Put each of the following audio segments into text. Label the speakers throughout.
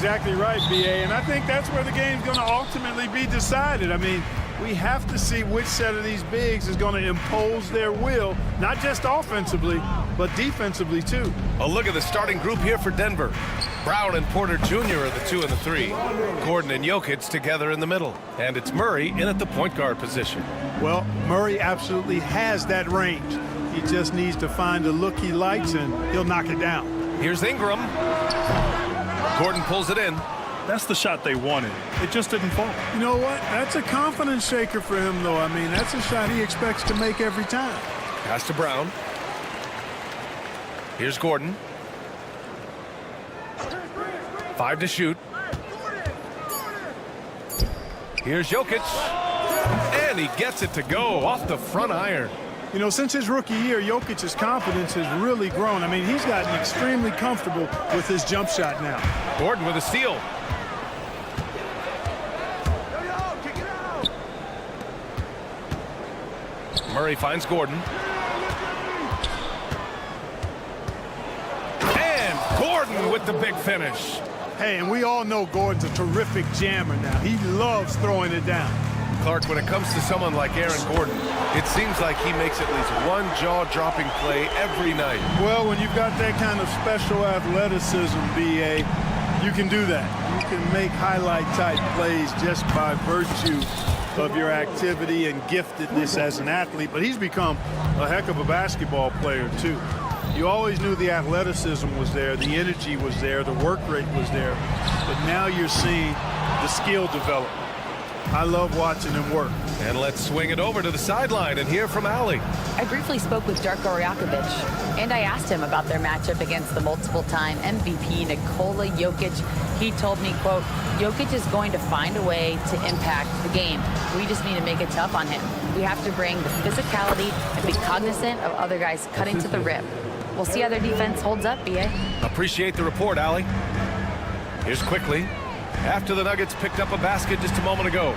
Speaker 1: exactly right, B.A., and I think that's where the game's going to ultimately be decided. I mean, we have to see which set of these bigs is going to impose their will, not just offensively, but defensively, too.
Speaker 2: A look at the starting group here for Denver. Brown and Porter Jr. are the 2 and the 3. Gordon and Jokic together in the middle. And it's Murray in at the point guard position.
Speaker 1: Well, Murray absolutely has that range. He just needs to find the look he likes, and he'll knock it down.
Speaker 2: Here's Ingram. Gordon pulls it in.
Speaker 3: That's the shot they wanted. It just didn't fall.
Speaker 1: You know what? That's a confidence shaker for him, though. I mean, that's a shot he expects to make every time.
Speaker 2: Pass to Brown. Here's Gordon. 5 to shoot. Here's Jokic. And he gets it to go off the front iron.
Speaker 1: You know, since his rookie year, Jokic's confidence has really grown. I mean, he's gotten extremely comfortable with his jump shot now.
Speaker 2: Gordon with a steal. Murray finds Gordon. And Gordon with the big finish.
Speaker 1: Hey, and we all know Gordon's a terrific jammer now. He loves throwing it down.
Speaker 2: Clark, when it comes to someone like Aaron Gordon, it seems like he makes at least one jaw-dropping play every night.
Speaker 1: Well, when you've got that kind of special athleticism, B.A., you can do that. You can make highlight-type plays just by virtue of your activity and giftedness as an athlete. But he's become a heck of a basketball player, too. You always knew the athleticism was there, the energy was there, the work rate was there. But now you're seeing the skill develop. I love watching him work.
Speaker 2: And let's swing it over to the sideline and hear from Allie.
Speaker 4: I briefly spoke with Darko Rajakovic, and I asked him about their matchup against the multiple-time MVP Nikola Jokic. He told me, quote, Jokic is going to find a way to impact the game. We just need to make it tough on him. We have to bring the physicality and be cognizant of other guys cutting to the rim. We'll see how their defense holds up, B.A.
Speaker 2: Appreciate the report, Allie. Here's quickly. After the Nuggets picked up a basket just a moment ago.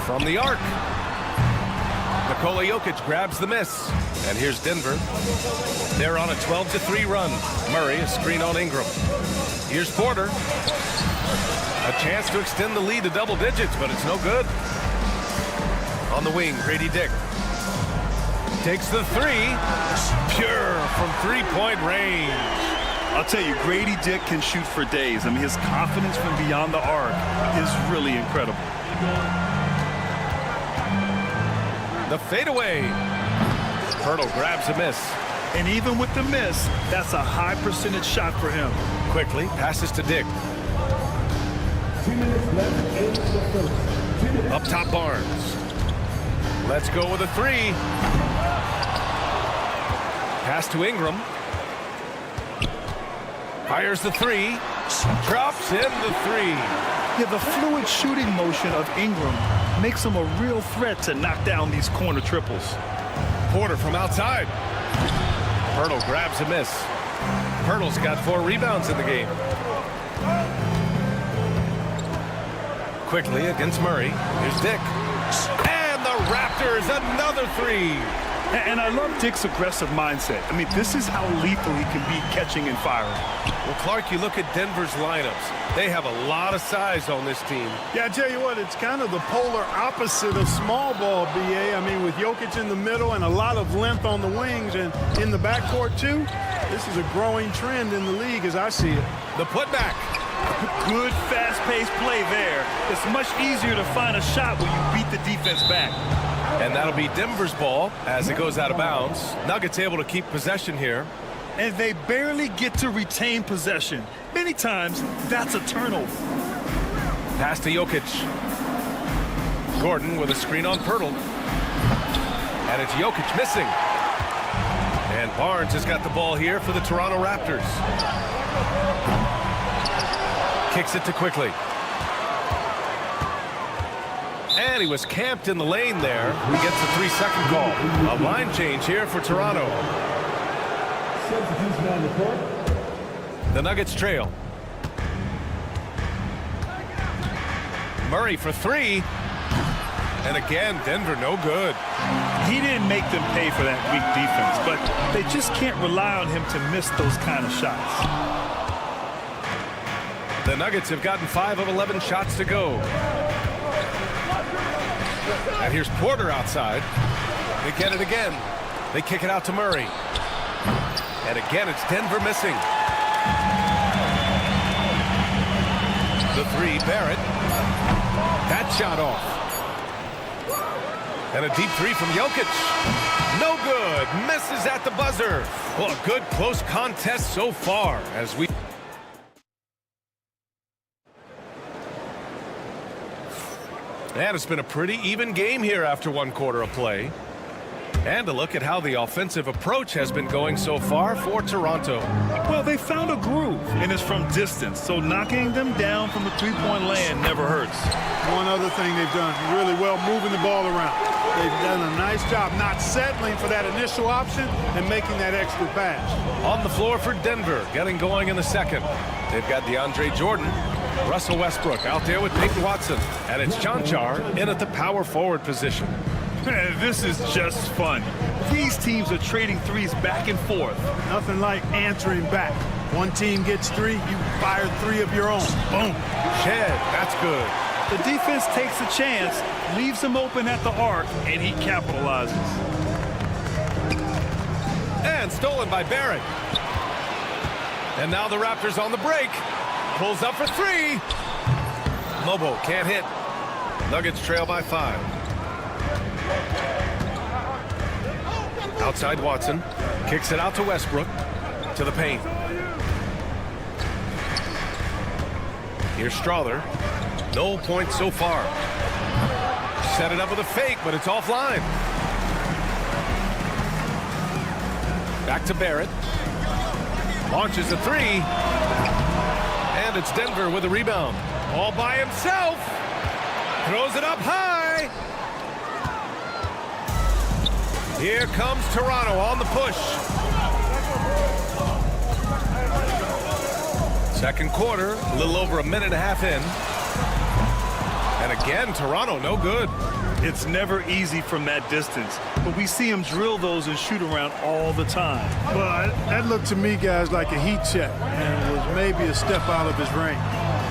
Speaker 2: From the arc. Nikola Jokic grabs the miss. And here's Denver. They're on a 12-3 run. Murray, a screen on Ingram. Here's Porter. A chance to extend the lead to double digits, but it's no good. On the wing, Grady Dick. Takes the 3. Pure from three-point range.
Speaker 3: I'll tell you, Grady Dick can shoot for days. I mean, his confidence from beyond the arc is really incredible.
Speaker 2: The fadeaway. Hurdle grabs a miss.
Speaker 3: And even with the miss, that's a high percentage shot for him.
Speaker 2: Quickly passes to Dick. Up top, Barnes. Let's go with a 3. Pass to Ingram. Fires the 3. Drops in the 3.
Speaker 3: Yeah, the fluid shooting motion of Ingram makes him a real threat to knock down these corner triples.
Speaker 2: Porter from outside. Hurdle grabs a miss. Hurdle's got 4 rebounds in the game. Quickly against Murray. Here's Dick. And the Raptors, another 3.
Speaker 3: And I love Dick's aggressive mindset. I mean, this is how lethal he can be catching and firing.
Speaker 2: Well, Clark, you look at Denver's lineups. They have a lot of size on this team.
Speaker 1: Yeah, I tell you what, it's kind of the polar opposite of small ball, B.A. I mean, with Jokic in the middle and a lot of length on the wings and in the backcourt, too, this is a growing trend in the league as I see it.
Speaker 2: The putback.
Speaker 3: Good, fast-paced play there. It's much easier to find a shot when you beat the defense back.
Speaker 2: And that'll be Denver's ball as it goes out of bounds. Nuggets able to keep possession here.
Speaker 3: And they barely get to retain possession. Many times, that's a turnover.
Speaker 2: Pass to Jokic. Gordon with a screen on Pirtle. And it's Jokic missing. And Barnes has got the ball here for the Toronto Raptors. Kicks it to Quickly. And he was camped in the lane there. He gets a 3-second call. A line change here for Toronto. The Nuggets trail. Murray for 3. And again, Denver no good.
Speaker 3: He didn't make them pay for that weak defense, but they just can't rely on him to miss those kind of shots.
Speaker 2: The Nuggets have gotten 5 of 11 shots to go. And here's Porter outside. They get it again. They kick it out to Murray. And again, it's Denver missing. The three, Barrett. That shot off. And a deep three from Jokic. No good. Misses at the buzzer. Well, a good close contest so far as we... And it's been a pretty even game here after 1 quarter of play. And a look at how the offensive approach has been going so far for Toronto.
Speaker 3: Well, they found a groove, and it's from distance, so knocking them down from the three-point land never hurts.
Speaker 1: One other thing they've done really well, moving the ball around. They've done a nice job not settling for that initial option and making that extra pass.
Speaker 2: On the floor for Denver, getting going in the second. They've got DeAndre Jordan, Russell Westbrook out there with Peyton Watson, and it's Chanchar in at the power forward position.
Speaker 3: This is just fun. These teams are trading threes back and forth.
Speaker 1: Nothing like answering back. One team gets 3, you fire 3 of your own. Boom.
Speaker 2: Shed, that's good.
Speaker 3: The defense takes a chance, leaves him open at the arc, and he capitalizes.
Speaker 2: And stolen by Barrett. And now the Raptors on the break. Pulls up for 3. Lobo can't hit. Nuggets trail by 5. Outside Watson. Kicks it out to Westbrook. To the paint. Here's Strother. No points so far. Set it up with a fake, but it's offline. Back to Barrett. Launches a 3. And it's Denver with a rebound. All by himself. Throws it up high. Here comes Toronto on the push. Second quarter, a little over a minute and a half in. And again, Toronto, no good.
Speaker 3: It's never easy from that distance, but we see him drill those and shoot around all the time.
Speaker 1: Well, that looked to me, guys, like a heat check, and was maybe a step out of his range.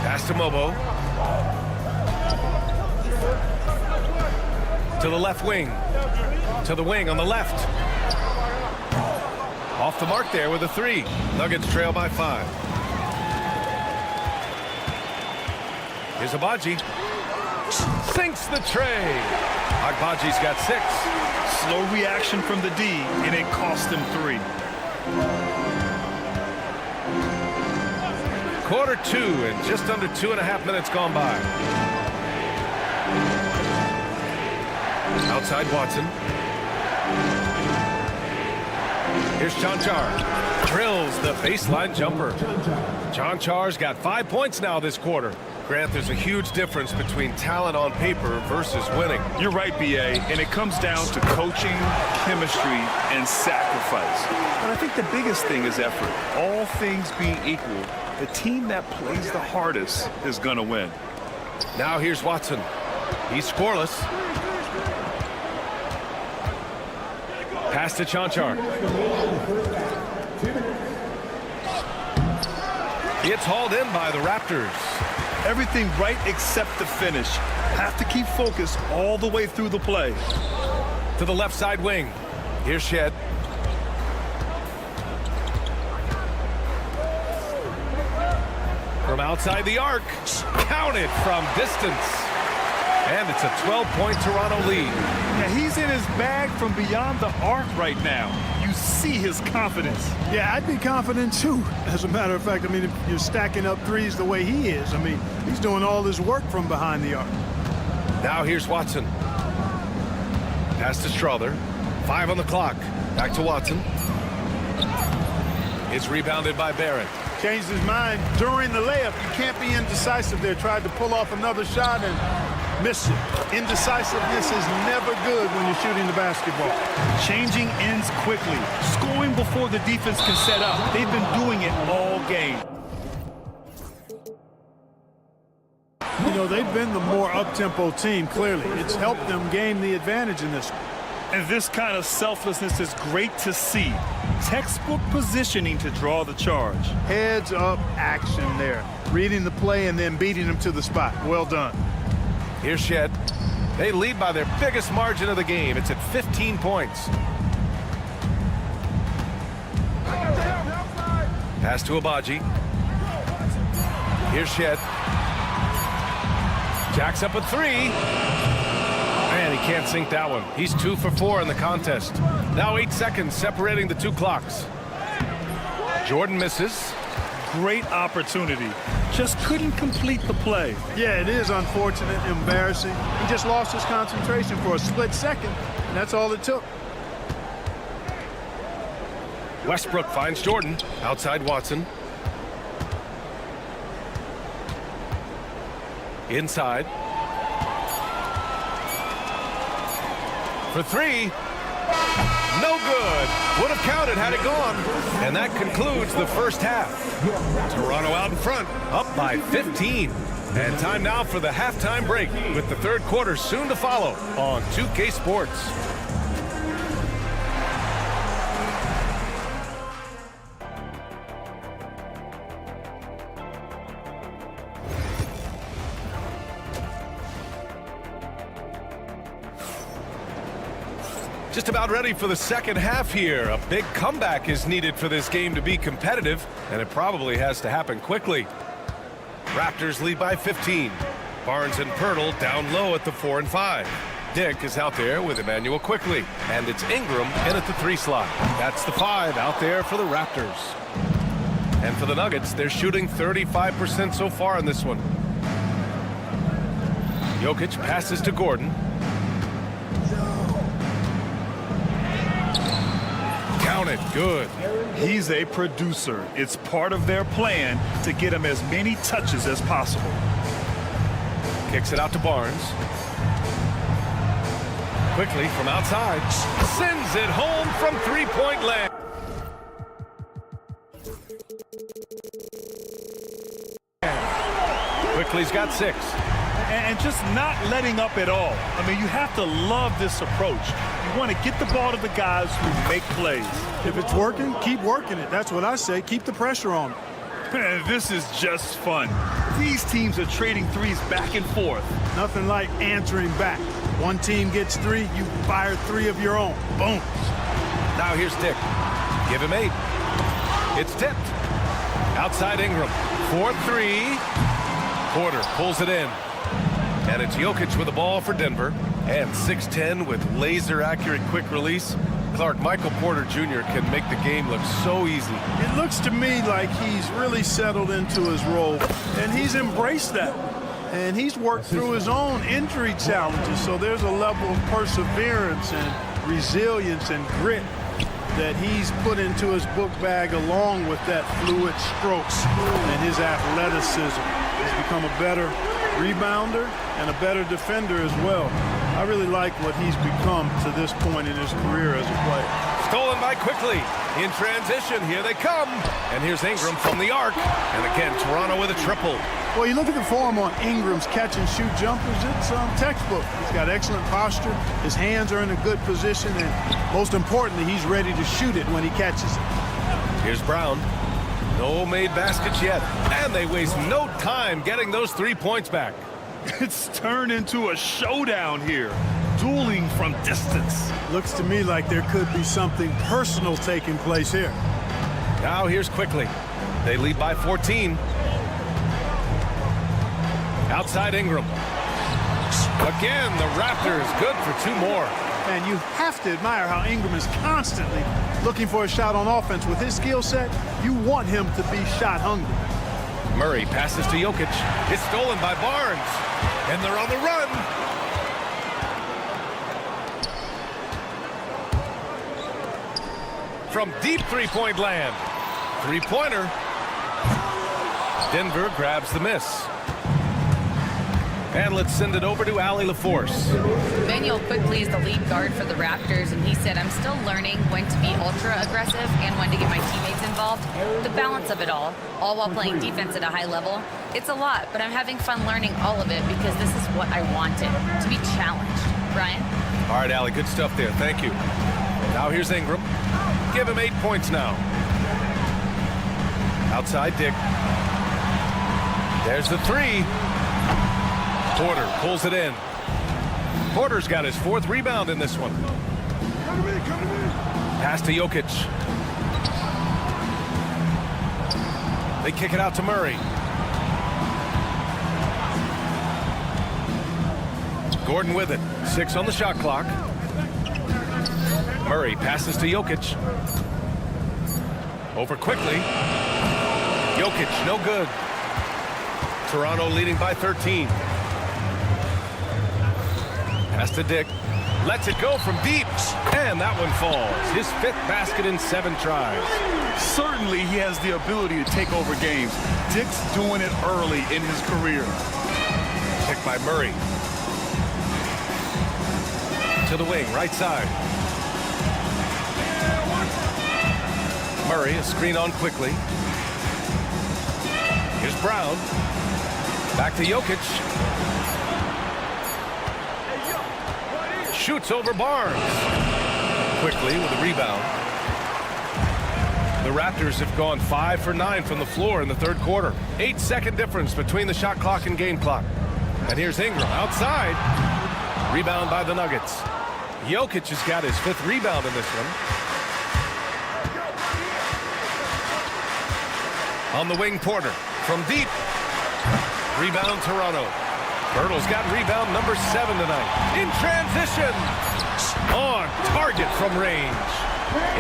Speaker 2: Pass to Mobo. To the left wing. To the wing on the left. Off the mark there with a 3. Nuggets trail by 5. Here's Agbaji. Sinks the tray. Agbaji's got 6.
Speaker 3: Slow reaction from the D, and it cost him 3.
Speaker 2: Quarter 2 and just under 2.5 minutes gone by. Outside Watson. Here's Chanchar. Drills the baseline jumper. Chanchar's got 5 points now this quarter. Grant, there's a huge difference between talent on paper versus winning.
Speaker 3: You're right, B.A., and it comes down to coaching, chemistry, and sacrifice. But I think the biggest thing is effort. All things being equal, the team that plays the hardest is going to win.
Speaker 2: Now here's Watson. He's scoreless. Pass to Chanchar. It's hauled in by the Raptors.
Speaker 3: Everything right except the finish. Have to keep focused all the way through the play.
Speaker 2: To the left side wing. Here's Shed. From outside the arc. Counted from distance. And it's a 12-point Toronto lead.
Speaker 3: Yeah, he's in his bag from beyond the arc right now. You see his confidence.
Speaker 1: Yeah, I'd be confident too. As a matter of fact, I mean, if you're stacking up threes the way he is, I mean, he's doing all his work from behind the arc.
Speaker 2: Now here's Watson. Pass to Strother. 5 on the clock. Back to Watson. It's rebounded by Barrett.
Speaker 1: Changed his mind during the layup. You can't be indecisive there. Tried to pull off another shot and missed it. Indecisiveness is never good when you're shooting the basketball.
Speaker 3: Changing ends quickly. Scoring before the defense can set up. They've been doing it all game.
Speaker 1: You know, they've been the more up-tempo team, clearly. It's helped them gain the advantage in this.
Speaker 3: And this kind of selflessness is great to see. Textbook positioning to draw the charge.
Speaker 1: Heads up action there. Reading the play and then beating him to the spot. Well done.
Speaker 2: Here's Shed. They lead by their biggest margin of the game. It's at 15 points. Pass to Abaji. Here's Shed. Jacks up a three. Man, he can't sink that one. He's 2 for 4 in the contest. Now 8 seconds separating the two clocks. Jordan misses.
Speaker 3: Great opportunity. Just couldn't complete the play.
Speaker 1: Yeah, it is unfortunate, embarrassing. He just lost his concentration for a split second, and that's all it took.
Speaker 2: Westbrook finds Jordan. Outside Watson. Inside. For three. No good. Would have counted had it gone. And that concludes the first half. Toronto out in front, up by 15. And time now for the halftime break, with the third quarter soon to follow on 2K Sports. Just about ready for the second half here. A big comeback is needed for this game to be competitive, and it probably has to happen quickly. Raptors lead by 15. Barnes and Pirtle down low at the 4 and 5. Dick is out there with Emmanuel quickly, and it's Ingram in at the 3 slot. That's the 5 out there for the Raptors. And for the Nuggets, they're shooting 35% so far in this one. Jokic passes to Gordon. Count it. Good.
Speaker 3: He's a producer. It's part of their plan to get him as many touches as possible.
Speaker 2: Kicks it out to Barnes. Quickly from outside. Sends it home from three-point land. Quickly's got 6.
Speaker 3: And just not letting up at all. I mean, you have to love this approach. You want to get the ball to the guys who make plays.
Speaker 1: If it's working, keep working it. That's what I say. Keep the pressure on.
Speaker 3: Man, this is just fun. These teams are trading threes back and forth.
Speaker 1: Nothing like answering back. One team gets 3, you fire 3 of your own. Boom.
Speaker 2: Now here's Dick. Give him 8. It's tipped. Outside Ingram. 4-3. Porter pulls it in. And it's Jokic with the ball for Denver. And 6'10" with laser-accurate quick release. Clark, Michael Porter Jr. can make the game look so easy.
Speaker 1: It looks to me like he's really settled into his role, and he's embraced that. And he's worked through his own injury challenges, so there's a level of perseverance and resilience and grit that he's put into his book bag, along with that fluid strokes and his athleticism. He's become a better rebounder and a better defender as well. I really like what he's become to this point in his career as a player.
Speaker 2: Stolen by Quickly. In transition, here they come. And here's Ingram from the arc. And again, Toronto with a triple.
Speaker 1: Well, you look at the form on Ingram's catch-and-shoot jumpers, it's textbook. He's got excellent posture. His hands are in a good position, and most importantly, he's ready to shoot it when he catches it.
Speaker 2: Here's Brown. No made baskets yet. And they waste no time getting those 3 points back.
Speaker 3: It's turned into a showdown here. Dueling from distance.
Speaker 1: Looks to me like there could be something personal taking place here.
Speaker 2: Now here's Quickly. They lead by 14. Outside Ingram. Again, the Raptors good for 2 more.
Speaker 1: And you have to admire how Ingram is constantly looking for a shot on offense. With his skill set, you want him to be shot hungry.
Speaker 2: Murray passes to Jokic. It's stolen by Barnes. And they're on the run. From deep three-point land. Three-pointer. Denver grabs the miss. And let's send it over to Allie LaForce.
Speaker 4: Emmanuel Quickly is the lead guard for the Raptors, and he said, I'm still learning when to be ultra-aggressive and when to get my teammates involved. The balance of it all while playing defense at a high level. It's a lot, but I'm having fun learning all of it because this is what I wanted, to be challenged. Brian?
Speaker 2: All right, Allie, good stuff there. Thank you. Now here's Ingram. Give him 8 points now. Outside Dick. There's the three. Porter pulls it in. Porter's got his 4th rebound in this one. Pass to Jokic. They kick it out to Murray. Gordon with it. 6 on the shot clock. Murray passes to Jokic. Over quickly. Jokic, no good. Toronto leading by 13. Pass to Dick. Lets it go from deep. And that one falls. His 5th basket in 7 tries.
Speaker 3: Certainly he has the ability to take over games. Dick's doing it early in his career.
Speaker 2: Picked by Murray. To the wing, right side. Murray, a screen on quickly. Here's Brown. Back to Jokic. Shoots over Barnes. Quickly with a rebound. The Raptors have gone 5 for 9 from the floor in the 3rd quarter. 8-second difference between the shot clock and game clock. And here's Ingram outside. Rebound by the Nuggets. Jokic has got his 5th rebound in this one. On the wing, Porter. From deep. Rebound, Toronto. Birtle's got rebound number 7 tonight. In transition. On target from range.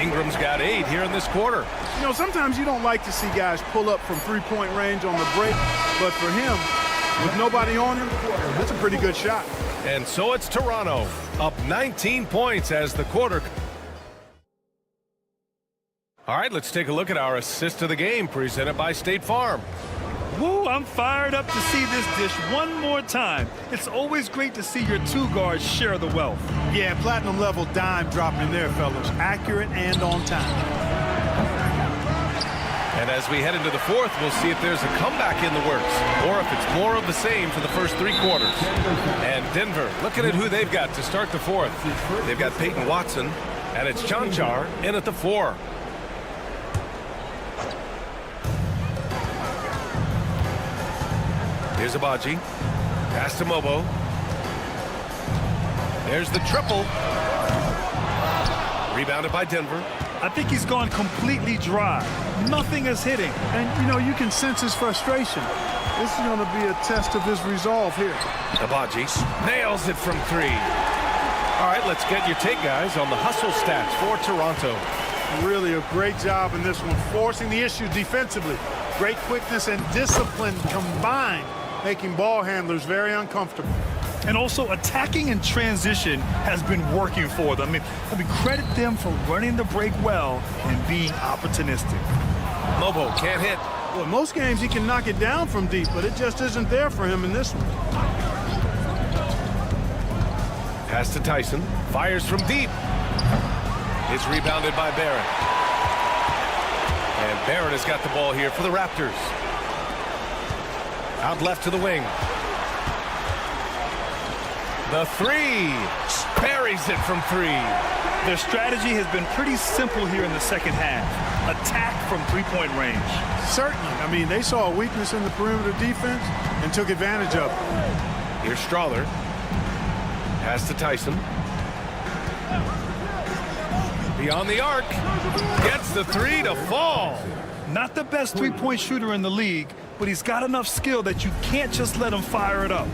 Speaker 2: Ingram's got 8 here in this quarter.
Speaker 1: You know, sometimes you don't like to see guys pull up from 3-point range on the break, but for him, with nobody on him, that's a pretty good shot.
Speaker 2: And so it's Toronto, up 19 points as the quarter. All right, let's take a look at our assist of the game presented by State Farm.
Speaker 3: Woo, I'm fired up to see this dish one more time. It's always great to see your 2 guards share the wealth.
Speaker 1: Yeah, platinum level dime dropping there, fellas. Accurate and on time.
Speaker 2: And as we head into the 4th, we'll see if there's a comeback in the works or if it's more of the same for the first 3 quarters. And Denver, looking at who they've got to start the 4th. They've got Peyton Watson, and it's Chanchar in at the 4. Here's Abaji. Pass to Mobo. There's the triple. Rebounded by Denver.
Speaker 3: I think he's gone completely dry. Nothing is hitting.
Speaker 1: And, you know, you can sense his frustration. This is going to be a test of his resolve here.
Speaker 2: Abaji nails it from 3. All right, let's get your take, guys, on the hustle stats for Toronto.
Speaker 1: Really a great job in this one, forcing the issue defensively. Great quickness and discipline combined, making ball handlers very uncomfortable.
Speaker 3: And also attacking in transition has been working for them. I mean, credit them for running the break well and being opportunistic.
Speaker 2: Mobo can't hit.
Speaker 1: Well, in most games he can knock it down from deep, but it just isn't there for him in this one.
Speaker 2: Pass to Tyson. Fires from deep. It's rebounded by Barrett. And Barrett has got the ball here for the Raptors. Out left to the wing. The 3. Buries it from 3.
Speaker 3: Their strategy has been pretty simple here in the second half. Attack from 3-point range.
Speaker 1: Certainly. I mean, they saw a weakness in the perimeter defense and took advantage of it.
Speaker 2: Here's Strawler. Pass to Tyson. Beyond the arc. Gets the 3 to fall.
Speaker 3: Not the best 3-point shooter in the league, but he's got enough skill that you can't just let him fire it up.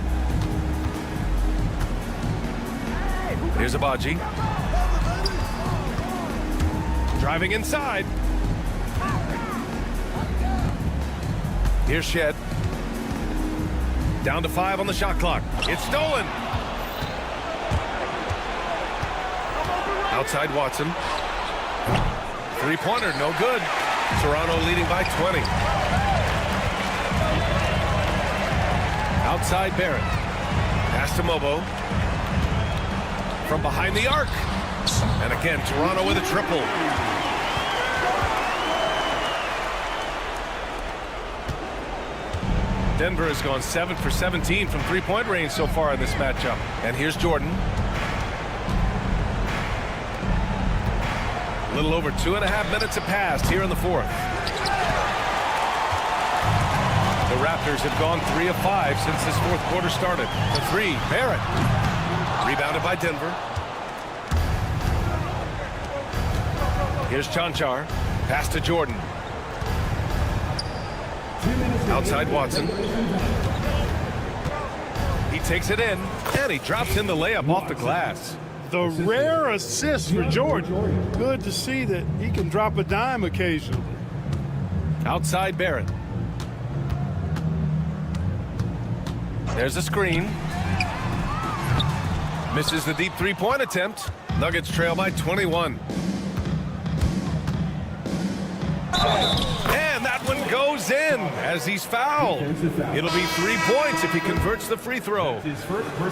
Speaker 2: Here's Abaji. Driving inside. Here's Shed. Down to 5 on the shot clock. It's stolen. Outside Watson. 3-pointer, no good. Toronto leading by 20. Outside Barrett. Pass to Mobo. From behind the arc. And again, Toronto with a triple. Denver has gone 7 for 17 from 3-point range so far in this matchup. And here's Jordan. A little over 2.5 minutes have passed here in the fourth. The Raptors have gone 3 of 5 since this fourth quarter started. The three, Barrett. Rebounded by Denver. Here's Chanchar. Pass to Jordan. Outside Watson. He takes it in, and he drops in the layup off the glass.
Speaker 1: The rare assist for Jordan. Good to see that he can drop a dime occasionally.
Speaker 2: Outside Barrett. There's a screen. Misses the deep three-point attempt. Nuggets trail by 21. And that one goes in as he's fouled. It'll be 3 points if he converts the free throw.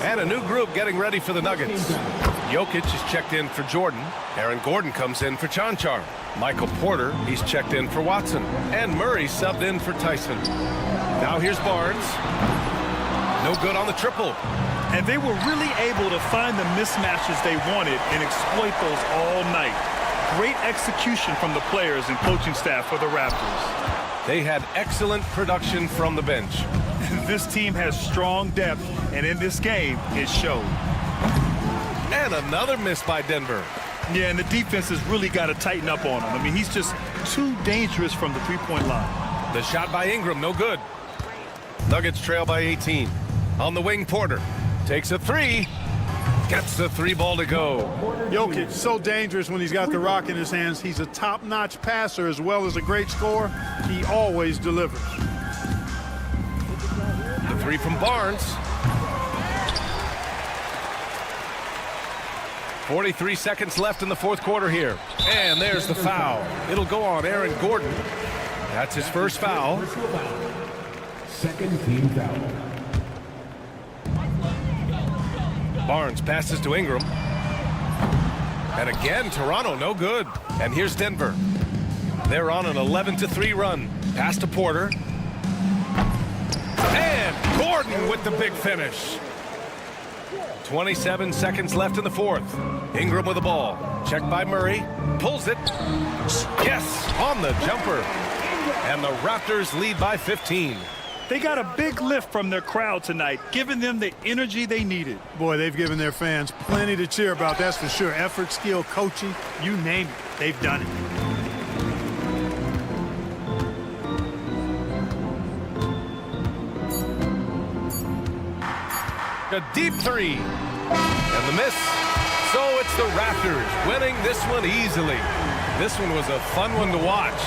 Speaker 2: And a new group getting ready for the Nuggets. Jokic is checked in for Jordan. Aaron Gordon comes in for Chanchar. Michael Porter, he's checked in for Watson. And Murray subbed in for Tyson. Now here's Barnes. No good on the triple.
Speaker 3: And they were really able to find the mismatches they wanted and exploit those all night. Great execution from the players and coaching staff for the Raptors.
Speaker 2: They had excellent production from the bench.
Speaker 3: This team has strong depth, and in this game, it showed.
Speaker 2: And another miss by Denver.
Speaker 3: Yeah, and the defense has really got to tighten up on him. I mean, he's just too dangerous from the three-point line.
Speaker 2: The shot by Ingram, no good. Nuggets trail by 18. On the wing, Porter takes a three. Gets the three ball to go.
Speaker 1: Jokic, so dangerous when he's got the rock in his hands. He's a top-notch passer as well as a great scorer. He always delivers.
Speaker 2: The three from Barnes. 43 seconds left in the fourth quarter here. And there's the foul. It'll go on Aaron Gordon. That's his first foul.
Speaker 5: Second team foul.
Speaker 2: Barnes passes to Ingram. And again, Toronto, no good. And here's Denver. They're on an 11-3 run. Pass to Porter. And Gordon with the big finish. 27 seconds left in the fourth. Ingram with the ball. Checked by Murray. Pulls it. Yes, on the jumper. And the Raptors lead by 15.
Speaker 3: They got a big lift from their crowd tonight, giving them the energy they needed.
Speaker 1: Boy, they've given their fans plenty to cheer about, that's for sure. Effort, skill, coaching, you name it, they've done it.
Speaker 2: A deep three. And the miss. So it's the Raptors winning this one easily. This one was a fun one to watch.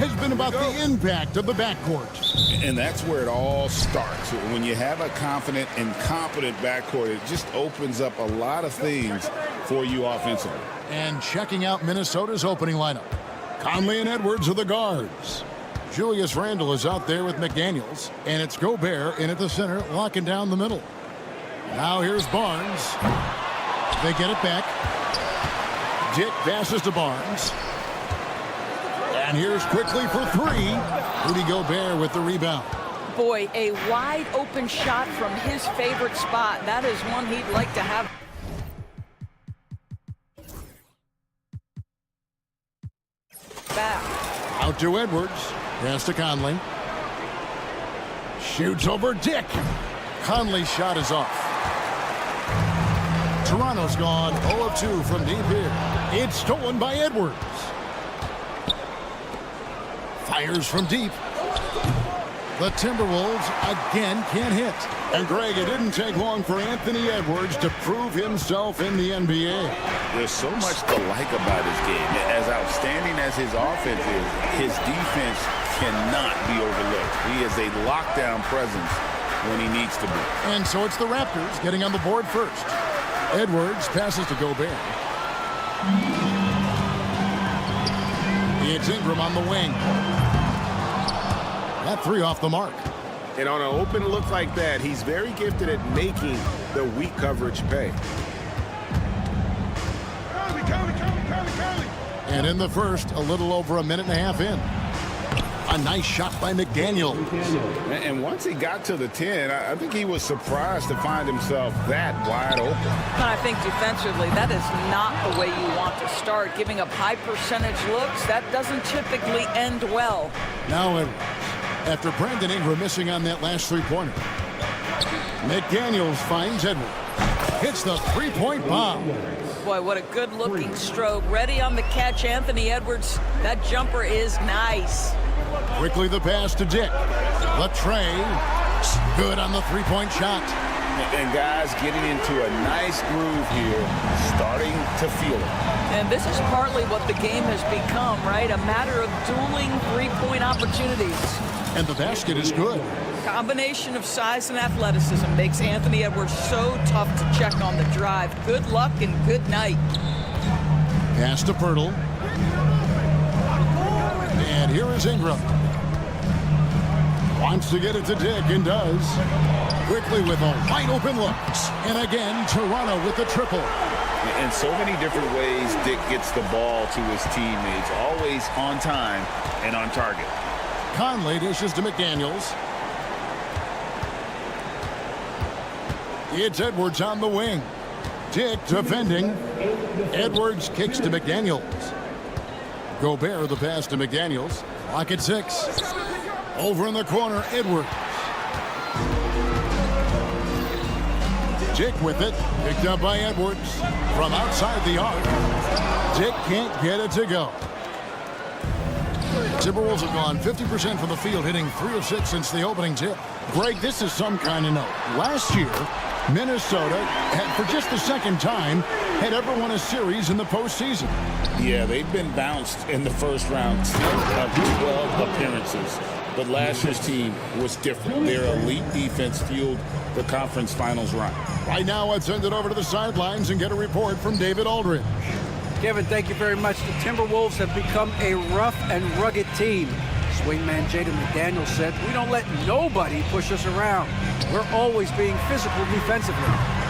Speaker 6: has been about the impact of the backcourt.
Speaker 7: And that's where it all starts. When you have a confident and competent backcourt, it just opens up a lot of things for you offensively.
Speaker 6: And checking out Minnesota's opening lineup. Conley and Edwards are the guards. Julius Randle is out there with McDaniels. And it's Gobert in at the center, locking down the middle. Now here's Barnes. They get it back. Dick passes to Barnes. And here's quickly for three. Rudy Gobert with the rebound.
Speaker 8: Boy, a wide open shot from his favorite spot. That is one he'd like to have. Back.
Speaker 6: Out to Edwards. Pass to Conley. Shoots over Dick. Conley's shot is off. Toronto's gone 0 of 2 from deep here. It's stolen by Edwards. Fires from deep. The Timberwolves again can't hit. And Greg, it didn't take long for Anthony Edwards to prove himself in the NBA.
Speaker 7: There's so much to like about his game. As outstanding as his offense is, his defense cannot be overlooked. He is a lockdown presence when he needs to be.
Speaker 6: And so it's the Raptors getting on the board first. Edwards passes to Gobert. It's Ingram on the wing. That three off the mark.
Speaker 9: And on an open look like that, he's very gifted at making the weak coverage pay.
Speaker 6: And in the first, a little over a minute and a half in. A nice shot by McDaniel.
Speaker 7: And once he got to the 10, I think he was surprised to find himself that wide open.
Speaker 8: And I think defensively, that is not the way you want to start. Giving up high percentage looks, that doesn't typically end well.
Speaker 6: Now Edwards. After Brandon Ingram missing on that last three-pointer. McDaniels finds Edwards. Hits the three-point bomb.
Speaker 8: Boy, what a good-looking stroke. Ready on the catch, Anthony Edwards. That jumper is nice.
Speaker 6: Quickly the pass to Dick. The tray. Good on the three-point shot.
Speaker 7: And guys getting into a nice groove here, starting to feel it.
Speaker 8: And this is partly what the game has become, right? A matter of dueling three-point opportunities.
Speaker 6: And the basket is good.
Speaker 8: Combination of size and athleticism makes Anthony Edwards so tough to check on the drive. Good luck and good night.
Speaker 6: Pass to Pirtle. And here is Ingram. Wants to get it to Dick and does. Quickly with a wide open look. And again, Toronto with the triple.
Speaker 7: In so many different ways, Dick gets the ball to his teammates, always on time and on target.
Speaker 6: Conley dishes to McDaniels. It's Edwards on the wing. Dick defending. Edwards kicks to McDaniels. Gobert the pass to McDaniels. Lock at 6. Over in the corner, Edwards. Dick with it. Picked up by Edwards. From outside the arc. Dick can't get it to go. Timberwolves have gone 50% from the field, hitting 3 of 6 since the opening tip. Greg, this is some kind of note. Last year, Minnesota had, for just the second time, had ever won a series in the postseason.
Speaker 7: Yeah, they've been bounced in the first round 10 of 12 appearances. But last year's team was different. Their elite defense fueled the conference finals run.
Speaker 6: Right now, let's send it over to the sidelines and get a report from David Aldridge.
Speaker 10: Kevin, thank you very much. The Timberwolves have become a rough and rugged team. Swingman Jaden McDaniels said, "We don't let nobody push us around. We're always being physical defensively.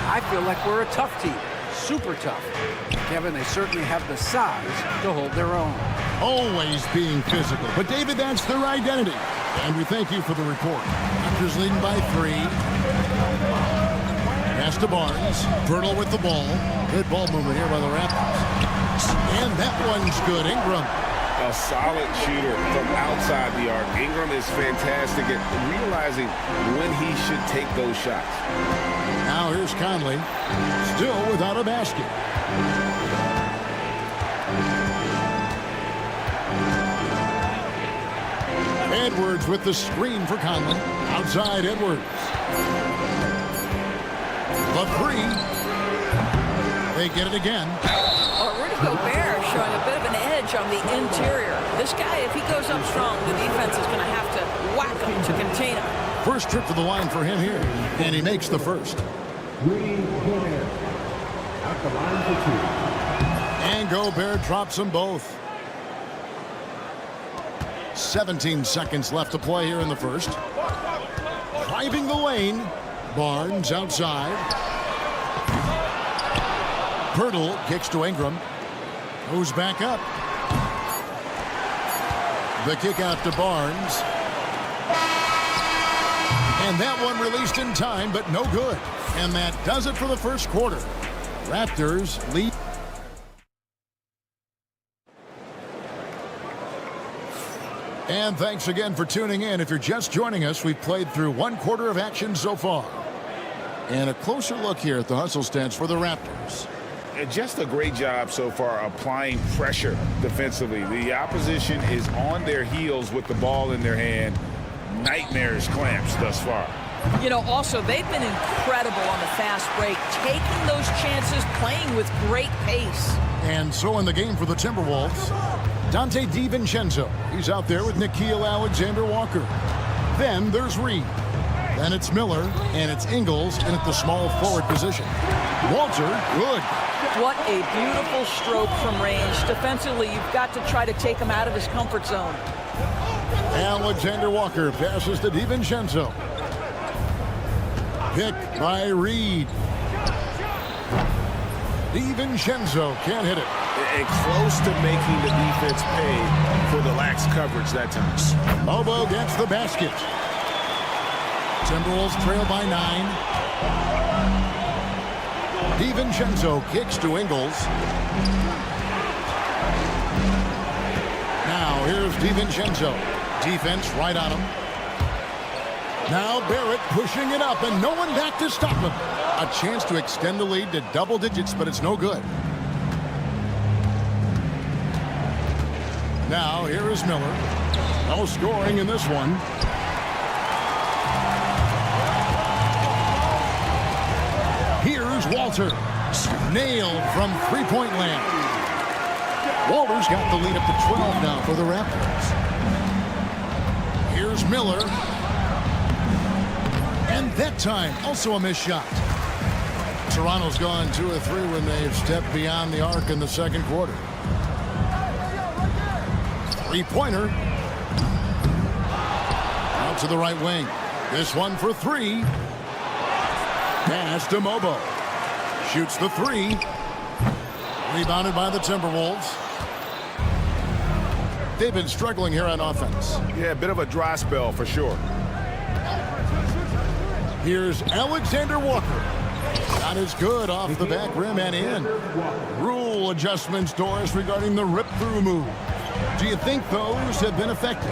Speaker 10: I feel like we're a tough team, super tough." Kevin, they certainly have the size to hold their own.
Speaker 6: Always being physical. But, David, that's their identity. And we thank you for the report. Raptors leading by 3. Pass to Barnes. Pirtle with the ball. Good ball movement here by the Raptors. And that one's good. Ingram.
Speaker 7: A solid shooter from outside the arc. Ingram is fantastic at realizing when he should take those shots.
Speaker 6: Now here's Conley. Still without a basket. Edwards with the screen for Conley. Outside Edwards. The 3. They get it again.
Speaker 8: Oh, Rudy Gobert showing a bit of an edge coverage on the interior. This guy, if he goes up strong, the defense is going to have to whack him to contain him.
Speaker 6: First trip to the line for him here, and he makes the first.
Speaker 5: Gobert at the line for 2.
Speaker 6: And Gobert drops them both. 17 seconds left to play here in the first. Driving the lane. Barnes outside. Pirtle kicks to Ingram. Goes back up. The kick out to Barnes. And that one released in time, but no good. And that does it for the first quarter. Raptors lead. And thanks again for tuning in. If you're just joining us, we've played through one quarter of action so far. And a closer look here at the hustle stance for the Raptors.
Speaker 7: Just a great job so far applying pressure defensively. The opposition is on their heels with the ball in their hand. Nightmares clamps thus far.
Speaker 8: You know, also, they've been incredible on the fast break, taking those chances, playing with great pace.
Speaker 6: And so in the game for the Timberwolves, Dante DiVincenzo. He's out there with Nickeil Alexander-Walker. Then there's Reed. Then it's Miller, and it's Ingles in at the small forward position. Walter, good.
Speaker 8: What a beautiful stroke from range. Defensively, you've got to try to take him out of his comfort zone.
Speaker 6: Alexander-Walker passes to DiVincenzo. Pick by Reed. DiVincenzo can't hit it.
Speaker 9: And close to making the defense pay for the lax coverage that time.
Speaker 6: Mobo gets the basket. Timberwolves trail by 9. DiVincenzo kicks to Ingles. Now here's DiVincenzo. Defense right on him. Now Barrett pushing it up, and no one back to stop him. A chance to extend the lead to double digits, but it's no good. Now here is Miller. No scoring in this one. Here's Walter. Nailed from three-point land. Walter's got the lead up to 12 now for the Raptors. Here's Miller. And that time, also a missed shot. Toronto's gone 2 of 3 when they've stepped beyond the arc in the second quarter. Three-pointer. Out to the right wing. This one for 3. Pass to Mobo. Shoots the 3. Rebounded by the Timberwolves. They've been struggling here on offense.
Speaker 9: Yeah, a bit of a dry spell for sure.
Speaker 6: Here's Alexander-Walker. Not as good off the back rim and in. Rule adjustments, Doris, regarding the rip-through move. Do you think those have been effective?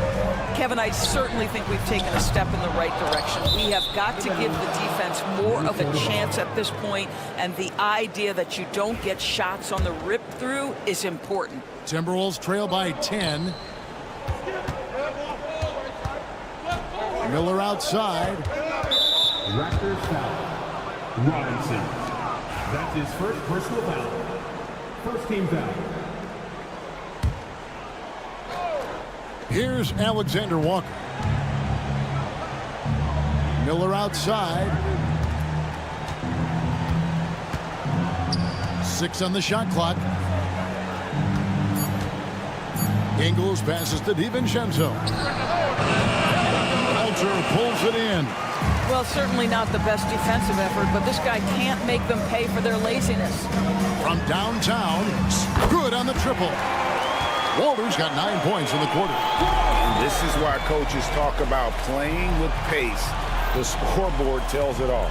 Speaker 8: Kevin, I certainly think we've taken a step in the right direction. We have got to give the defense more of a chance at this point, and the idea that you don't get shots on the rip-through is important.
Speaker 6: Timberwolves trail by 10. Miller outside.
Speaker 5: Raptors foul. Robinson. That's his first personal foul. First team foul.
Speaker 6: Here's Alexander-Walker. Miller outside. 6 on the shot clock. Ingles passes to DiVincenzo. Walter pulls it in.
Speaker 8: Well, certainly not the best defensive effort, but this guy can't make them pay for their laziness.
Speaker 6: From downtown, good on the triple. Walter's got 9 points in the quarter.
Speaker 7: This is why coaches talk about playing with pace. The scoreboard tells it all.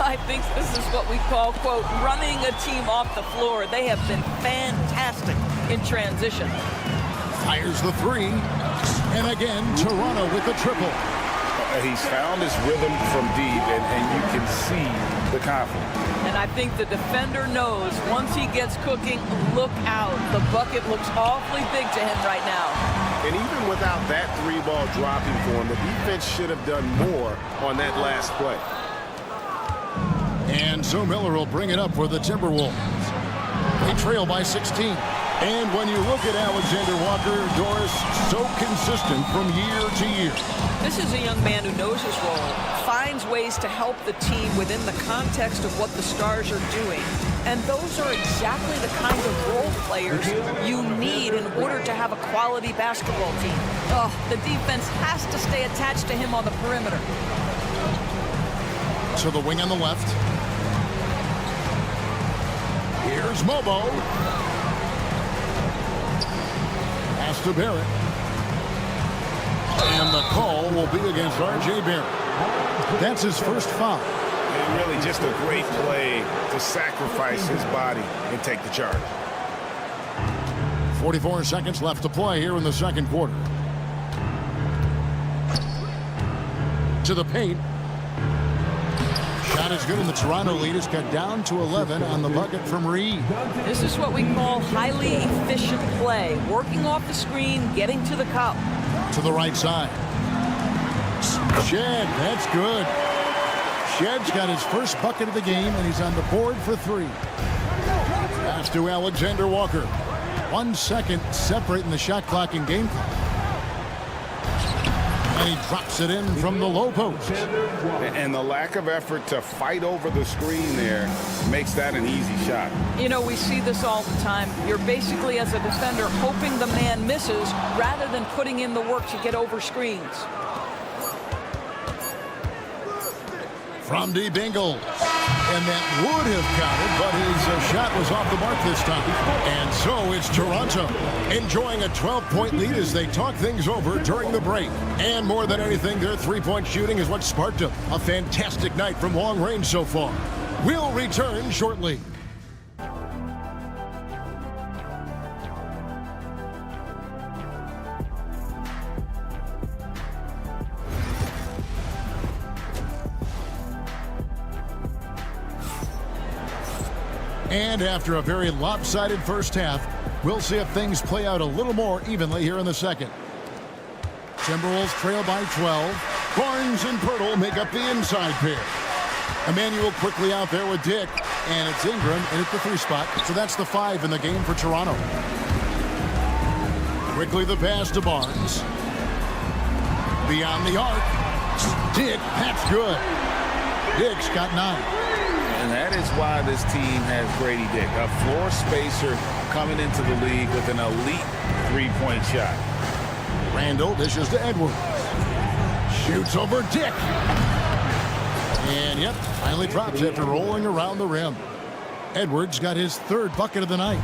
Speaker 8: I think this is what we call, quote, running a team off the floor. They have been fantastic in transition.
Speaker 6: Fires the 3. And again, Toronto with the triple.
Speaker 7: He's found his rhythm from deep, and you can see the confidence.
Speaker 8: And I think the defender knows once he gets cooking, look out. The bucket looks awfully big to him right now.
Speaker 9: And even without that 3-ball dropping for him, the defense should have done more on that last play.
Speaker 6: And so Miller will bring it up for the Timberwolves. They trail by 16. And when you look at Alexander Walker, Doris, so consistent from year to year.
Speaker 8: This is a young man who knows his role, finds ways to help the team within the context of what the Stars are doing. And those are exactly the kind of role players you need in order to have a quality basketball team. Oh, the defense has to stay attached to him on the perimeter.
Speaker 6: To the wing on the left. Here's Mobo. Pass to Barrett. And the call will be against R.J. Barrett. That's his first foul.
Speaker 9: And really just a great play to sacrifice his body and take the charge.
Speaker 6: 44 seconds left to play here in the second quarter. To the paint. Shot is good, and the Toronto lead is cut down to 11 on the bucket from Reed.
Speaker 8: This is what we call highly efficient play. Working off the screen, getting to the cup.
Speaker 6: To the right side. Shed, that's good. Shed's got his first bucket of the game, and he's on the board for 3. Pass to Alexander Walker. 1 second separating the shot clock and game clock. And he drops it in from the low post.
Speaker 9: And the lack of effort to fight over the screen there makes that an easy shot.
Speaker 8: You know, we see this all the time. You're basically, as a defender, hoping the man misses rather than putting in the work to get over screens.
Speaker 6: From deep Ingles. And that would have counted, but his shot was off the mark this time. And so it's Toronto enjoying a 12-point lead as they talk things over during the break. And more than anything, their three-point shooting is what sparked a fantastic night from long range so far. We'll return shortly. And after a very lopsided first half, we'll see if things play out a little more evenly here in the second. Timberwolves trail by 12. Barnes and Pirtle make up the inside pair. Emmanuel quickly out there with Dick. And it's Ingram in at the 3 spot. So that's the 5 in the game for Toronto. Quickly the pass to Barnes. Beyond the arc. Dick, that's good. Dick's got 9.
Speaker 7: And that is why this team has Grady Dick, a floor spacer coming into the league with an elite three-point shot.
Speaker 6: Randall dishes to Edwards. Shoots over Dick. And yep, finally drops after rolling around the rim. Edwards got his 3rd bucket of the night.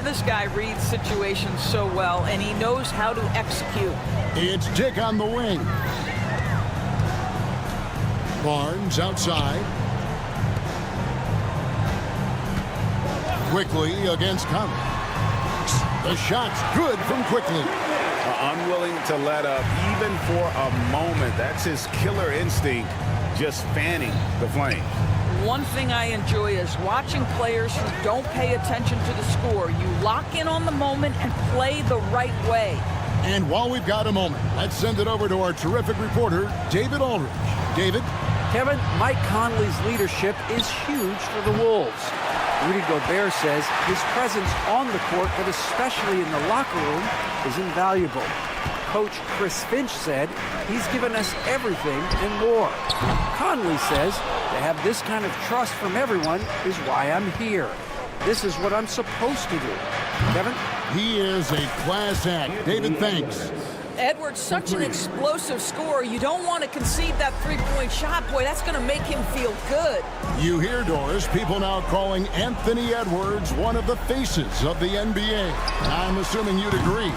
Speaker 8: This guy reads situations so well, and he knows how to execute.
Speaker 6: It's Dick on the wing. Barnes outside. Quickly against Conley. The shot's good from Quickly.
Speaker 9: Unwilling to let up even for a moment. That's his killer instinct, just fanning the flames.
Speaker 8: One thing I enjoy is watching players who don't pay attention to the score. You lock in on the moment and play the right way.
Speaker 6: And while we've got a moment, let's send it over to our terrific reporter, David Aldridge. David?
Speaker 10: Kevin, Mike Conley's leadership is huge for the Wolves. Rudy Gobert says his presence on the court, but especially in the locker room, is invaluable. Coach Chris Finch said he's given us everything and more. Conley says to have this kind of trust from everyone is why I'm here. This is what I'm supposed to do. Kevin?
Speaker 6: He is a class act. David, thanks.
Speaker 8: Edwards, such an explosive scorer. You don't want to concede that three-point shot. Boy, that's going to make him feel good.
Speaker 6: You hear, Doris, people now calling Anthony Edwards one of the faces of the NBA. I'm assuming you'd agree.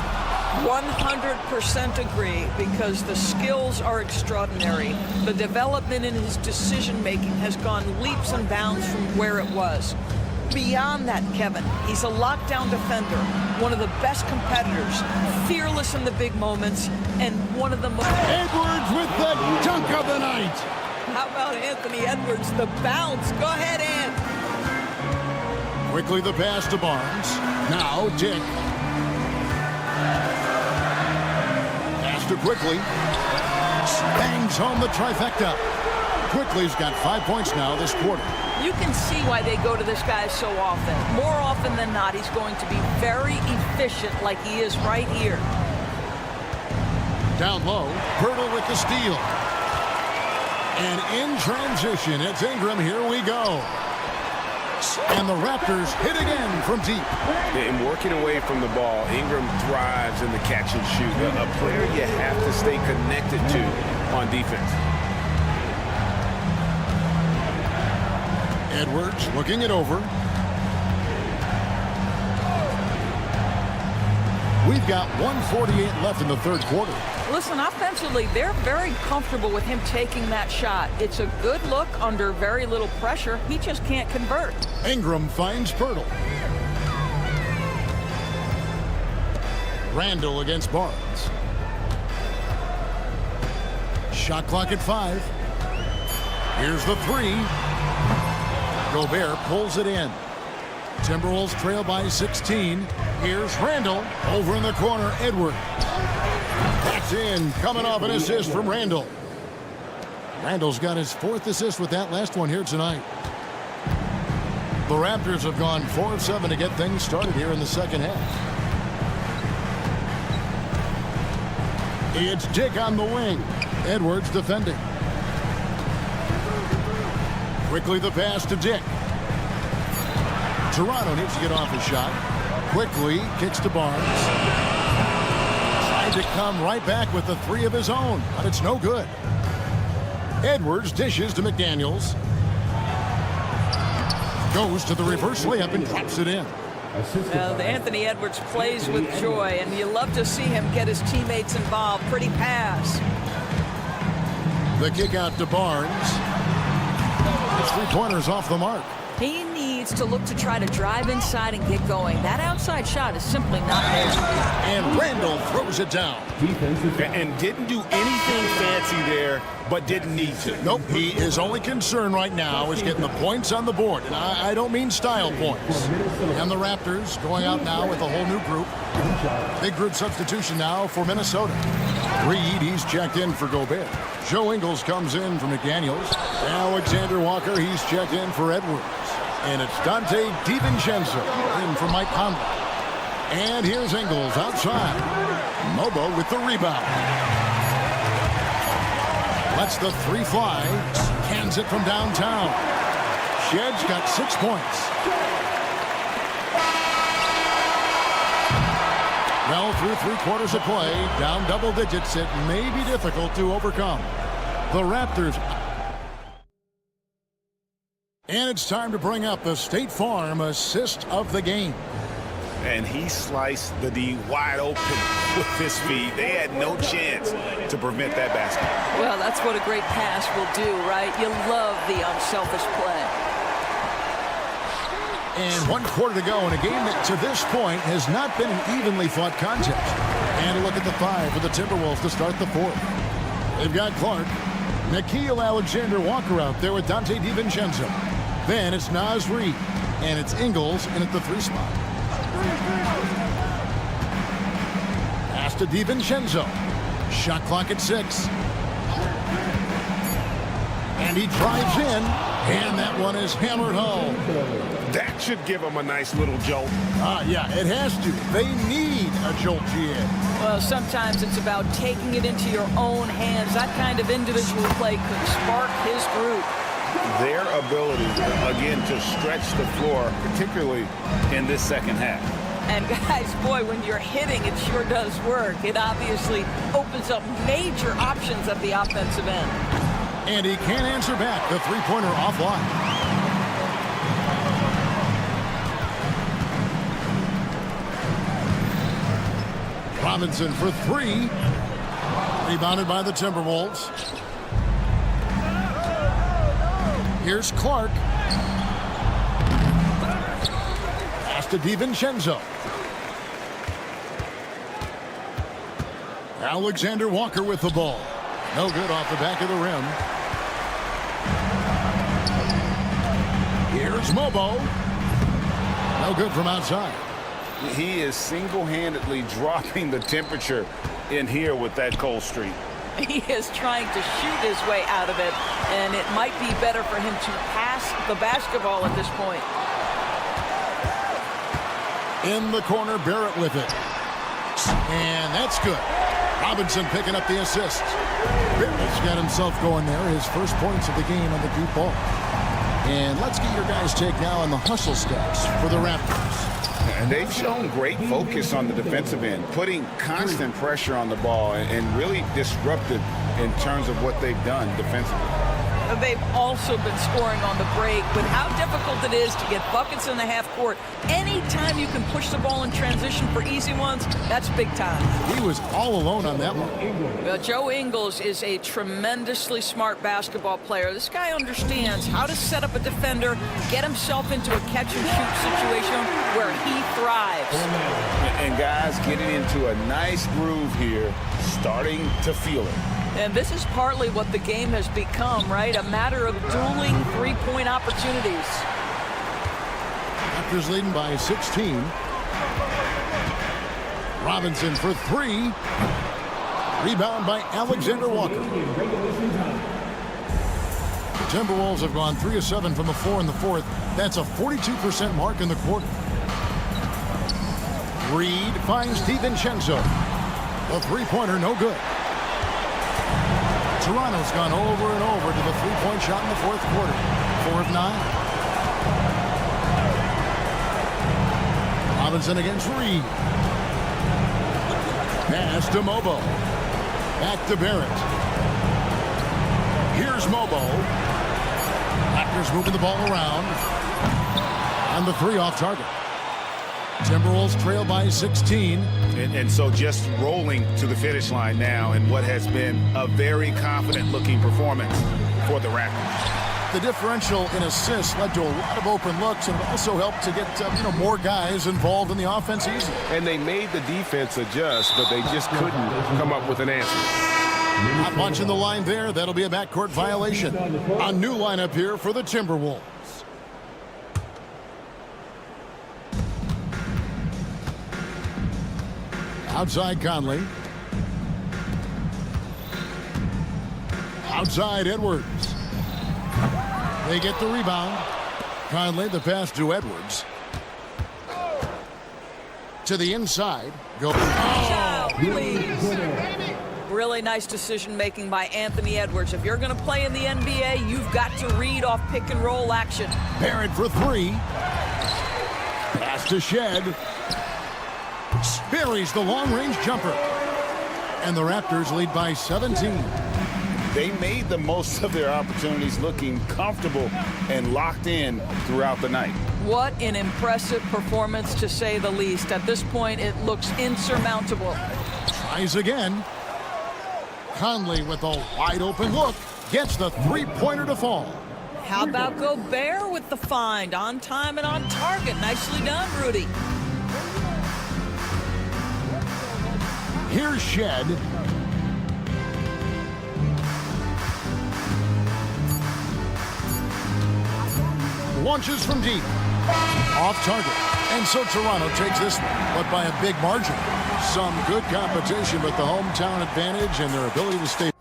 Speaker 8: 100% agree, because the skills are extraordinary. The development in his decision-making has gone leaps and bounds from where it was. Beyond that, Kevin, he's a lockdown defender, one of the best competitors, fearless in the big moments, and one of the most...
Speaker 6: Edwards with the dunk of the night.
Speaker 8: How about Anthony Edwards, the bounce? Go ahead, Ant.
Speaker 6: Quickly the pass to Barnes. Now Dick. Pass to Quickly. Bangs home the trifecta. Quickly's got 5 points now this quarter.
Speaker 8: You can see why they go to this guy so often. More often than not, he's going to be very efficient like he is right here.
Speaker 6: Down low, Pirtle with the steal. And in transition, it's Ingram. Here we go. And the Raptors hit again from deep.
Speaker 9: In working away from the ball, Ingram thrives in the catch and shoot. A player you have to stay connected to on defense.
Speaker 6: Edwards looking it over. We've got 1:48 left in the third quarter.
Speaker 8: Listen, offensively, they're very comfortable with him taking that shot. It's a good look under very little pressure. He just can't convert.
Speaker 6: Ingram finds Pirtle. Randall against Barnes. Shot clock at 5. Here's the 3. Gobert pulls it in. Timberwolves trail by 16. Here's Randall. Over in the corner, Edwards. That's in. Coming off an assist from Randall. Randall's got his 4th assist with that last one here tonight. The Raptors have gone 4 of 7 to get things started here in the second half. It's Dick on the wing. Edwards defending. Quickly the pass to Dick. Toronto needs to get off his shot. Quickly kicks to Barnes. Tried to come right back with the 3 of his own, but it's no good. Edwards dishes to McDaniels. Goes to the reverse layup and drops it in.
Speaker 8: Anthony Edwards plays with joy, and you love to see him get his teammates involved. Pretty pass.
Speaker 6: The kick out to Barnes. His 3-pointers off the mark.
Speaker 8: He needs to look to try to drive inside and get going. That outside shot is simply not there.
Speaker 6: And Randall throws it down.
Speaker 9: And didn't do anything fancy there, but didn't need to.
Speaker 6: Nope, his only concern right now is getting the points on the board. And I don't mean style points. And the Raptors going out now with a whole new group. Big group substitution now for Minnesota. Reed, he's checked in for Gobert. Joe Ingles comes in for McDaniels. Alexander Walker, he's checked in for Edwards. And it's Dante DiVincenzo in for Mike Conley. And here's Ingles outside. Mobo with the rebound. Lets the 3 fly. Cans it from downtown. Shed's got 6 points. Well, through 3 quarters of play, down double digits, it may be difficult to overcome. The Raptors. And it's time to bring up the State Farm assist of the game.
Speaker 9: And he sliced the D wide open with his feet. They had no chance to prevent that basket.
Speaker 8: Well, that's what a great pass will do, right? You love the unselfish play.
Speaker 6: And 1 quarter to go in a game that to this point has not been an evenly fought contest. And a look at the 5 for the Timberwolves to start the 4th. They've got Clark, Nickeil Alexander-Walker out there with Dante DiVincenzo. Then it's Naz Reid, and it's Ingles in at the 3 spot. Pass to DiVincenzo. Shot clock at 6. And he drives in, and that one is hammered home.
Speaker 9: That should give them a nice little jolt.
Speaker 6: Yeah, it has to. They need a jolt GA.
Speaker 8: Well, sometimes it's about taking it into your own hands. That kind of individual play could spark his group.
Speaker 9: Their ability, again, to stretch the floor, particularly in this second half.
Speaker 8: And guys, boy, when you're hitting, it sure does work. It obviously opens up major options at the offensive end.
Speaker 6: And he can't answer back. The 3-pointer offline. Robinson for 3. Rebounded by the Timberwolves. Here's Clark. Pass to DiVincenzo. Alexander Walker with the ball. No good off the back of the rim. Here's Mobo. No good from outside.
Speaker 9: He is single-handedly dropping the temperature in here with that cold streak.
Speaker 8: He is trying to shoot his way out of it, and it might be better for him to pass the basketball at this point.
Speaker 6: In the corner, Barrett with it. And that's good. Robinson picking up the assist. Barrett's got himself going there. His first points of the game on the deep ball. And let's get your guys' take now on the hustle stats for the Raptors.
Speaker 7: And they've shown great focus on the defensive end, putting constant pressure on the ball and really disrupted in terms of what they've done defensively.
Speaker 8: They've also been scoring on the break, but how difficult it is to get buckets in the half court. Anytime you can push the ball in transition for easy ones, that's big time.
Speaker 6: He was all alone on that one.
Speaker 8: Joe Ingles is a tremendously smart basketball player. This guy understands how to set up a defender, get himself into a catch-and-shoot situation where he thrives.
Speaker 7: And guys getting into a nice groove here, starting to feel it.
Speaker 8: And this is partly what the game has become, right? A matter of dueling three-point opportunities.
Speaker 6: Raptors leading by 16. Robinson for three. Rebound by Alexander Walker. The Timberwolves have gone 3 of 7 from the floor in the fourth. That's a 42% mark in the quarter. Reed finds DiVincenzo. The three-pointer no good. Toronto's gone over and over to the three-point shot in the fourth quarter. 4 of 9. Robinson against Reed. Pass to Mobo. Back to Barrett. Here's Mobo. Raptors moving the ball around. And the three off target. Timberwolves trail by 16.
Speaker 9: And so just rolling to the finish line now in what has been a very confident-looking performance for the Raptors.
Speaker 6: The differential in assists led to a lot of open looks, and it also helped to get more guys involved in the offense easy.
Speaker 2: And they made the defense adjust, but they just couldn't come up with an answer.
Speaker 6: Not punching the line there. That'll be a backcourt violation. A new lineup here for the Timberwolves. Outside Conley. Outside Edwards. They get the rebound. Conley, the pass to Edwards. To the inside. Go.
Speaker 8: Oh, please. Really nice decision-making by Anthony Edwards. If you're going to play in the NBA, you've got to read off pick-and-roll action.
Speaker 6: Barrett for three. Pass to Shed. Buries the long-range jumper. And the Raptors lead by 17.
Speaker 7: They made the most of their opportunities, looking comfortable and locked in throughout the night.
Speaker 8: What an impressive performance, to say the least. At this point, it looks insurmountable.
Speaker 6: Tries again. Conley with a wide-open look. Gets the three-pointer to fall.
Speaker 8: How about Gobert with the find? On time and on target. Nicely done, Rudy.
Speaker 6: Here's Shed. Launches from deep. Off target. And so Toronto takes this one, but by a big margin. Some good competition, but the hometown advantage and their ability to stay.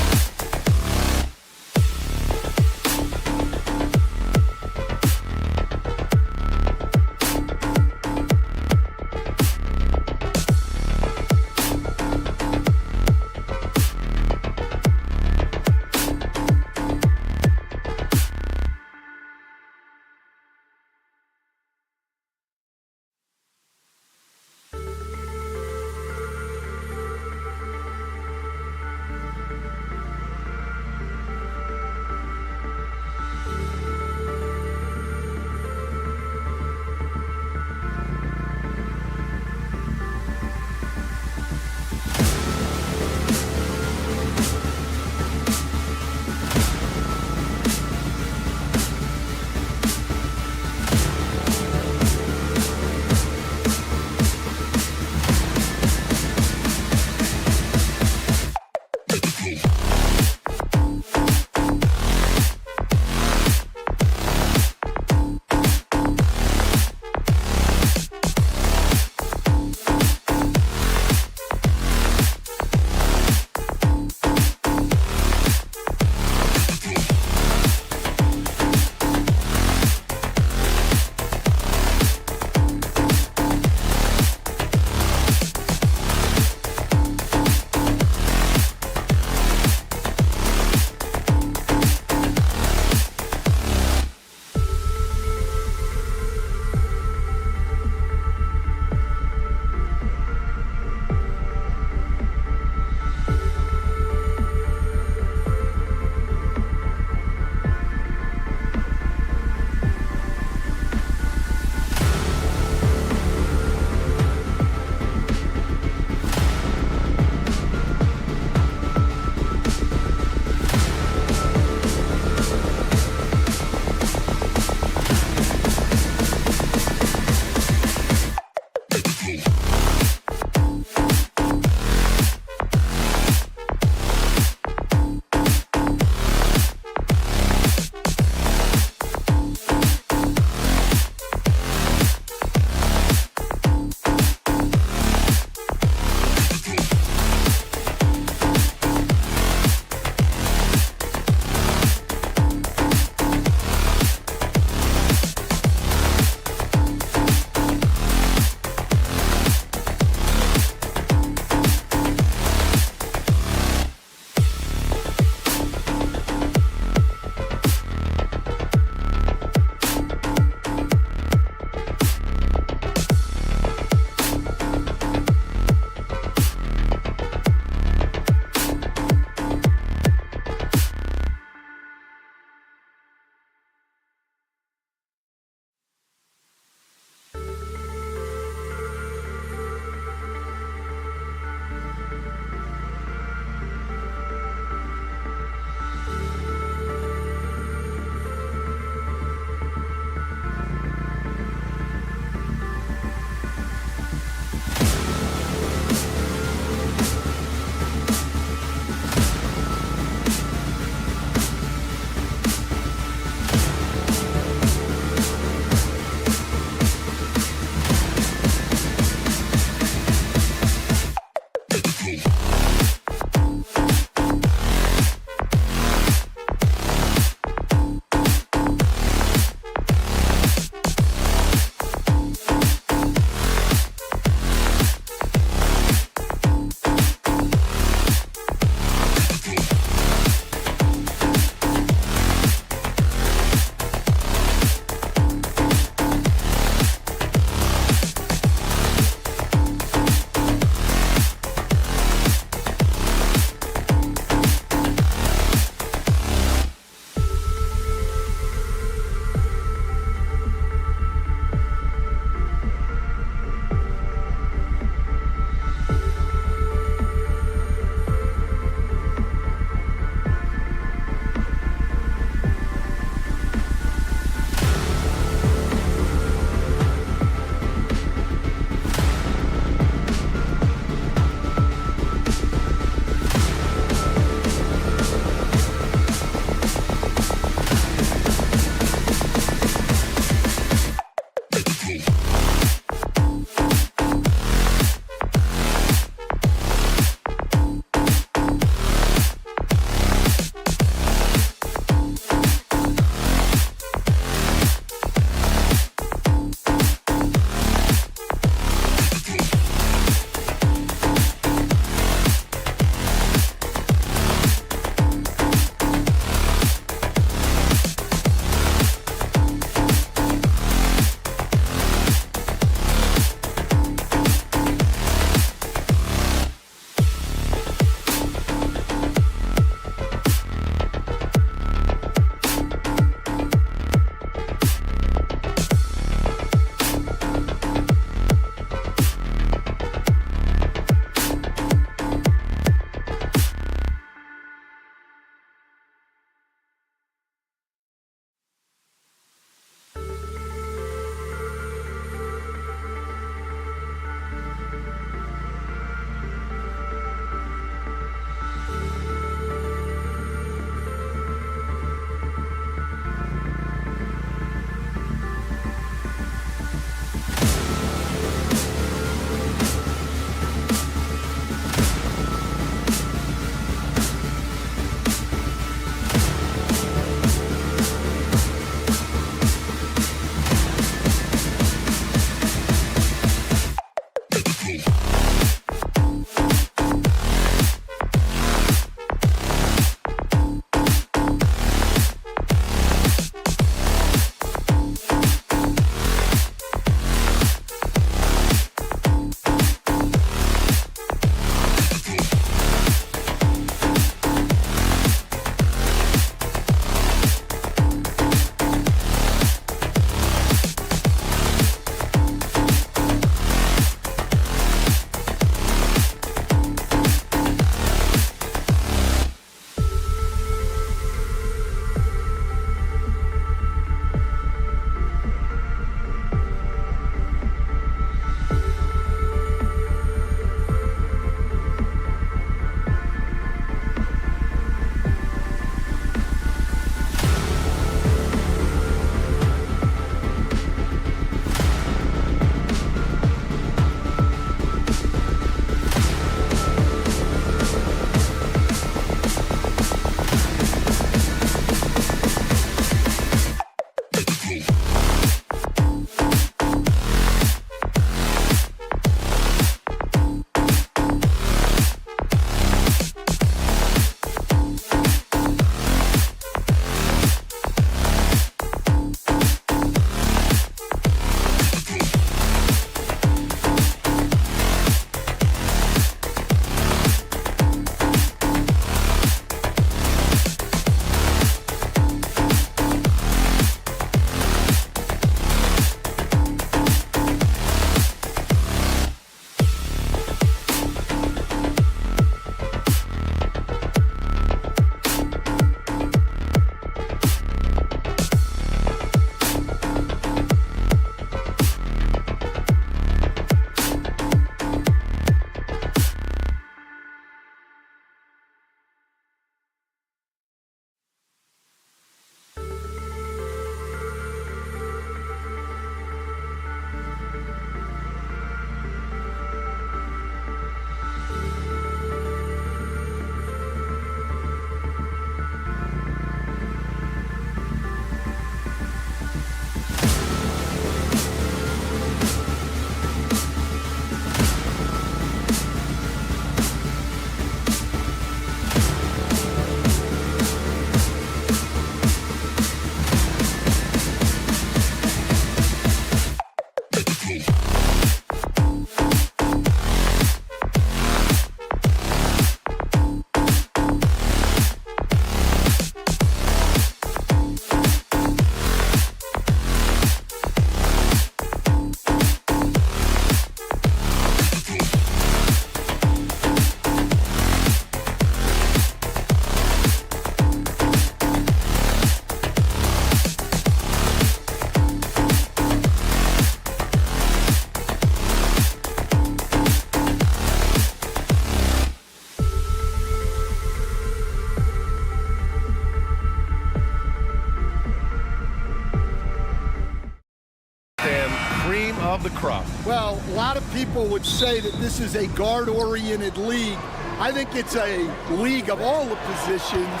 Speaker 2: of the crop.
Speaker 11: Well, a lot of people would say that this is a guard-oriented league. I think it's a league of all the positions,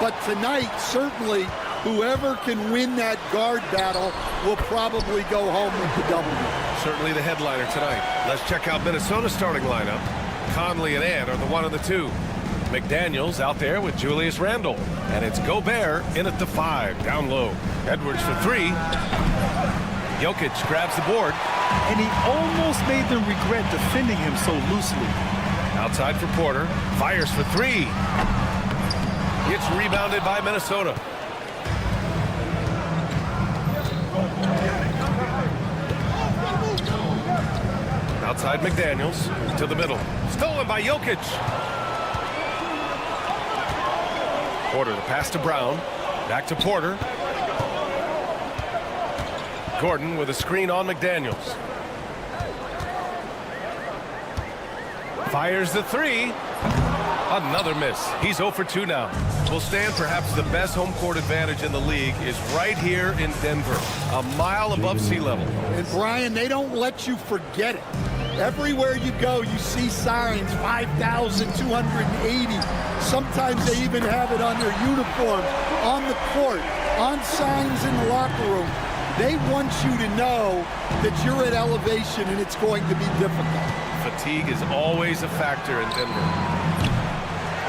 Speaker 11: but tonight, certainly, whoever can win that guard battle will probably go home with the W.
Speaker 2: Certainly the headliner tonight. Let's check out Minnesota's starting lineup. Conley and Ant are the 1 and the 2. McDaniels out there with Julius Randle. And it's Gobert in at the 5, down low. Edwards for 3. Jokic grabs the board.
Speaker 3: And he almost made them regret defending him so loosely.
Speaker 2: Outside for Porter. Fires for 3. It's rebounded by Minnesota. Outside McDaniels to the middle. Stolen by Jokic. Porter, the pass to Brown. Back to Porter. Gordon with a screen on McDaniels. Fires the 3. Another miss. He's 0 for 2 now. Will stand perhaps the best home court advantage in the league is right here in Denver, a mile above sea level.
Speaker 11: And Brian, they don't let you forget it. Everywhere you go, you see signs, 5,280. Sometimes they even have it on their uniforms, on the court, on signs in the locker room. They want you to know that you're at elevation and it's going to be difficult.
Speaker 2: Fatigue is always a factor in Denver.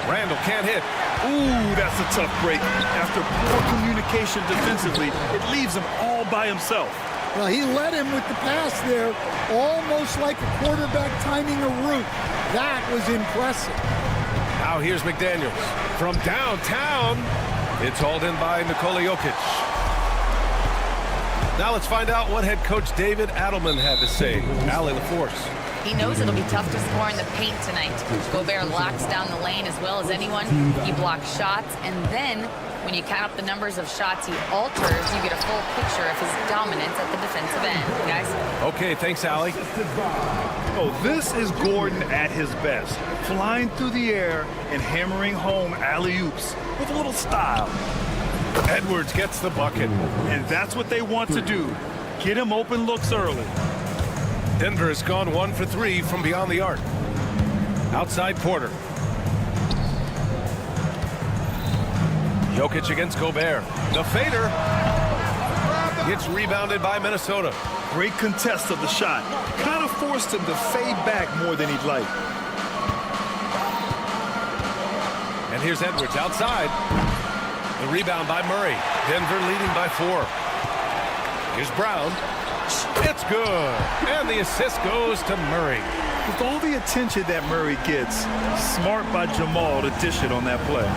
Speaker 2: Randle can't hit.
Speaker 3: Ooh, that's a tough break. After poor communication defensively, it leaves him all by himself.
Speaker 11: Well, he led him with the pass there, almost like a quarterback timing a route. That was impressive.
Speaker 2: Now here's McDaniels from downtown. It's hauled in by Nikola Jokic. Now let's find out what head coach David Adelman had to say. Al in the force.
Speaker 4: He knows it'll be tough to score in the paint tonight. Gobert locks down the lane as well as anyone. He blocks shots, and then when you count up the numbers of shots he alters, you get a full picture of his dominance at the defensive end, guys.
Speaker 2: Okay, thanks, Allie.
Speaker 3: Oh, this is Gordon at his best. Flying through the air and hammering home alley-oops with a little style.
Speaker 2: Edwards gets the bucket.
Speaker 3: And that's what they want to do. Get him open looks early.
Speaker 2: Denver has gone 1 for 3 from beyond the arc. Outside Porter. Jokic against Gobert. The fader. It's rebounded by Minnesota.
Speaker 3: Great contest of the shot. Kind of forced him to fade back more than he'd like.
Speaker 2: And here's Edwards outside. The rebound by Murray. Denver leading by 4. Here's Brown. It's good. And the assist goes to Murray.
Speaker 3: With all the attention that Murray gets, smart by Jamal to dish it on that play.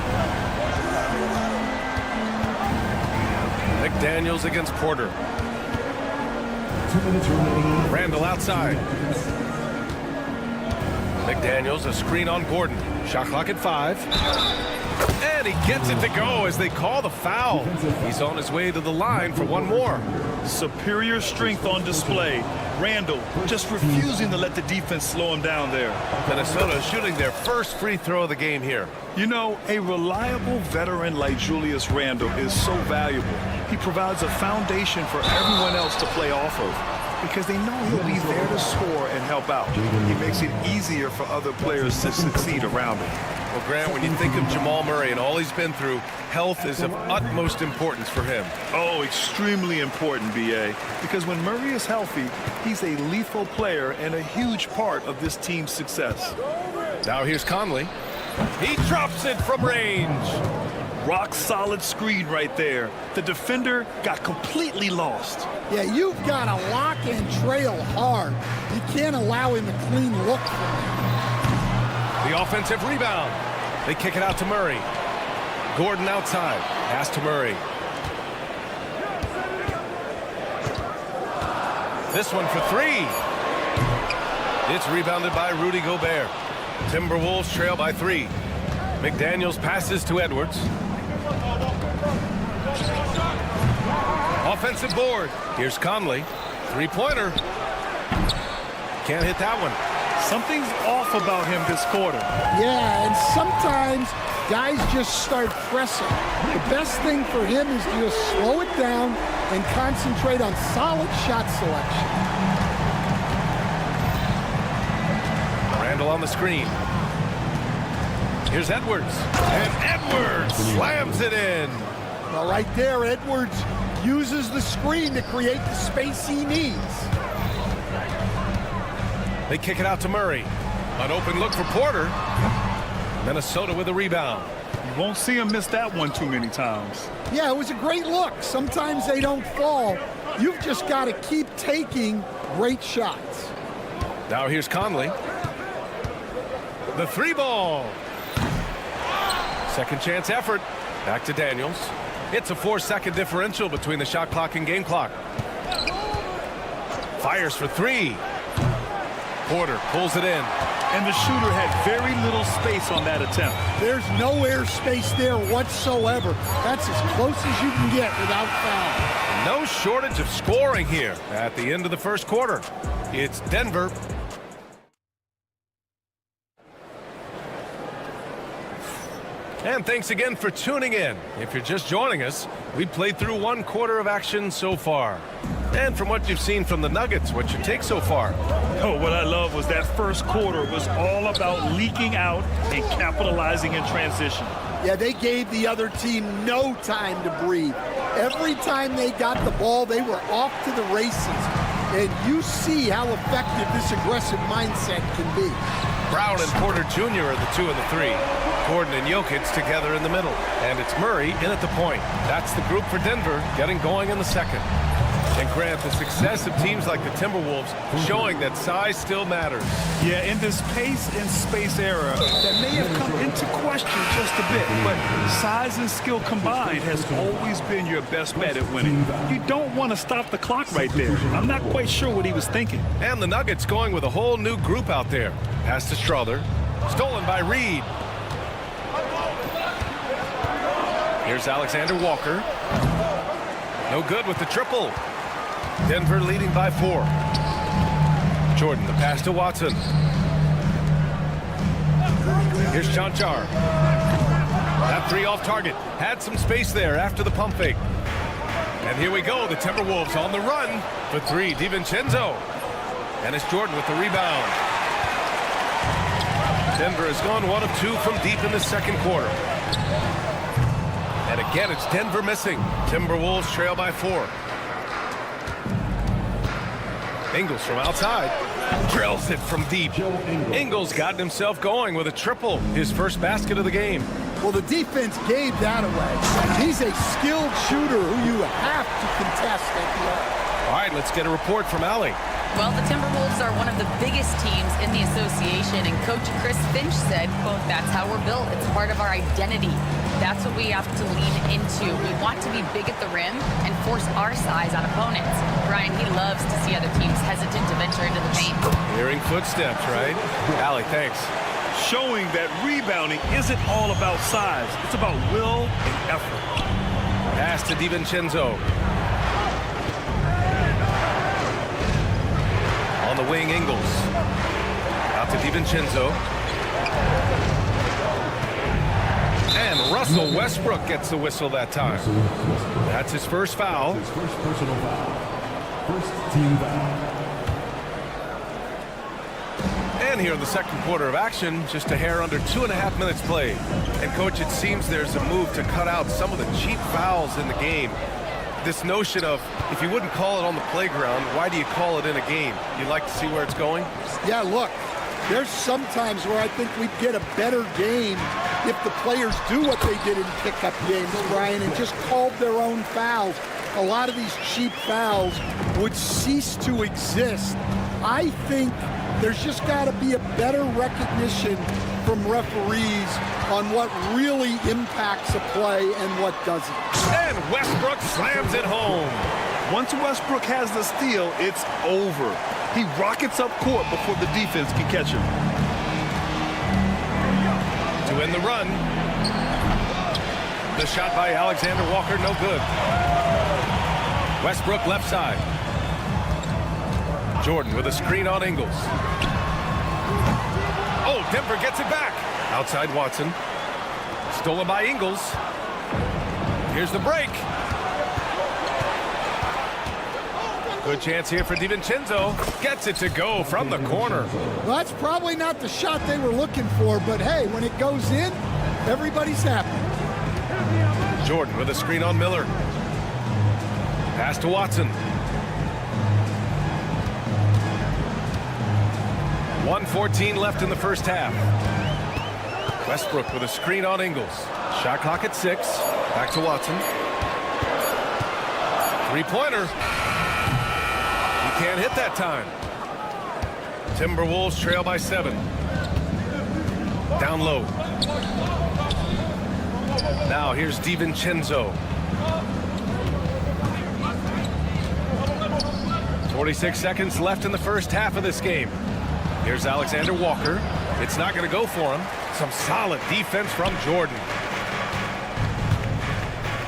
Speaker 2: McDaniels against Porter. Randle outside. McDaniels, a screen on Gordon. Shot clock at 5. And he gets it to go as they call the foul. He's on his way to the line for one more.
Speaker 3: Superior strength on display. Randle just refusing to let the defense slow him down there.
Speaker 2: Minnesota shooting their first free throw of the game here.
Speaker 3: You know, a reliable veteran like Julius Randle is so valuable. He provides a foundation for everyone else to play off of because they know he'll be there to score and help out. He makes it easier for other players to succeed around him.
Speaker 2: Well, Grant, when you think of Jamal Murray and all he's been through, health is of utmost importance for him.
Speaker 3: Oh, extremely important, B.A., because when Murray is healthy, he's a lethal player and a huge part of this team's success.
Speaker 2: Now here's Conley. He drops it from range.
Speaker 3: Rock solid screen right there. The defender got completely lost.
Speaker 11: Yeah, you've got to lock and trail hard. You can't allow him a clean look.
Speaker 2: The offensive rebound. They kick it out to Murray. Gordon outside. Pass to Murray. This one for 3. It's rebounded by Rudy Gobert. Timberwolves trail by 3. McDaniels passes to Edwards. Offensive board. Here's Conley. Three-pointer. Can't hit that one.
Speaker 3: Something's off about him this quarter.
Speaker 11: Yeah, and sometimes guys just start pressing. The best thing for him is to just slow it down and concentrate on solid shot selection.
Speaker 2: Still on the screen. Here's Edwards. And Edwards slams it in.
Speaker 11: Well, right there, Edwards uses the screen to create the space he needs.
Speaker 2: They kick it out to Murray. An open look for Porter. Minnesota with a rebound.
Speaker 3: You won't see him miss that one too many times.
Speaker 11: Yeah, it was a great look. Sometimes they don't fall. You've just got to keep taking great shots.
Speaker 2: Now here's Conley. The 3-ball. Second chance effort. Back to Daniels. It's a 4-second differential between the shot clock and game clock. Fires for 3. Porter pulls it in.
Speaker 3: And the shooter had very little space on that attempt.
Speaker 11: There's no air space there whatsoever. That's as close as you can get without foul.
Speaker 2: No shortage of scoring here at the end of the first quarter. It's Denver. And thanks again for tuning in. If you're just joining us, we played through 1 quarter of action so far. And from what you've seen from the Nuggets, what's your take so far?
Speaker 3: Oh, what I love was that first quarter was all about leaking out and capitalizing in transition.
Speaker 11: Yeah, they gave the other team no time to breathe. Every time they got the ball, they were off to the races. And you see how effective this aggressive mindset can be.
Speaker 2: Brown and Porter Jr. are the 2 and the 3. Gordon and Jokic together in the middle. And it's Murray in at the point. That's the group for Denver getting going in the second. And Grant, the success of teams like the Timberwolves showing that size still matters.
Speaker 3: Yeah, in this pace and space era, that may have come into question just a bit, but size and skill combined has always been your best bet at winning. You don't want to stop the clock right there. I'm not quite sure what he was thinking.
Speaker 2: And the Nuggets going with a whole new group out there. Pass to Strother. Stolen by Reed. Here's Alexander Walker. No good with the triple. Denver leading by 4. Jordan, the pass to Watson. Here's Chanchar. That 3 off target. Had some space there after the pump fake. And here we go. The Timberwolves on the run for 3. DiVincenzo. And it's Jordan with the rebound. Denver has gone 1 of 2 from deep in the second quarter. And again, it's Denver missing. Timberwolves trail by 4. Ingles from outside. Drills it from deep. Ingles gotten himself going with a triple. His first basket of the game.
Speaker 11: Well, the defense gave that away. He's a skilled shooter who you have to contest at the arc.
Speaker 2: All right, let's get a report from Allie.
Speaker 4: Well, the Timberwolves are one of the biggest teams in the association, and Coach Chris Finch said, quote, "That's how we're built. It's part of our identity. That's what we have to lean into. We want to be big at the rim and force our size on opponents." Brian, he loves to see other teams hesitant to venture into the paint.
Speaker 2: Hearing footsteps, right? Allie, thanks.
Speaker 3: Showing that rebounding isn't all about size. It's about will and effort.
Speaker 2: Pass to DiVincenzo. On the wing, Ingles. Out to DiVincenzo. And Russell Westbrook gets the whistle that time. That's his first foul.
Speaker 5: His first personal foul. First team foul.
Speaker 2: And here in the second quarter of action, just a hair under 2.5 minutes played. And coach, it seems there's a move to cut out some of the cheap fouls in the game. This notion of, if you wouldn't call it on the playground, why do you call it in a game? You like to see where it's going?
Speaker 11: Yeah, look, there's some times where I think we'd get a better game if the players do what they did in pickup games, Brian, and just called their own fouls. A lot of these cheap fouls would cease to exist. I think there's just got to be a better recognition from referees on what really impacts a play and what doesn't.
Speaker 2: And Westbrook slams it home.
Speaker 3: Once Westbrook has the steal, it's over. He rockets up court before the defense can catch him.
Speaker 2: To end the run. The shot by Alexander Walker, no good. Westbrook left side. Jordan with a screen on Ingles. Oh, Denver gets it back. Outside Watson. Stolen by Ingles. Here's the break. Good chance here for DiVincenzo. Gets it to go from the corner.
Speaker 11: Well, that's probably not the shot they were looking for, but hey, when it goes in, everybody's happy.
Speaker 2: Jordan with a screen on Miller. Pass to Watson. 1:14 left in the first half. Westbrook with a screen on Ingles. Shot clock at 6. Back to Watson. Three-pointer. He can't hit that time. Timberwolves trail by 7. Down low. Now here's DiVincenzo. 46 seconds left in the first half of this game. Here's Alexander Walker. It's not going to go for him. Some solid defense from Jordan.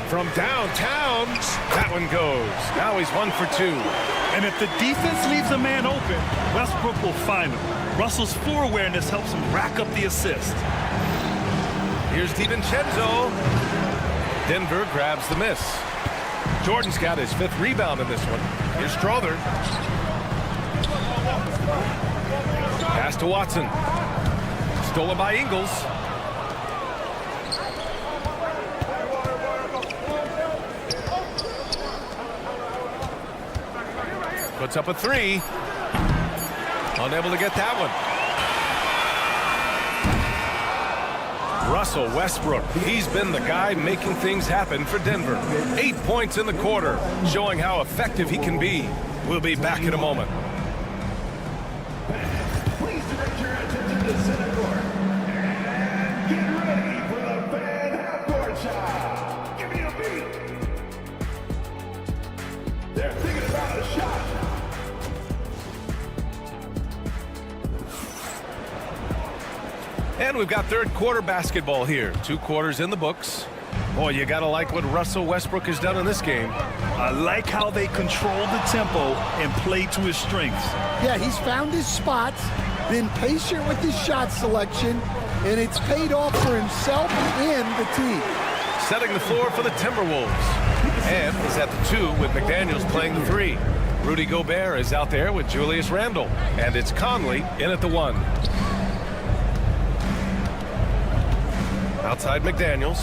Speaker 2: From downtown, that one goes. Now he's 1 for 2.
Speaker 3: And if the defense leaves a man open, Westbrook will find him. Russell's floor awareness helps him rack up the assist.
Speaker 2: Here's DiVincenzo. Denver grabs the miss. Jordan's got his 5th rebound in this one. Here's Strother. Pass to Watson. Stolen by Ingles. Puts up a 3. Unable to get that one. Russell Westbrook, he's been the guy making things happen for Denver. 8 points in the quarter, showing how effective he can be. We'll be back in a moment.
Speaker 5: Please direct your attention to center court. And get ready for the fan half-court shot. Give me a beat. They're thinking about a shot.
Speaker 2: And we've got third quarter basketball here. 2 quarters in the books. Boy, you gotta like what Russell Westbrook has done in this game.
Speaker 3: I like how they control the tempo and play to his strengths.
Speaker 11: Yeah, he's found his spots, been patient with his shot selection, and it's paid off for himself and the team.
Speaker 2: Setting the floor for the Timberwolves. And is at the 2 with McDaniels playing the 3. Rudy Gobert is out there with Julius Randle. And it's Conley in at the 1. Outside McDaniels.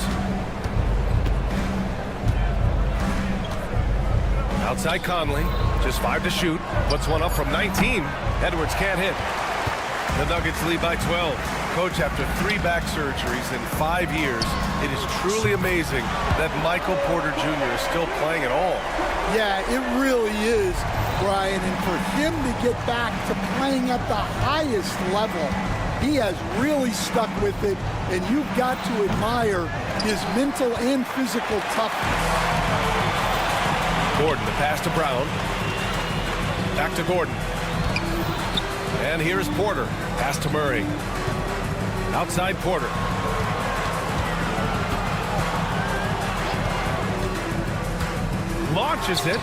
Speaker 2: Outside Conley. Just 5 to shoot. Puts one up from 19. Edwards can't hit. The Nuggets lead by 12. Coach, after 3 back surgeries in 5 years, it is truly amazing that Michael Porter Jr. is still playing at all.
Speaker 11: Yeah, it really is, Brian. And for him to get back to playing at the highest level, he has really stuck with it, and you've got to admire his mental and physical toughness.
Speaker 2: Gordon, the pass to Brown. Back to Gordon. And here's Porter. Pass to Murray. Outside Porter. Launches it.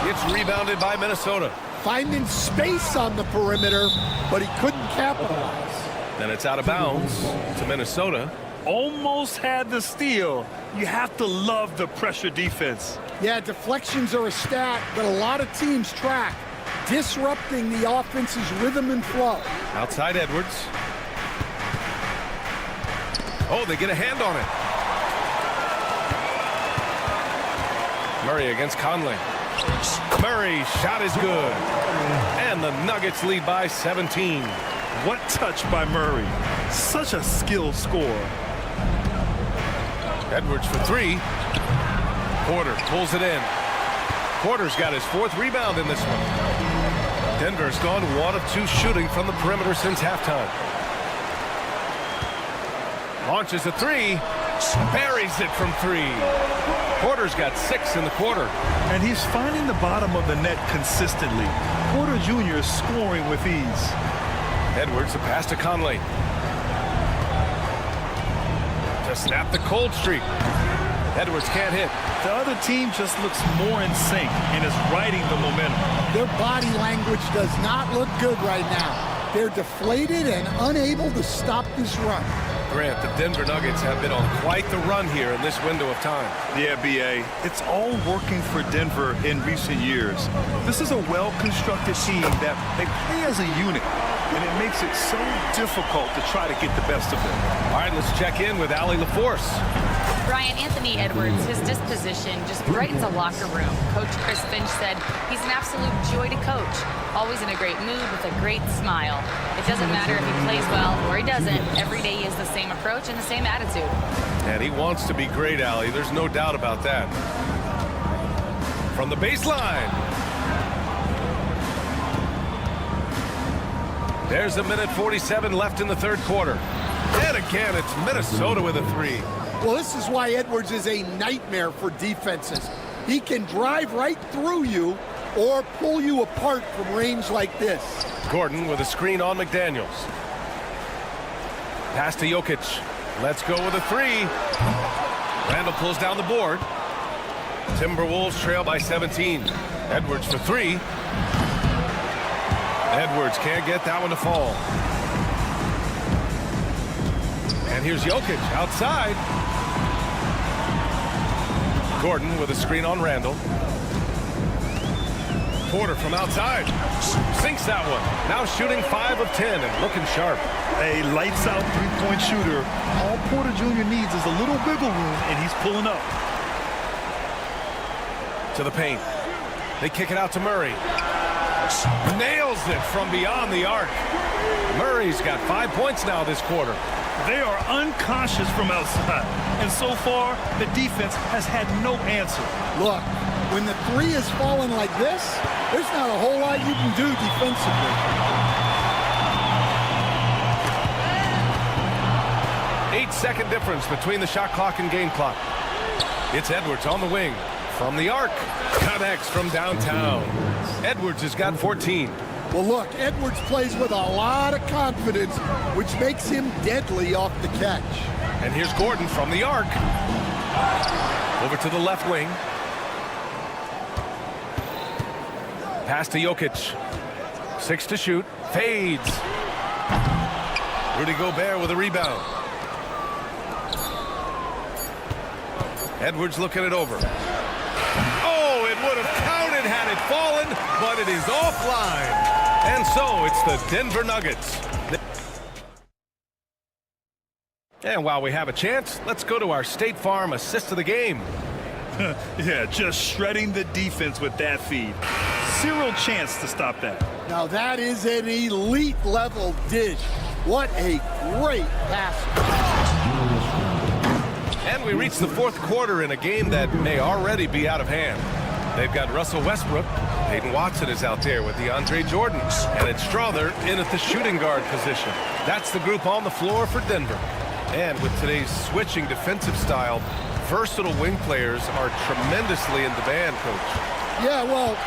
Speaker 2: It's rebounded by Minnesota.
Speaker 11: Finding space on the perimeter, but he couldn't capitalize.
Speaker 2: Then it's out of bounds to Minnesota.
Speaker 3: Almost had the steal. You have to love the pressure defense.
Speaker 11: Yeah, deflections are a stat that a lot of teams track, disrupting the offense's rhythm and flow.
Speaker 2: Outside Edwards. Oh, they get a hand on it. Murray against Conley. Murray's shot is good. And the Nuggets lead by 17.
Speaker 3: What touch by Murray. Such a skilled scorer.
Speaker 2: Edwards for 3. Porter pulls it in. Porter's got his 4th rebound in this one. Denver's gone 1 of 2 shooting from the perimeter since halftime. Launches a 3. Buries it from 3. Porter's got 6 in the quarter.
Speaker 3: And he's finding the bottom of the net consistently. Porter Jr. is scoring with ease.
Speaker 2: Edwards, the pass to Conley. To snap the cold streak. Edwards can't hit.
Speaker 3: The other team just looks more in sync and is riding the momentum.
Speaker 11: Their body language does not look good right now. They're deflated and unable to stop this run.
Speaker 2: Grant, the Denver Nuggets have been on quite the run here in this window of time.
Speaker 3: Yeah, B.A., it's all working for Denver in recent years. This is a well-constructed team that they play as a unit, and it makes it so difficult to try to get the best of them.
Speaker 2: All right, let's check in with Allie LaForce.
Speaker 4: Brian, Anthony Edwards, his disposition just brightens a locker room. Coach Chris Finch said he's an absolute joy to coach. Always in a great mood with a great smile. It doesn't matter if he plays well or he doesn't. Every day he has the same approach and the same attitude.
Speaker 2: And he wants to be great, Allie. There's no doubt about that. From the baseline. There's a minute 47 left in the third quarter. And again, it's Minnesota with a three.
Speaker 11: Well, this is why Edwards is a nightmare for defenses. He can drive right through you or pull you apart from range like this.
Speaker 2: Gordon with a screen on McDaniels. Pass to Jokic. Let's go with a three. Randall pulls down the board. Timberwolves trail by 17. Edwards for three. Edwards can't get that one to fall. And here's Jokic outside. Gordon with a screen on Randall. Porter from outside. Sinks that one. Now shooting 5 of 10 and looking sharp.
Speaker 3: A lights-out three-point shooter. All Porter Jr. needs is a little wiggle room, and he's pulling up.
Speaker 2: To the paint. They kick it out to Murray. Nails it from beyond the arc. Murray's got 5 points now this quarter.
Speaker 3: They are unconscious from outside, and so far, the defense has had no answer.
Speaker 11: Look, when the three is falling like this, there's not a whole lot you can do defensively.
Speaker 2: 8-second difference between the shot clock and game clock. It's Edwards on the wing. From the arc. Connects from downtown. Edwards has got 14.
Speaker 11: Well, look, Edwards plays with a lot of confidence, which makes him deadly off the catch.
Speaker 2: And here's Gordon from the arc. Over to the left wing. Pass to Jokic. 6 to shoot. Fades. Rudy Gobert with a rebound. Edwards looking it over. Oh, it would have counted had it fallen, but it is offline. And so it's the Denver Nuggets. And while we have a chance, let's go to our State Farm assist of the game.
Speaker 3: Yeah, just shredding the defense with that feed. Zero chance to stop that.
Speaker 11: Now that is an elite level dish. What a great pass.
Speaker 2: And we reach the fourth quarter in a game that may already be out of hand. They've got Russell Westbrook. Peyton Watson is out there with DeAndre Jordan. And it's Strother in at the shooting guard position. That's the group on the floor for Denver. And with today's switching defensive style, versatile wing players are tremendously in demand, Coach.
Speaker 11: Yeah, well,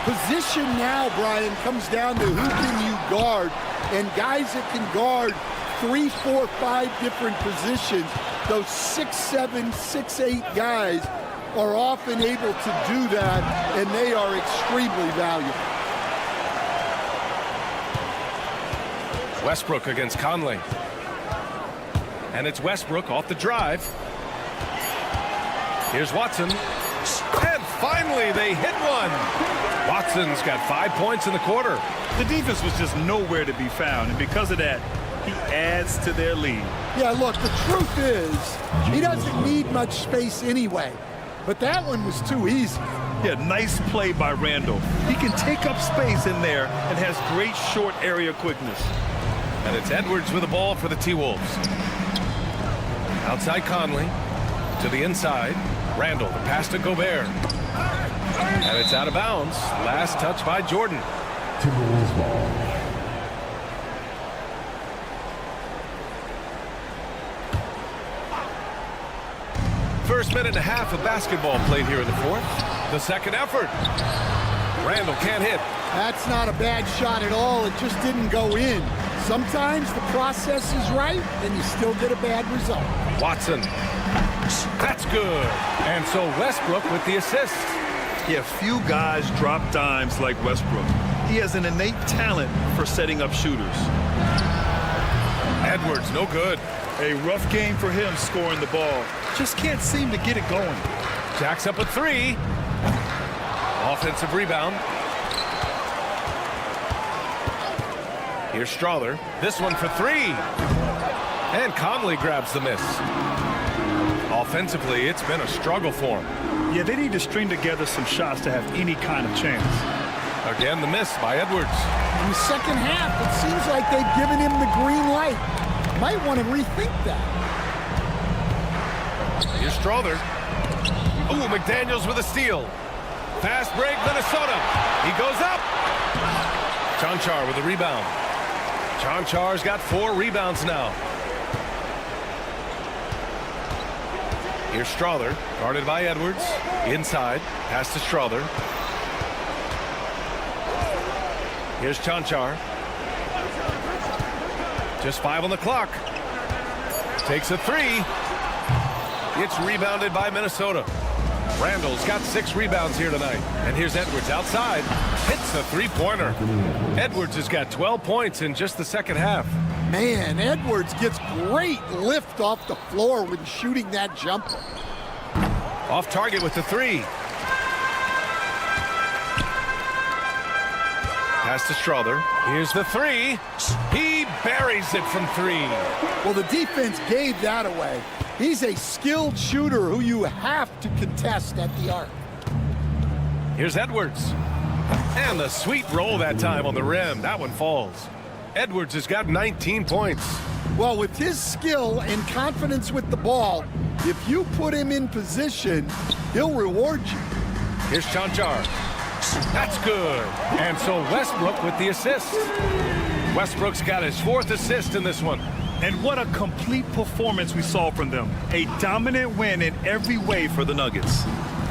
Speaker 11: position now, Brian, comes down to who can you guard. And guys that can guard 3, 4, 5 different positions, those 6'7", 6'8" guys are often able to do that, and they are extremely valuable.
Speaker 2: Westbrook against Conley. And it's Westbrook off the drive. Here's Watson. And finally, they hit one. Watson's got 5 points in the quarter.
Speaker 3: The defense was just nowhere to be found, and because of that, he adds to their lead.
Speaker 11: Yeah, look, the truth is, he doesn't need much space anyway. But that one was too easy.
Speaker 3: Yeah, nice play by Randall. He can take up space in there and has great short area quickness.
Speaker 2: And it's Edwards with the ball for the T-Wolves. Outside Conley. To the inside. Randall, the pass to Gobert. And it's out of bounds. Last touch by Jordan.
Speaker 5: Timberwolves ball.
Speaker 2: First minute and a half of basketball played here in the fourth. The second effort. Randall can't hit.
Speaker 11: That's not a bad shot at all. It just didn't go in. Sometimes the process is right, and you still get a bad result.
Speaker 2: Watson. That's good. And so Westbrook with the assist.
Speaker 3: Yeah, few guys drop dimes like Westbrook. He has an innate talent for setting up shooters.
Speaker 2: Edwards, no good.
Speaker 3: A rough game for him scoring the ball. Just can't seem to get it going.
Speaker 2: Jacks up a three. Offensive rebound. Here's Strother. This one for three. And Conley grabs the miss. Offensively, it's been a struggle for him.
Speaker 3: Yeah, they need to string together some shots to have any kind of chance.
Speaker 2: Again, the miss by Edwards.
Speaker 11: In the second half, it seems like they've given him the green light. Might want to rethink that.
Speaker 2: Here's Strother. Ooh, McDaniels with a steal. Fast break, Minnesota. He goes up. Chanchar with the rebound. Chanchar's got 4 rebounds now. Here's Strother, guarded by Edwards. Inside, pass to Strother. Here's Chanchar. Just 5 on the clock. Takes a 3. It's rebounded by Minnesota. Randall's got 6 rebounds here tonight. And here's Edwards outside. Hits a 3-pointer. Edwards has got 12 points in just the second half.
Speaker 11: Man, Edwards gets great lift off the floor when shooting that jumper.
Speaker 2: Off target with the 3. Pass to Strother. Here's the 3. He buries it from 3.
Speaker 11: Well, the defense gave that away. He's a skilled shooter who you have to contest at the arc.
Speaker 2: Here's Edwards. And the sweet roll that time on the rim. That one falls. Edwards has got 19 points.
Speaker 11: Well, with his skill and confidence with the ball, if you put him in position, he'll reward you.
Speaker 2: Here's Chanchar. That's good. And so Westbrook with the assist. Westbrook's got his 4th assist in this one.
Speaker 3: And what a complete performance we saw from them. A dominant win in every way for the Nuggets.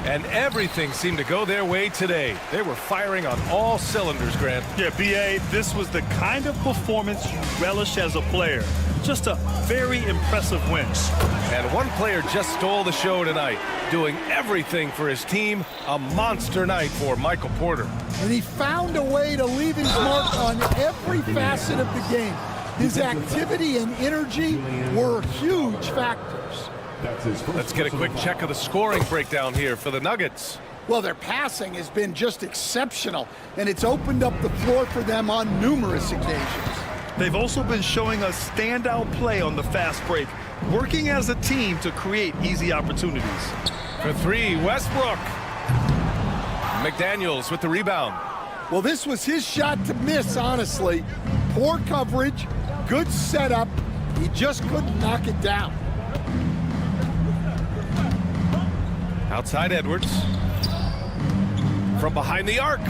Speaker 2: And everything seemed to go their way today. They were firing on all cylinders, Grant.
Speaker 3: Yeah, B.A., this was the kind of performance you relish as a player. Just a very impressive win.
Speaker 2: And one player just stole the show tonight, doing everything for his team. A monster night for Michael Porter.
Speaker 11: And he found a way to leave his mark on every facet of the game. His activity and energy were huge factors.
Speaker 2: Let's get a quick check of the scoring breakdown here for the Nuggets.
Speaker 11: Well, their passing has been just exceptional, and it's opened up the floor for them on numerous occasions.
Speaker 3: They've also been showing us standout play on the fast break, working as a team to create easy opportunities.
Speaker 2: For 3, Westbrook. McDaniels with the rebound.
Speaker 11: Well, this was his shot to miss, honestly. Poor coverage, good setup. He just couldn't knock it down.
Speaker 2: Outside Edwards. From behind the arc.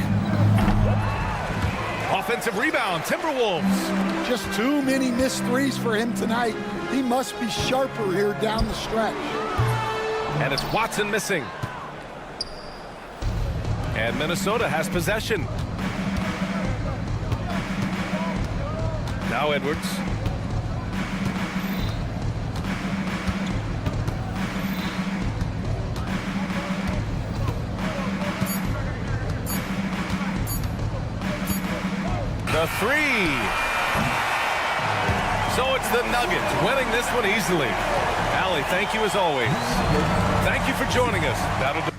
Speaker 2: Offensive rebound, Timberwolves.
Speaker 11: Just too many missed threes for him tonight. He must be sharper here down the stretch.
Speaker 2: And it's Watson missing. And Minnesota has possession. Now Edwards. The 3. So it's the Nuggets winning this one easily. Allie, thank you as always. Thank you for joining us. That'll do.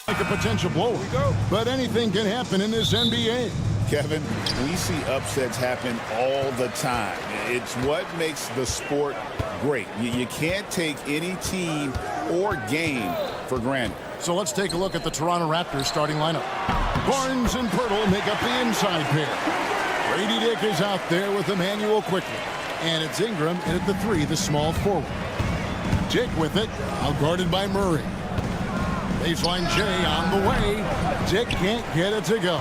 Speaker 6: Like a potential blower. But anything can happen in this NBA.
Speaker 7: Kevin, we see upsets happen all the time. It's what makes the sport great. You can't take any team or game for granted.
Speaker 6: So let's take a look at the Toronto Raptors starting lineup. Barnes and Pirtle make up the inside pair. Brady Dick is out there with Emmanuel quickly. And it's Ingram in at the 3, the small forward. Dick with it, out guarded by Murray. Baseline Jay on the way. Dick can't get it to go.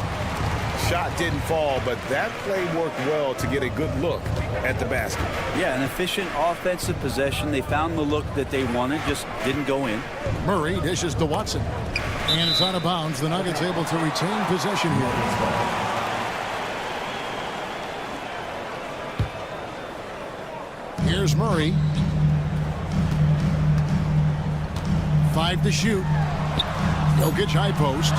Speaker 9: Shot didn't fall, but that play worked well to get a good look at the basket.
Speaker 12: Yeah, an efficient offensive possession. They found the look that they wanted, just didn't go in.
Speaker 6: Murray dishes to Watson. And it's out of bounds. The Nuggets able to retain possession here. Here's Murray. 5 to shoot. Jokic high post.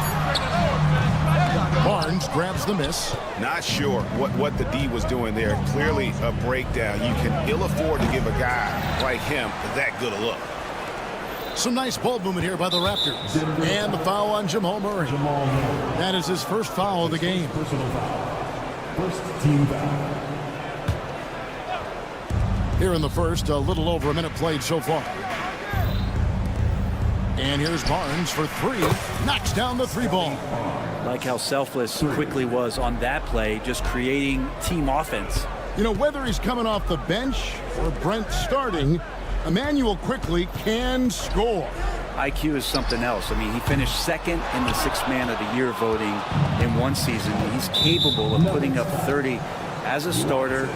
Speaker 6: Barnes grabs the miss.
Speaker 9: Not sure what the D was doing there. Clearly a breakdown. You can ill afford to give a guy like him that good a look.
Speaker 6: Some nice ball movement here by the Raptors. And the foul on Jamal Murray. That is his first foul of the game.
Speaker 5: Personal foul. First team foul.
Speaker 6: Here in the first, a little over a minute played so far. And here's Barnes for 3. Knocks down the 3 ball.
Speaker 12: Like how selfless Quickly was on that play, just creating team offense.
Speaker 6: You know, whether he's coming off the bench or Brent starting, Emmanuel Quickly can score.
Speaker 12: IQ is something else. I mean, he finished second in the 6th Man of the Year voting in one season. He's capable of putting up 30 as a starter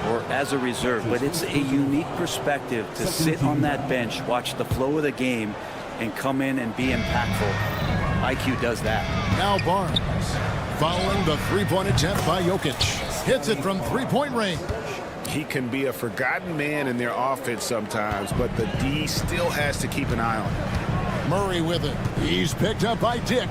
Speaker 12: or as a reserve, but it's a unique perspective to sit on that bench, watch the flow of the game, and come in and be impactful. IQ does that.
Speaker 6: Now Barnes, following the 3-point attempt by Jokic. Hits it from 3-point range.
Speaker 9: He can be a forgotten man in their offense sometimes, but the D still has to keep an eye on him.
Speaker 6: Murray with it. He's picked up by Dick.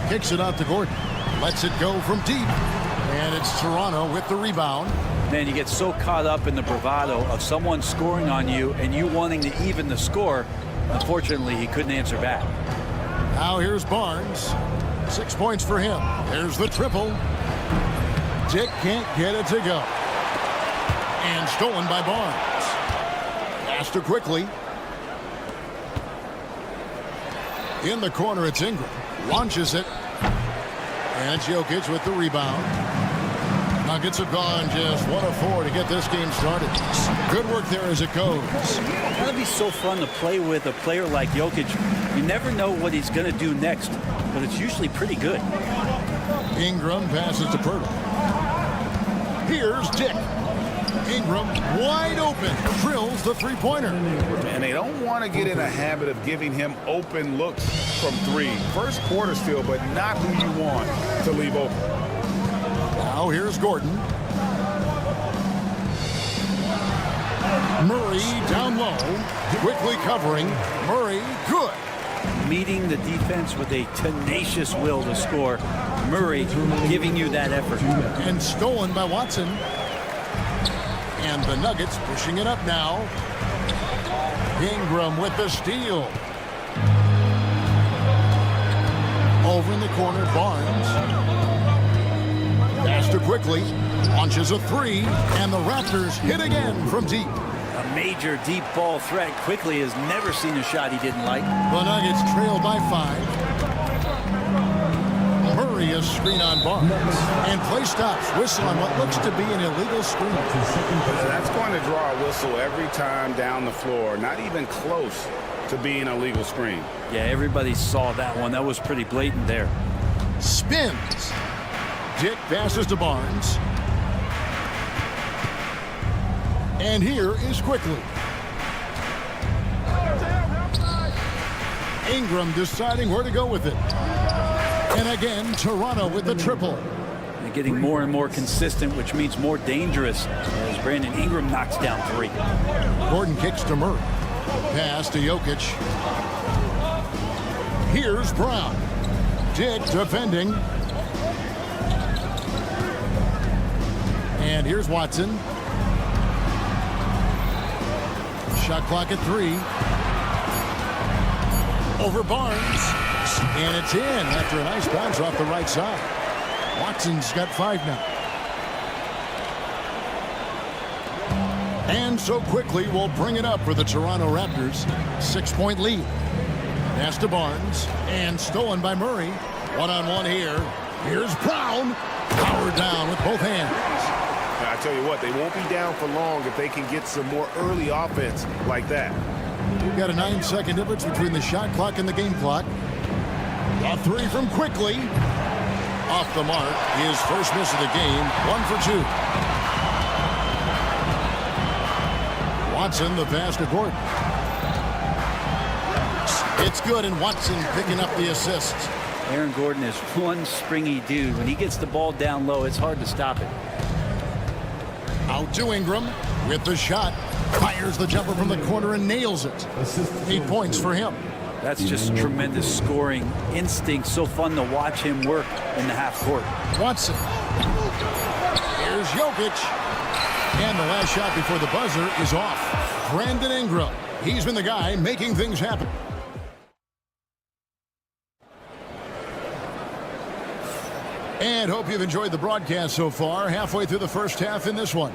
Speaker 6: Kicks it out to Gordon. Lets it go from deep. And it's Toronto with the rebound.
Speaker 12: Man, you get so caught up in the bravado of someone scoring on you and you wanting to even the score. Unfortunately, he couldn't answer back.
Speaker 6: Now here's Barnes. 6 points for him. There's the triple. Dick can't get it to go. And stolen by Barnes. Pass to Quickly. In the corner, it's Ingram. Launches it. And it's Jokic with the rebound. Nuggets have gone just 1 of 4 to get this game started. Good work there as it goes.
Speaker 12: It's got to be so fun to play with a player like Jokic. You never know what he's going to do next, but it's usually pretty good.
Speaker 6: Ingram passes to Pirtle. Here's Dick. Ingram wide open. Drills the 3-pointer.
Speaker 9: And they don't want to get in a habit of giving him open looks from 3. First quarter still, but not who you want to leave open.
Speaker 6: Now here's Gordon. Murray down low. Quickly covering. Murray, good.
Speaker 12: Meeting the defense with a tenacious will to score. Murray giving you that effort.
Speaker 6: And stolen by Watson. And the Nuggets pushing it up now. Ingram with the steal. Over in the corner, Barnes. Pass to Quickly. Launches a 3. And the Raptors hit again from deep.
Speaker 12: A major deep ball threat. Quickly has never seen a shot he didn't like.
Speaker 6: The Nuggets trail by 5. Murray a screen on Barnes. And play stops. Whistle on what looks to be an illegal screen.
Speaker 9: That's going to draw a whistle every time down the floor. Not even close to being a legal screen.
Speaker 12: Yeah, everybody saw that one. That was pretty blatant there.
Speaker 6: Spins. Dick passes to Barnes. And here is Quickly. Ingram deciding where to go with it. And again, Toronto with the triple.
Speaker 12: They're getting more and more consistent, which means more dangerous as Brandon Ingram knocks down 3.
Speaker 6: Gordon kicks to Murray. Pass to Jokic. Here's Brown. Dick defending. And here's Watson. Shot clock at 3. Over Barnes. And it's in after a nice bounce off the right side. Watson's got 5 now. And so quickly we'll bring it up for the Toronto Raptors. 6-point lead. Pass to Barnes. And stolen by Murray. One-on-one here. Here's Brown. Powered down with both hands.
Speaker 9: I tell you what, they won't be down for long if they can get some more early offense like that.
Speaker 6: We've got a 9-second difference between the shot clock and the game clock. A 3 from Quickly. Off the mark. His first miss of the game. 1 for 2. Watson, the pass to Gordon. It's good, and Watson picking up the assist.
Speaker 12: Aaron Gordon is one springy dude. When he gets the ball down low, it's hard to stop it.
Speaker 6: Out to Ingram with the shot. Fires the jumper from the corner and nails it. 8 points for him.
Speaker 12: That's just tremendous scoring instinct. So fun to watch him work in the half court.
Speaker 6: Watson. Here's Jokic. And the last shot before the buzzer is off. Brandon Ingram. He's been the guy making things happen. And hope you've enjoyed the broadcast so far. Halfway through the first half in this one.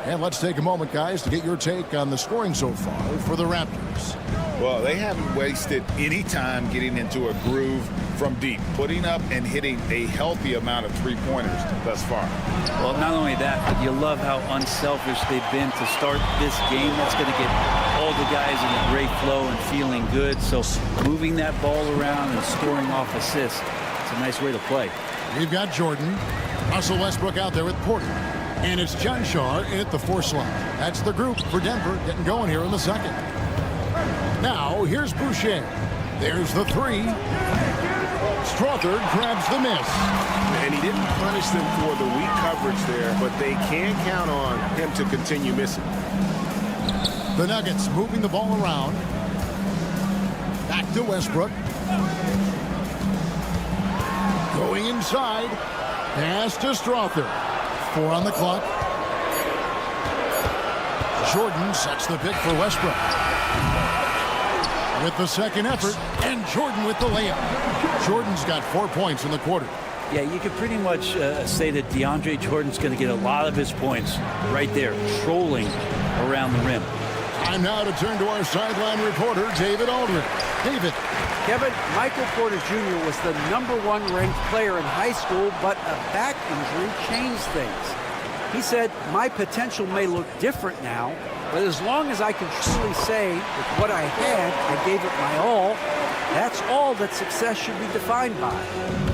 Speaker 6: And let's take a moment, guys, to get your take on the scoring so far for the Raptors.
Speaker 7: Well, they haven't wasted any time getting into a groove from deep, putting up and hitting a healthy amount of three-pointers thus far.
Speaker 12: Well, not only that, but you love how unselfish they've been to start this game. That's going to get all the guys in a great flow and feeling good. So moving that ball around and scoring off assists, it's a nice way to play.
Speaker 6: We've got Jordan. Russell Westbrook out there with Porter. And it's John Shaw at the 4 slot. That's the group for Denver getting going here in the second. Now, here's Boucher. There's the 3. Strawther grabs the miss.
Speaker 9: And he didn't punish them for the weak coverage there, but they can count on him to continue missing.
Speaker 6: The Nuggets moving the ball around. Back to Westbrook. Going inside. Pass to Strawther. 4 on the clock. Jordan sets the pick for Westbrook. With the second effort, and Jordan with the layup. Jordan's got 4 points in the quarter.
Speaker 12: Yeah, you could pretty much say that DeAndre Jordan's going to get a lot of his points right there, trolling around the rim.
Speaker 6: Time now to turn to our sideline reporter, David Aldridge. David.
Speaker 10: Kevin, Michael Porter Jr. was the #1 ranked player in high school, but a back injury changed things. He said, "My potential may look different now, but as long as I can truly say with what I had, I gave it my all, that's all that success should be defined by."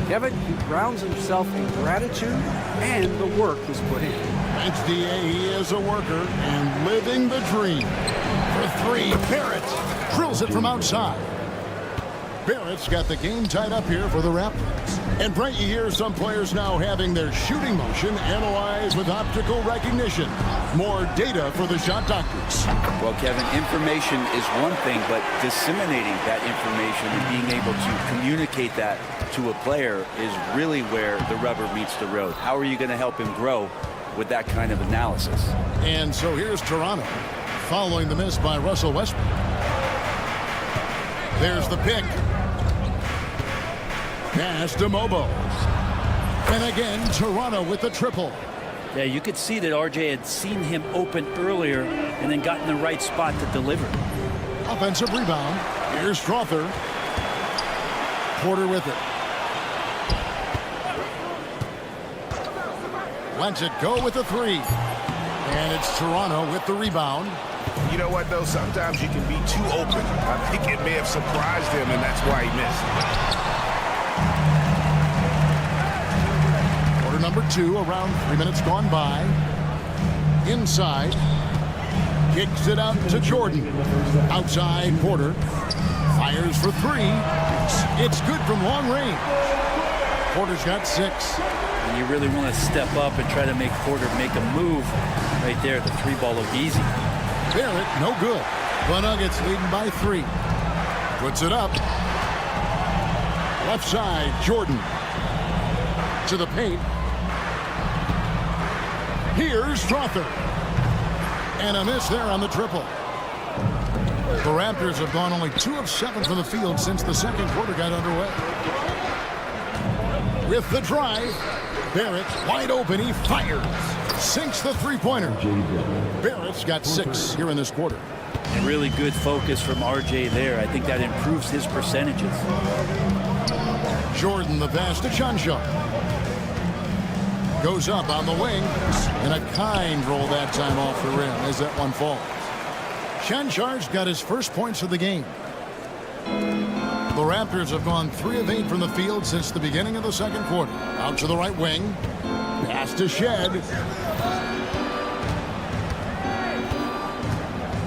Speaker 10: Kevin, he grounds himself in gratitude and the work was put in.
Speaker 6: Thanks, D.A. He is a worker and living the dream. For 3, Barrett drills it from outside. Barrett's got the game tied up here for the Raptors. And Brent, you hear some players now having their shooting motion analyzed with optical recognition. More data for the shot doctors.
Speaker 12: Well, Kevin, information is one thing, but disseminating that information and being able to communicate that to a player is really where the rubber meets the road. How are you going to help him grow with that kind of analysis?
Speaker 6: And so here's Toronto following the miss by Russell Westbrook. There's the pick. Pass to Mobo. And again, Toronto with the triple.
Speaker 12: Yeah, you could see that RJ had seen him open earlier and then got in the right spot to deliver.
Speaker 6: Offensive rebound. Here's Strawther. Porter with it. Lets it go with the 3. And it's Toronto with the rebound.
Speaker 9: You know what, though? Sometimes you can be too open. I think it may have surprised him, and that's why he missed.
Speaker 6: Quarter number 2, around 3 minutes gone by. Inside. Kicks it out to Jordan. Outside, Porter. Fires for 3. It's good from long range. Porter's got 6.
Speaker 12: And you really want to step up and try to make Porter make a move right there. The 3-ball looked easy.
Speaker 6: Barrett, no good. The Nuggets leading by 3. Puts it up. Left side, Jordan. To the paint. Here's Strawther. And a miss there on the triple. The Raptors have gone only 2 of 7 from the field since the second quarter got underway. with the drive. Barrett wide open. He fires. Sinks the three-pointer. Barrett's got 6 here in this quarter.
Speaker 12: And really good focus from RJ there. I think that improves his percentages.
Speaker 6: Jordan the pass to Chansha. Goes up on the wing. And a kind roll that time off the rim as that one falls. Chanshar's got his first points of the game. The Raptors have gone 3 of 8 from the field since the beginning of the second quarter. Out to the right wing. Pass to Shed.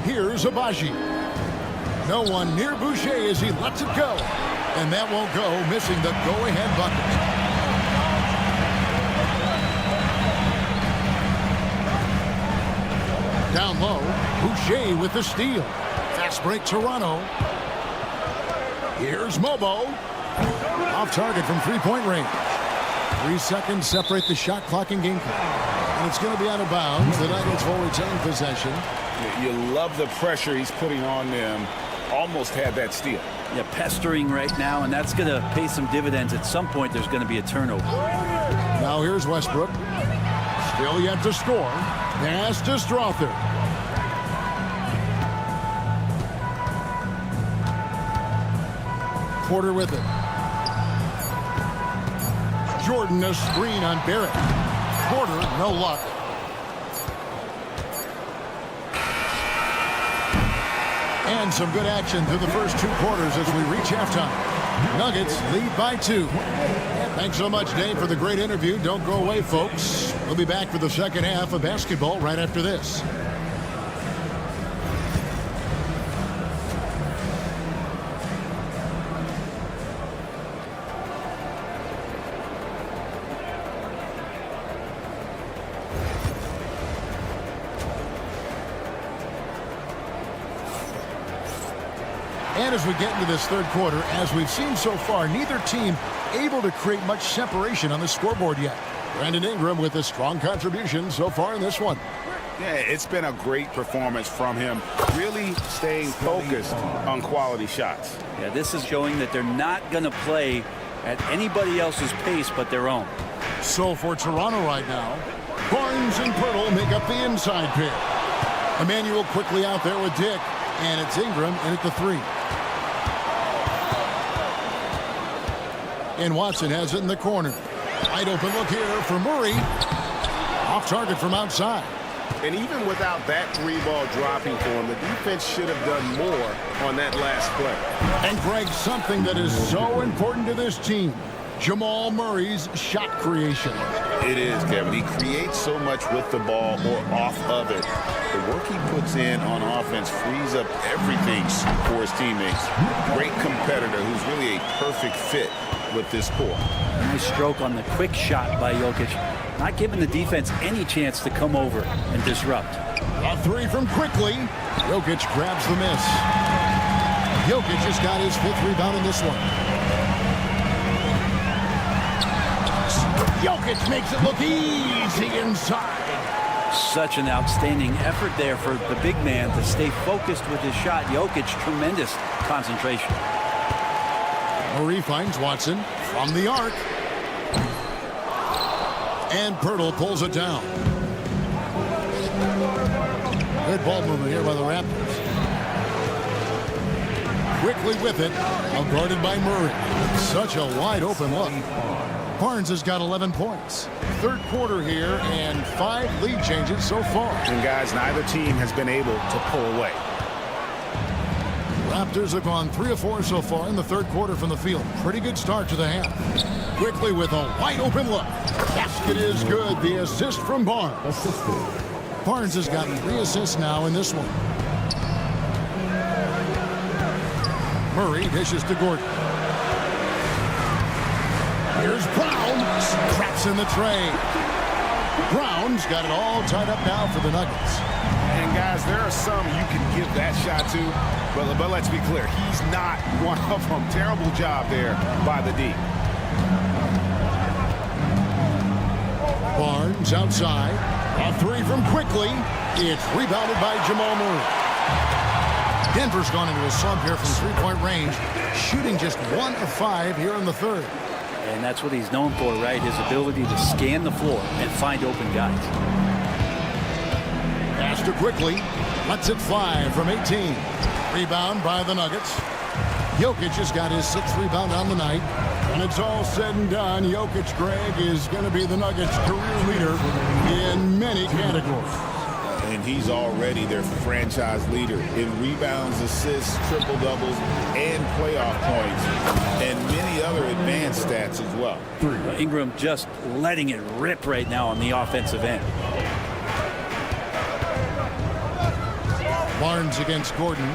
Speaker 6: Here's Abaji. No one near Boucher as he lets it go. And that won't go, missing the go-ahead bucket. Down low, Boucher with the steal. Fast break Toronto. Here's Mobo. Off target from three-point range. 3 seconds separate the shot clock and game clock. And it's going to be out of bounds. The Nuggets will retain possession.
Speaker 9: You love the pressure he's putting on them. Almost had that steal.
Speaker 12: Yeah, pestering right now, and that's going to pay some dividends. At some point, there's going to be a turnover.
Speaker 6: Now here's Westbrook. Still yet to score. Pass to Strother. Porter with it. Jordan a screen on Barrett. Porter, no luck. And some good action through the first 2 quarters as we reach halftime. Nuggets lead by 2. Thanks so much, Dave, for the great interview. Don't go away, folks. We'll be back for the second half of basketball right after this. And as we get into this third quarter, as we've seen so far, neither team able to create much separation on the scoreboard yet. Brandon Ingram with a strong contribution so far in this one.
Speaker 9: Yeah, it's been a great performance from him, really staying focused on quality shots.
Speaker 12: Yeah, this is showing that they're not going to play at anybody else's pace but their own.
Speaker 6: So for Toronto right now, Barnes and Pirtle make up the inside pair. Emmanuel quickly out there with Dick, and it's Ingram in at the 3. And Watson has it in the corner. Wide open look here for Murray. Off target from outside.
Speaker 9: And even without that 3-ball dropping for him, the defense should have done more on that last play.
Speaker 6: And Greg, something that is so important to this team, Jamal Murray's shot creation.
Speaker 7: It is, Kevin. He creates so much with the ball or off of it. The work he puts in on offense frees up everything for his teammates. Great competitor who's really a perfect fit with this core.
Speaker 12: Nice stroke on the quick shot by Jokic. Not giving the defense any chance to come over and disrupt.
Speaker 6: A 3 from Quickly. Jokic grabs the miss. Jokic has got his 5th rebound in this one. Jokic makes it look easy inside.
Speaker 12: Such an outstanding effort there for the big man to stay focused with his shot. Jokic, tremendous concentration.
Speaker 6: Murray finds Watson from the arc. And Pirtle pulls it down. Good ball movement here by the Raptors. Quickly with it. Now guarded by Murray. Such a wide open look. Barnes has got 11 points. Third quarter here and 5 lead changes so far.
Speaker 9: And guys, neither team has been able to pull away.
Speaker 6: Raptors have gone 3 of 4 so far in the third quarter from the field. Pretty good start to the half. Quickly with a wide open look. Basket is good. The assist from Barnes. Barnes has got 3 assists now in this one. Murray dishes to Gordon. Here's Brown. Scraps in the tray. Brown's got it all tied up now for the Nuggets.
Speaker 9: And guys, there are some you can give that shot to, but let's be clear, he's not one of them. Terrible job there by the D.
Speaker 6: Barnes outside. A 3 from Quickly. It's rebounded by Jamal Murray. Denver's gone into a slump here from 3-point range, shooting just 1 of 5 here in the third.
Speaker 12: And that's what he's known for, right? His ability to scan the floor and find open guys.
Speaker 6: Pass to quickly. Lets it fly from 18. Rebound by the Nuggets. Jokic has got his 6th rebound on the night. When it's all said and done, Jokic, Greg, is going to be the Nuggets' career leader in many categories.
Speaker 7: And he's already their franchise leader in rebounds, assists, triple-doubles, and playoff points, and many other advanced stats as well.
Speaker 12: Ingram just letting it rip right now on the offensive end.
Speaker 6: Barnes against Gordon.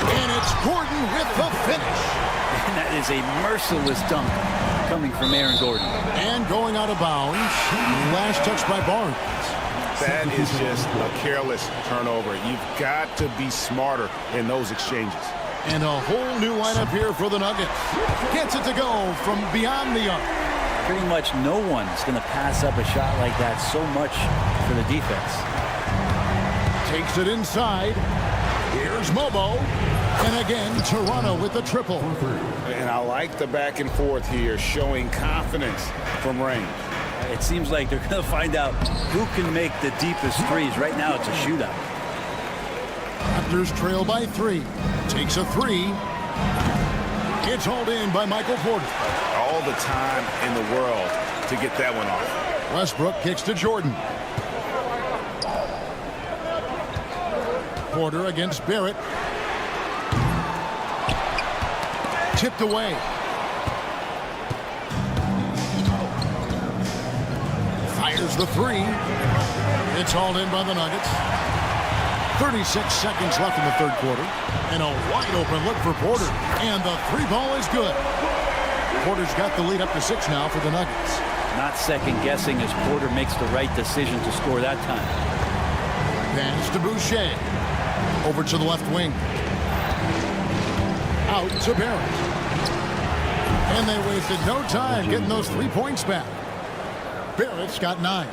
Speaker 6: And it's Gordon with the finish.
Speaker 12: And that is a merciless dunk coming from Aaron Gordon.
Speaker 6: And going out of bounds. Last touch by Barnes.
Speaker 9: That is just a careless turnover. You've got to be smarter in those exchanges.
Speaker 6: And a whole new lineup here for the Nuggets. Gets it to go from beyond the arc.
Speaker 12: Pretty much no one's going to pass up a shot like that so much for the defense.
Speaker 6: Takes it inside. Here's Mobo. And again, Toronto with the triple.
Speaker 7: And I like the back and forth here, showing confidence from range.
Speaker 12: It seems like they're going to find out who can make the deepest threes. Right now, it's a shootout.
Speaker 6: Raptors trail by 3. Takes a 3. It's hauled in by Michael Porter.
Speaker 9: All the time in the world to get that one off.
Speaker 6: Westbrook kicks to Jordan. Porter against Barrett. Tipped away. Fires the 3. It's hauled in by the Nuggets. 36 seconds left in the third quarter. And a wide open look for Porter. And the 3 ball is good. Porter's got the lead up to 6 now for the Nuggets.
Speaker 12: Not second guessing as Porter makes the right decision to score that time.
Speaker 6: Pass to Boucher. Over to the left wing. Out to Barrett. And they wasted no time getting those 3 points back. Barrett's got 9.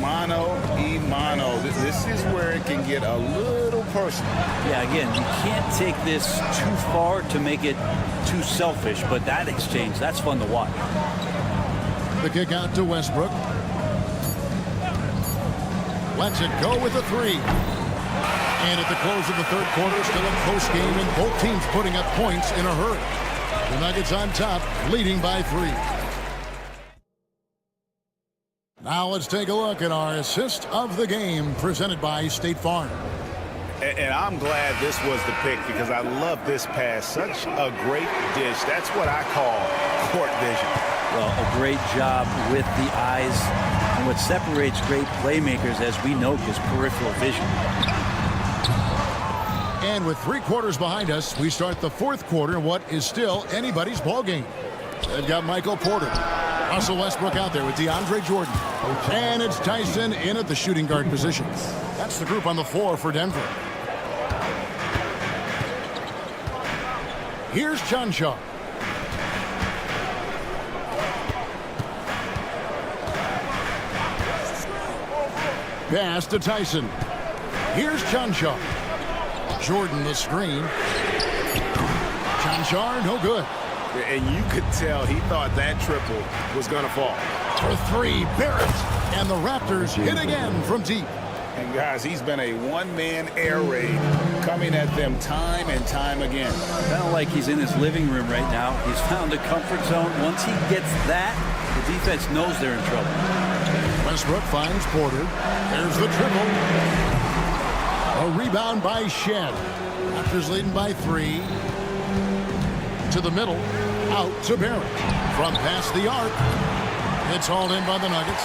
Speaker 7: Mano y mano. This is where it can get a little personal.
Speaker 12: Yeah, again, you can't take this too far to make it too selfish, but that exchange, that's fun to watch.
Speaker 6: The kick out to Westbrook. Lets it go with a 3. And at the close of the third quarter, still a close game, and both teams putting up points in a hurry. The Nuggets on top, leading by 3. Now let's take a look at our assist of the game, presented by State Farm.
Speaker 9: And I'm glad this was the pick because I love this pass. Such a great dish. That's what I call court vision.
Speaker 12: Well, a great job with the eyes. And what separates great playmakers, as we know, is peripheral vision.
Speaker 6: And with 3 quarters behind us, we start the fourth quarter in what is still anybody's ball game. They've got Michael Porter. Russell Westbrook out there with DeAndre Jordan. And it's Tyson in at the shooting guard position. That's the group on the floor for Denver. Here's Chanshaw. Pass to Tyson. Here's Chanshaw. Jordan the screen. Chanshaw, no good.
Speaker 9: And you could tell he thought that triple was going to fall.
Speaker 6: For 3, Barrett. And the Raptors hit again from deep.
Speaker 7: And guys, he's been a one-man air raid coming at them time and time again.
Speaker 12: Kind of like he's in his living room right now. He's found a comfort zone. Once he gets that, the defense knows they're in trouble.
Speaker 6: Westbrook finds Porter. There's the triple. A rebound by Shed. Raptors leading by 3. To the middle. Out to Barrett. From past the arc. It's hauled in by the Nuggets.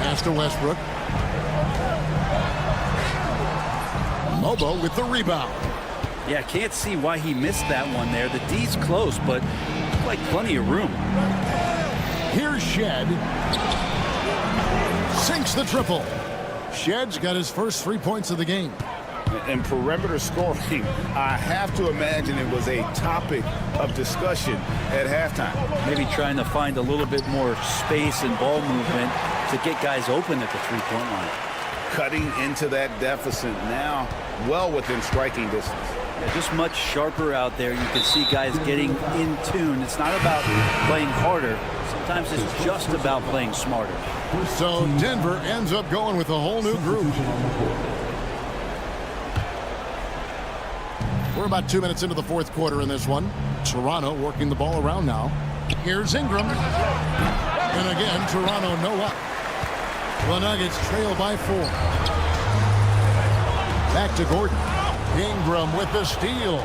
Speaker 6: Pass to Westbrook. Mobo with the rebound.
Speaker 12: Yeah, can't see why he missed that one there. The D's close, but like plenty of room.
Speaker 6: Here's Shed. Sinks the triple. Shed's got his first 3 points of the game.
Speaker 7: And perimeter scoring, I have to imagine it was a topic of discussion at halftime.
Speaker 12: Maybe trying to find a little bit more space and ball movement to get guys open at the three-point line.
Speaker 7: Cutting into that deficit now, well within striking distance.
Speaker 12: Just much sharper out there. You can see guys getting in tune. It's not about playing harder. Sometimes it's just about playing smarter.
Speaker 6: So Denver ends up going with a whole new group. We're about 2 minutes into the fourth quarter in this one. Toronto working the ball around now. Here's Ingram. And again, Toronto no up. The Nuggets trail by 4. Back to Gordon. Ingram with the steal.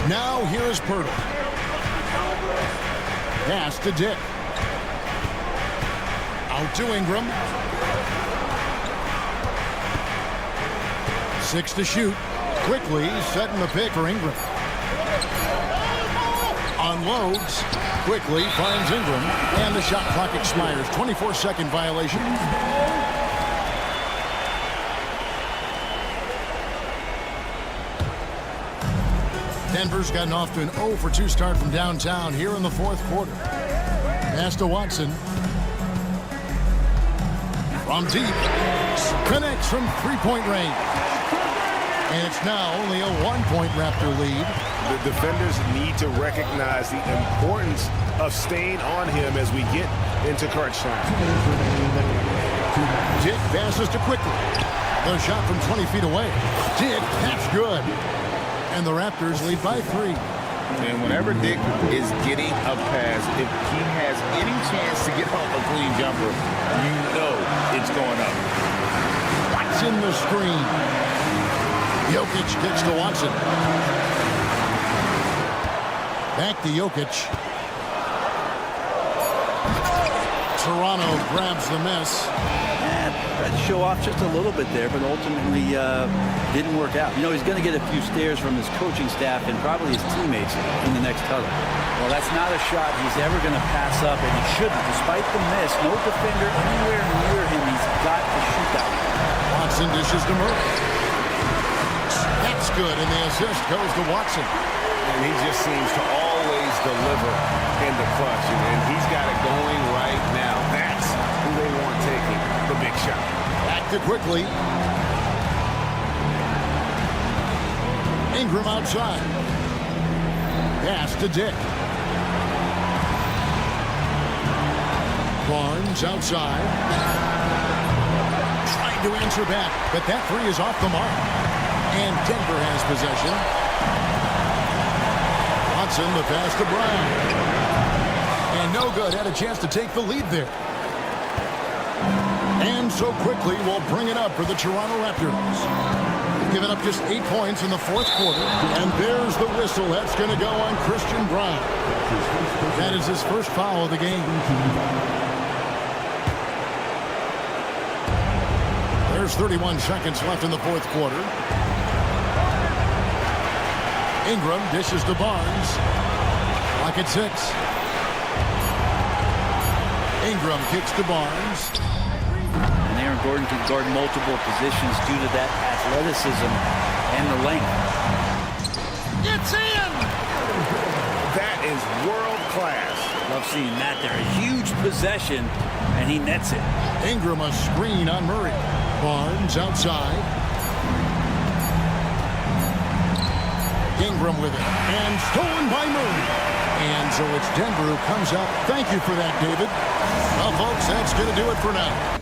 Speaker 6: Now here is Pirtle. Pass to Dick. Out to Ingram. 6 to shoot. Quickly setting the pick for Ingram. Unloads. Quickly finds Ingram. And the shot clock expires. 24-second violation. Denver's gotten off to an 0 for 2 start from downtown here in the fourth quarter. Pass to Watson. From deep. Connects from three-point range. And it's now only a 1-point Raptor lead.
Speaker 9: The defenders need to recognize the importance of staying on him as we get into crunch time.
Speaker 6: Dick passes to Quickly. The shot from 20 feet away. Dick, that's good. And the Raptors lead by 3.
Speaker 7: And whenever Dick is getting a pass, if he has any chance to get off a clean jumper, you know it's going up.
Speaker 6: Watson the screen. Jokic kicks to Watson. Back to Jokic. Toronto grabs the miss.
Speaker 12: Tried to show off just a little bit there, but ultimately didn't work out. You know, he's going to get a few stares from his coaching staff and probably his teammates in the next huddle. Well, that's not a shot he's ever going to pass up, and he shouldn't. Despite the miss, no defender anywhere near him. He's got to shoot that.
Speaker 6: Watson dishes to Murray. That's good, and the assist goes to Watson.
Speaker 9: And he just seems to always deliver in the clutch, and he's got it going right now. That's who they want taking the big shot.
Speaker 6: Back to Quickly. Ingram outside. Pass to Dick. Barnes outside. Trying to answer back, but that three is off the mark. And Denver has possession. Watson, the pass to Brown. And no good. Had a chance to take the lead there. And so Quickly will bring it up for the Toronto Raptors. Giving up just 8 points in the fourth quarter. And there's the whistle. That's going to go on Christian Brown. That is his first foul of the game. There's 31 seconds left in the fourth quarter. Ingram dishes to Barnes. Clock at 6. Ingram kicks to Barnes.
Speaker 12: And Aaron Gordon can guard multiple positions due to that athleticism and the length.
Speaker 6: It's in!
Speaker 9: That is world class.
Speaker 12: Love seeing that there. A huge possession, and he nets it.
Speaker 6: Ingram a screen on Murray. Barnes outside. Ingram with it. And stolen by Murray. And so it's Denver who comes out. Thank you for that, David. Well, folks, that's going to do it for now.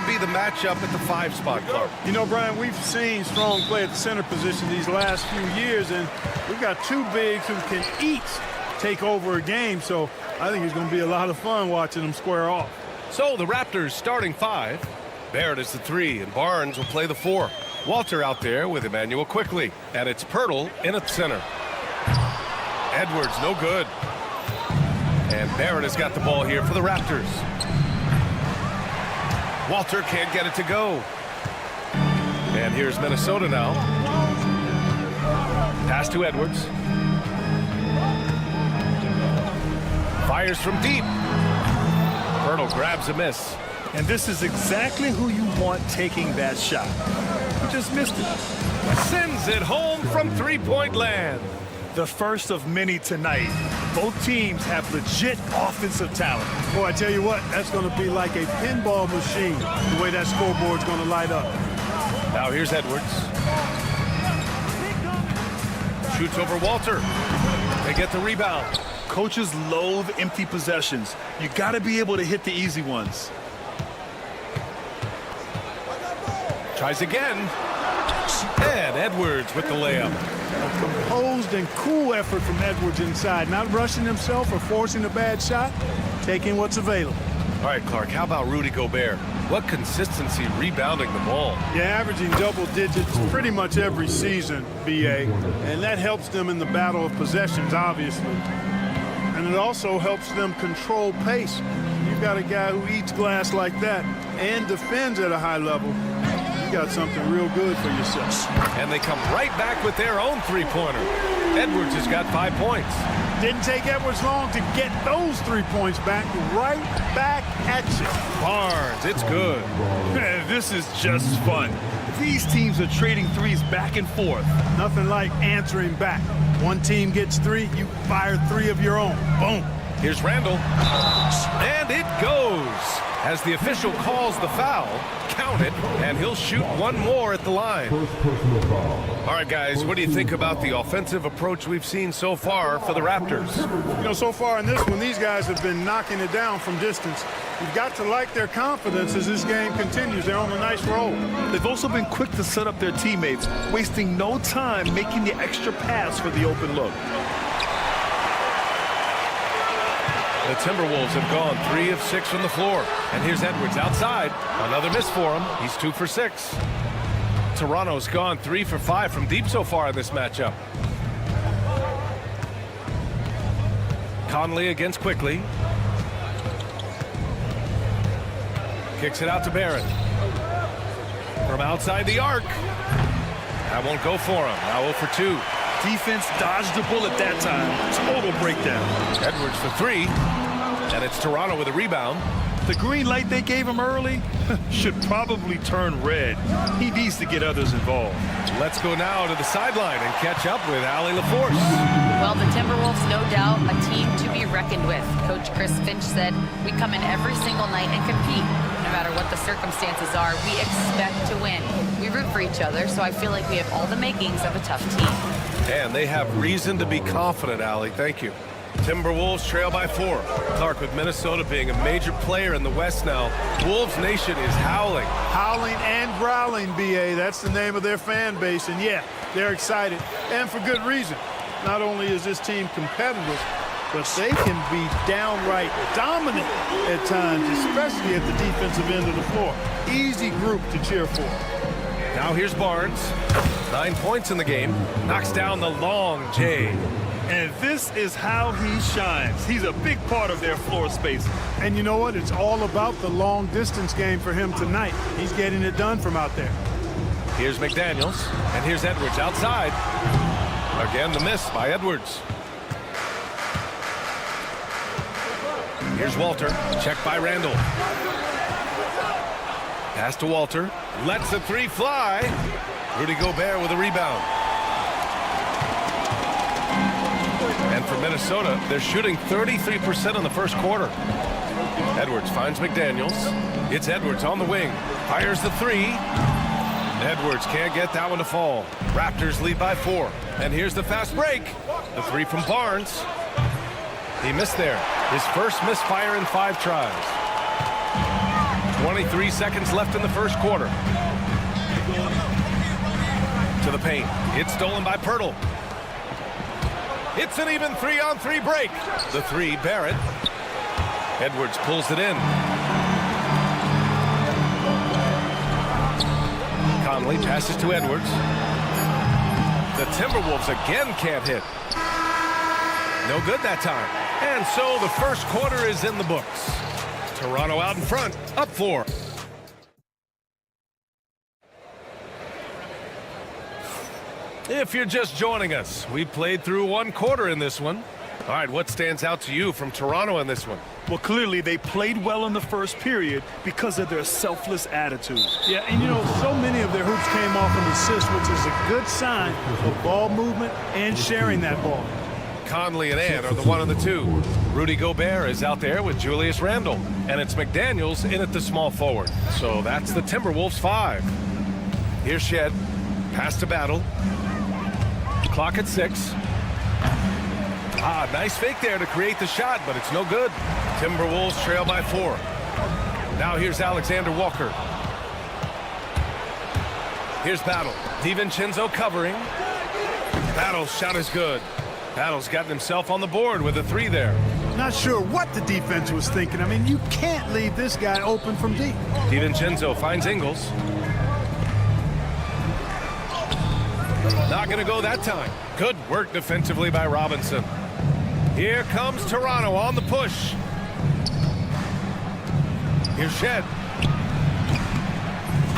Speaker 2: would be the matchup at the 5 spot, Clark?
Speaker 1: You know, Brian, we've seen strong play at the center position these last few years, and we've got 2 bigs who can each take over a game, so I think it's going to be a lot of fun watching them square off.
Speaker 2: So the Raptors starting 5. Barrett is the 3, and Barnes will play the 4. Walter out there with Emmanuel quickly, and it's Pirtle in at center. Edwards, no good. And Barrett has got the ball here for the Raptors. Walter can't get it to go. And here's Minnesota now. Pass to Edwards. Fires from deep. Pirtle grabs a miss.
Speaker 3: And this is exactly who you want taking that shot. You just missed it.
Speaker 2: Sends it home from three-point land.
Speaker 3: The first of many tonight. Both teams have legit offensive talent.
Speaker 1: Boy, I tell you what, that's going to be like a pinball machine, the way that scoreboard's going to light up.
Speaker 2: Now here's Edwards. Shoots over Walter. They get the rebound.
Speaker 3: Coaches loathe empty possessions. You got to be able to hit the easy ones.
Speaker 2: Tries again. And Edwards with the layup.
Speaker 1: A composed and cool effort from Edwards inside. Not rushing himself or forcing a bad shot. Taking what's available.
Speaker 2: All right, Clark, how about Rudy Gobert? What consistency rebounding the ball.
Speaker 1: Yeah, averaging double digits pretty much every season, BA. And that helps them in the battle of possessions, obviously. And it also helps them control pace. You've got a guy who eats glass like that and defends at a high level. Got something real good for yourself.
Speaker 2: And they come right back with their own three-pointer. Edwards has got 5 points.
Speaker 1: Didn't take Edwards long to get those 3 points back, right back at you.
Speaker 2: Barnes, it's good.
Speaker 3: Man, this is just fun. These teams are trading threes back and forth.
Speaker 1: Nothing like answering back. One team gets 3, you fire 3 of your own. Boom.
Speaker 2: Here's Randall. And it goes. As the official calls the foul, count it, and he'll shoot one more at the line. All right, guys, what do you think about the offensive approach we've seen so far for the Raptors?
Speaker 1: You know, so far in this one, these guys have been knocking it down from distance. You've got to like their confidence as this game continues. They're on a nice roll.
Speaker 3: They've also been quick to set up their teammates, wasting no time making the extra pass for the open look.
Speaker 2: The Timberwolves have gone 3 of 6 from the floor. And here's Edwards outside. Another miss for him. He's 2 for 6. Toronto's gone 3 for 5 from deep so far in this matchup. Conley against Quickly. Kicks it out to Barrett. From outside the arc. That won't go for him. Now 0 for 2.
Speaker 3: Defense dodged the bullet that time. Total breakdown.
Speaker 2: Edwards for 3. And it's Toronto with a rebound.
Speaker 3: The green light they gave him early should probably turn red. He needs to get others involved.
Speaker 2: Let's go now to the sideline and catch up with Allie LaForce.
Speaker 4: Well, the Timberwolves, no doubt, a team to be reckoned with. Coach Chris Finch said, we come in every single night and compete. No matter what the circumstances are, we expect to win. We root for each other, so I feel like we have all the makings of a tough team.
Speaker 2: And they have reason to be confident, Allie. Thank you. Timberwolves trail by 4. Clark, with Minnesota being a major player in the West now, Wolves Nation is howling.
Speaker 1: Howling and growling, BA. That's the name of their fan base. And yeah, they're excited. And for good reason. Not only is this team competitive, but they can be downright dominant at times, especially at the defensive end of the floor. Easy group to cheer for.
Speaker 2: Now here's Barnes. 9 points in the game. Knocks down the long J.
Speaker 3: And this is how he shines. He's a big part of their floor space.
Speaker 1: And you know what? It's all about the long distance game for him tonight. He's getting it done from out there.
Speaker 2: Here's McDaniels. And here's Edwards outside. Again, the miss by Edwards. Here's Walter. Checked by Randall. Pass to Walter. Lets the 3 fly. Rudy Gobert with a rebound. And for Minnesota, they're shooting 33% in the first quarter. Edwards finds McDaniels. It's Edwards on the wing. Fires the 3. Edwards can't get that one to fall. Raptors lead by 4. And here's the fast break. The 3 from Barnes. He missed there. His first misfire in 5 tries. 23 seconds left in the first quarter. To the paint. It's stolen by Pirtle. It's an even 3-on-3 break. The three, Barrett. Edwards pulls it in. Conley passes to Edwards. The Timberwolves again can't hit. No good that time. And so the first quarter is in the books. Toronto out in front, up 4. If you're just joining us, we played through one quarter in this one. All right, what stands out to you from Toronto in this one?
Speaker 3: Well, clearly they played well in the first period because of their selfless attitude.
Speaker 1: Yeah, and you know, so many of their hoops came off an assist, which is a good sign of ball movement and sharing that ball.
Speaker 2: Conley and Ant are the 1 and the 2. Rudy Gobert is out there with Julius Randle. And it's McDaniels in at the small forward. So that's the Timberwolves 5. Here's Shed. Pass to Battle. Clock at 6. Nice fake there to create the shot, but it's no good. Timberwolves trail by 4. Now here's Alexander Walker. Here's Battle. DiVincenzo covering. Battle's shot is good. Battle's gotten himself on the board with a 3 there.
Speaker 1: Not sure what the defense was thinking. I mean, you can't leave this guy open from deep.
Speaker 2: DiVincenzo finds Ingles. Not going to go that time. Good work defensively by Robinson. Here comes Toronto on the push. Here's Shed.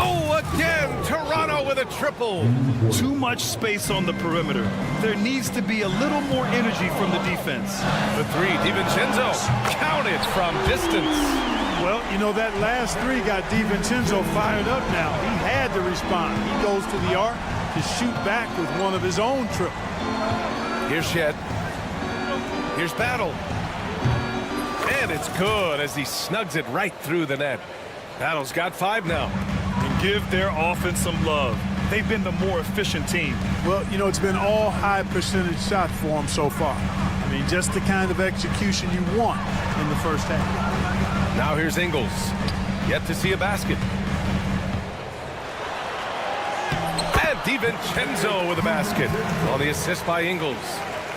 Speaker 2: Oh, again, Toronto with a triple.
Speaker 3: Too much space on the perimeter. There needs to be a little more energy from the defense.
Speaker 2: The 3, DiVincenzo, counted from distance.
Speaker 1: Well, you know, that last 3 got DiVincenzo fired up now. He had to respond. He goes to the arc to shoot back with one of his own triples.
Speaker 2: Here's Shed. Here's Battle. And it's good as he snugs it right through the net. Battle's got 5 now.
Speaker 3: And give their offense some love. They've been the more efficient team.
Speaker 1: Well, you know, it's been all high percentage shots for them so far. I mean, just the kind of execution you want in the first half.
Speaker 2: Now here's Ingles. Yet to see a basket. And DiVincenzo with a basket on the assist by Ingles.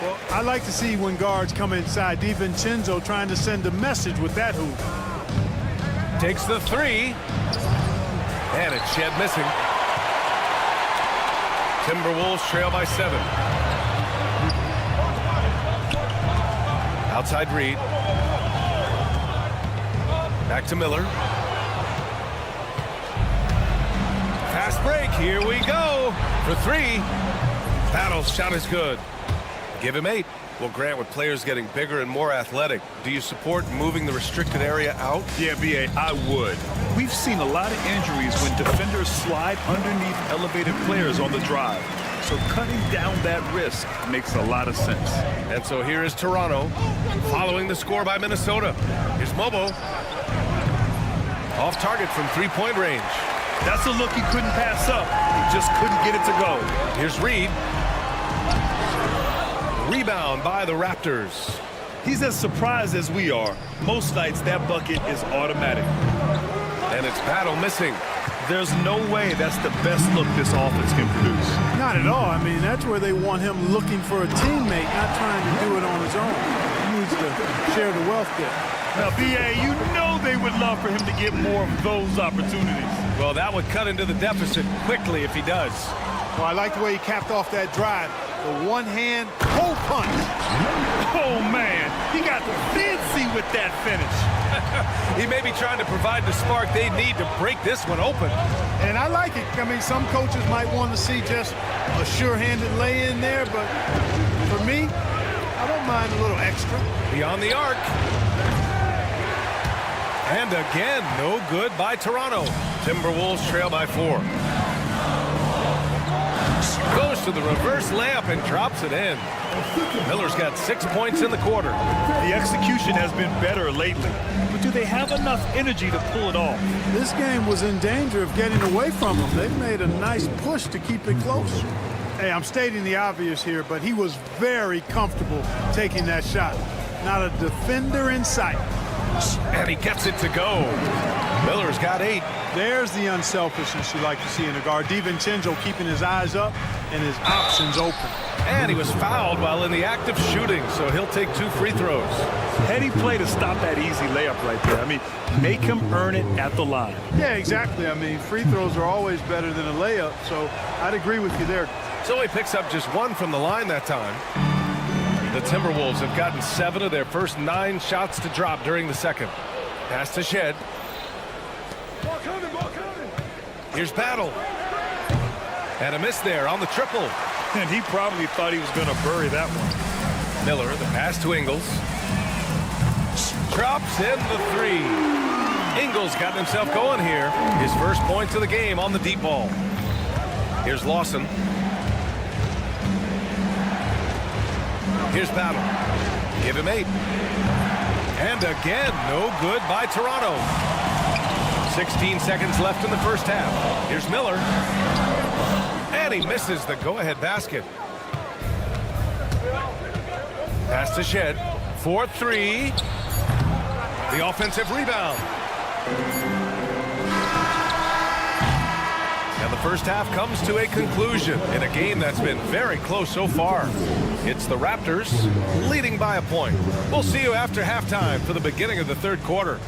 Speaker 1: Well, I like to see when guards come inside. DiVincenzo trying to send a message with that hoop.
Speaker 2: Takes the 3. And it's Shed missing. Timberwolves trail by 7. Outside Reed. Back to Miller. Fast break. Here we go. For 3. Battle's shot is good. Give him 8. Well, Grant, with players getting bigger and more athletic, do you support moving the restricted area out?
Speaker 3: Yeah, B.A., I would. We've seen a lot of injuries when defenders slide underneath elevated players on the drive. So cutting down that risk makes a lot of sense.
Speaker 2: And so here is Toronto following the score by Minnesota. Here's Mobo. Off target from 3-point range.
Speaker 3: That's a look he couldn't pass up. He just couldn't get it to go.
Speaker 2: Here's Reed. Rebound by the Raptors.
Speaker 3: He's as surprised as we are. Most nights that bucket is automatic.
Speaker 2: And it's Battle missing.
Speaker 3: There's no way that's the best look this offense can produce.
Speaker 1: Not at all. I mean, that's where they want him looking for a teammate, not trying to do it on his own. He needs to share the wealth there.
Speaker 3: Now, B.A., you know they would love for him to get more of those opportunities.
Speaker 2: Well, that would cut into the deficit quickly if he does.
Speaker 1: Well, I like the way he capped off that drive. The one-hand hole punch.
Speaker 3: Oh, man. He got fancy with that finish.
Speaker 2: He may be trying to provide the spark they need to break this one open.
Speaker 1: And I like it. I mean, some coaches might want to see just a sure-handed lay-in there, but for me, I don't mind a little extra.
Speaker 2: Beyond the arc. And again, no good by Toronto. Timberwolves trail by 4. Goes to the reverse layup and drops it in. Miller's got 6 points in the quarter.
Speaker 3: The execution has been better lately, but do they have enough energy to pull it off?
Speaker 1: This game was in danger of getting away from them. They made a nice push to keep it close. Hey, I'm stating the obvious here, but he was very comfortable taking that shot. Not a defender in sight.
Speaker 2: And he gets it to go. Miller's got 8.
Speaker 1: There's the unselfishness you like to see in a guard. DiVincenzo keeping his eyes up and his options open.
Speaker 2: And he was fouled while in the act of shooting, so he'll take 2 free throws.
Speaker 3: Heady play to stop that easy layup right there. I mean, make him earn it at the line.
Speaker 1: Yeah, exactly. I mean, free throws are always better than a layup, so I'd agree with you there.
Speaker 2: So he picks up just 1 from the line that time. The Timberwolves have gotten 7 of their first 9 shots to drop during the second. Pass to Shed. Here's Battle. And a miss there on the triple.
Speaker 3: And he probably thought he was going to bury that one.
Speaker 2: Miller, the pass to Ingles. Drops in the 3. Ingles got himself going here. His first points of the game on the deep ball. Here's Lawson. Here's Battle. Give him 8. And again, no good by Toronto. 16 seconds left in the first half. Here's Miller. And he misses the go-ahead basket. Pass to Shed. 4-3. The offensive rebound. And the first half comes to a conclusion in a game that's been very close so far. It's the Raptors leading by a point. We'll see you after halftime for the beginning of the third quarter.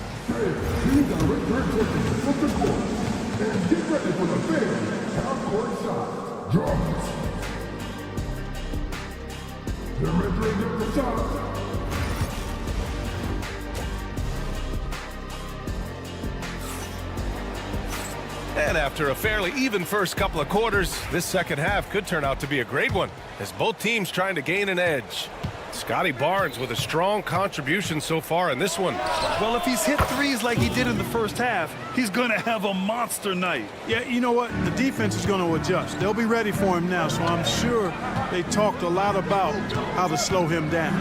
Speaker 2: And after a fairly even first couple of quarters, this second half could turn out to be a great one as both teams trying to gain an edge. Scotty Barnes with a strong contribution so far in this one.
Speaker 3: Well, if he's hit threes like he did in the first half, he's going to have a monster night.
Speaker 1: Yeah, you know what? The defense is going to adjust. They'll be ready for him now, so I'm sure they talked a lot about how to slow him down.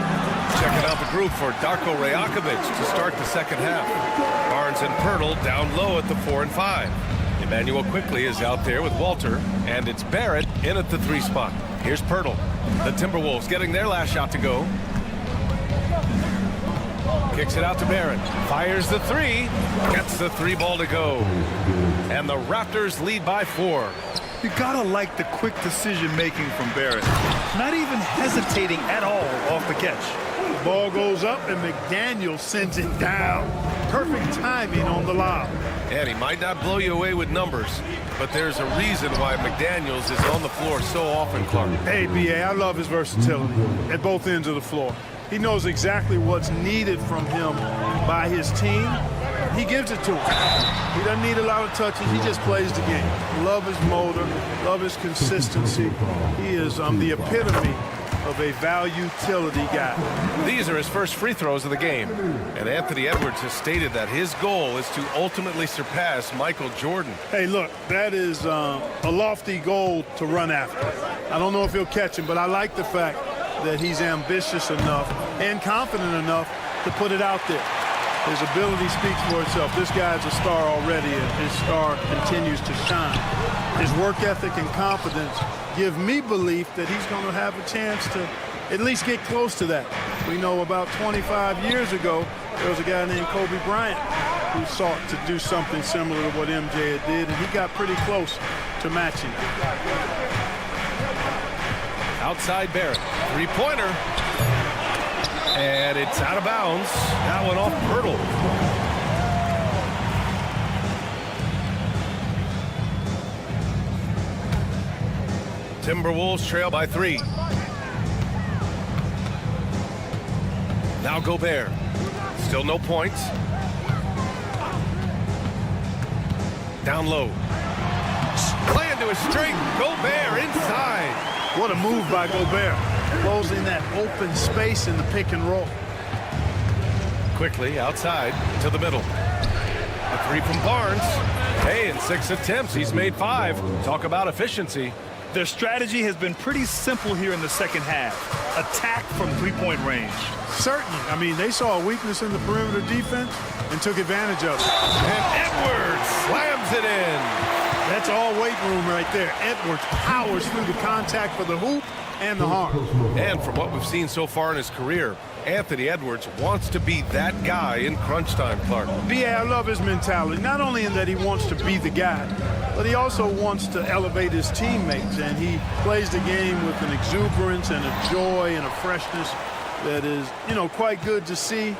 Speaker 2: Checking out the group for Darko Rajakovic to start the second half. Barnes and Pirtle down low at the 4 and 5. Emmanuel quickly is out there with Walter, and it's Barrett in at the 3 spot. Here's Pirtle. The Timberwolves getting their last shot to go. Kicks it out to Barrett. Fires the 3. Gets the 3 ball to go. And the Raptors lead by 4.
Speaker 3: You gotta like the quick decision making from Barrett. Not even hesitating at all off the catch.
Speaker 1: The ball goes up and McDaniel sends it down. Perfect timing on the lob.
Speaker 2: And he might not blow you away with numbers, but there's a reason why McDaniels is on the floor so often, Clark.
Speaker 1: Hey, B.A., I love his versatility at both ends of the floor. He knows exactly what's needed from him by his team. He gives it to him. He doesn't need a lot of touches. He just plays the game. Love his motor. Love his consistency. He is the epitome of a value-utility guy.
Speaker 2: These are his first free throws of the game. And Anthony Edwards has stated that his goal is to ultimately surpass Michael Jordan.
Speaker 1: Hey, look, that is a lofty goal to run after. I don't know if he'll catch him, but I like the fact that he's ambitious enough and confident enough to put it out there. His ability speaks for itself. This guy's a star already, and his star continues to shine. His work ethic and confidence give me belief that he's going to have a chance to at least get close to that. We know about 25 years ago, there was a guy named Kobe Bryant who sought to do something similar to what MJ did, and he got pretty close to matching.
Speaker 2: Outside Barrett, 3-pointer. And it's out of bounds. That one off Pirtle. Timberwolves trail by 3. Now Gobert. Still no points. Down low. Play into a straight. Gobert inside.
Speaker 1: What a move by Gobert. Closing that open space in the pick and roll.
Speaker 2: Quickly outside to the middle. A 3 from Barnes. Hey, in 6 attempts, he's made 5. Talk about efficiency.
Speaker 3: Their strategy has been pretty simple here in the second half. Attack from 3-point range.
Speaker 1: Certainly. I mean, they saw a weakness in the perimeter defense and took advantage of it.
Speaker 2: And Edwards slams it in.
Speaker 1: That's all weight weight room right there. Edwards powers through the contact for the hoop and the harm.
Speaker 2: And from what we've seen so far in his career, Anthony Edwards wants to be that guy in crunch time, Clark.
Speaker 1: B.A., I love his mentality, not only in that he wants to be the guy, but he also wants to elevate his teammates, and he plays the game with an exuberance and a joy and a freshness that is, quite good to see.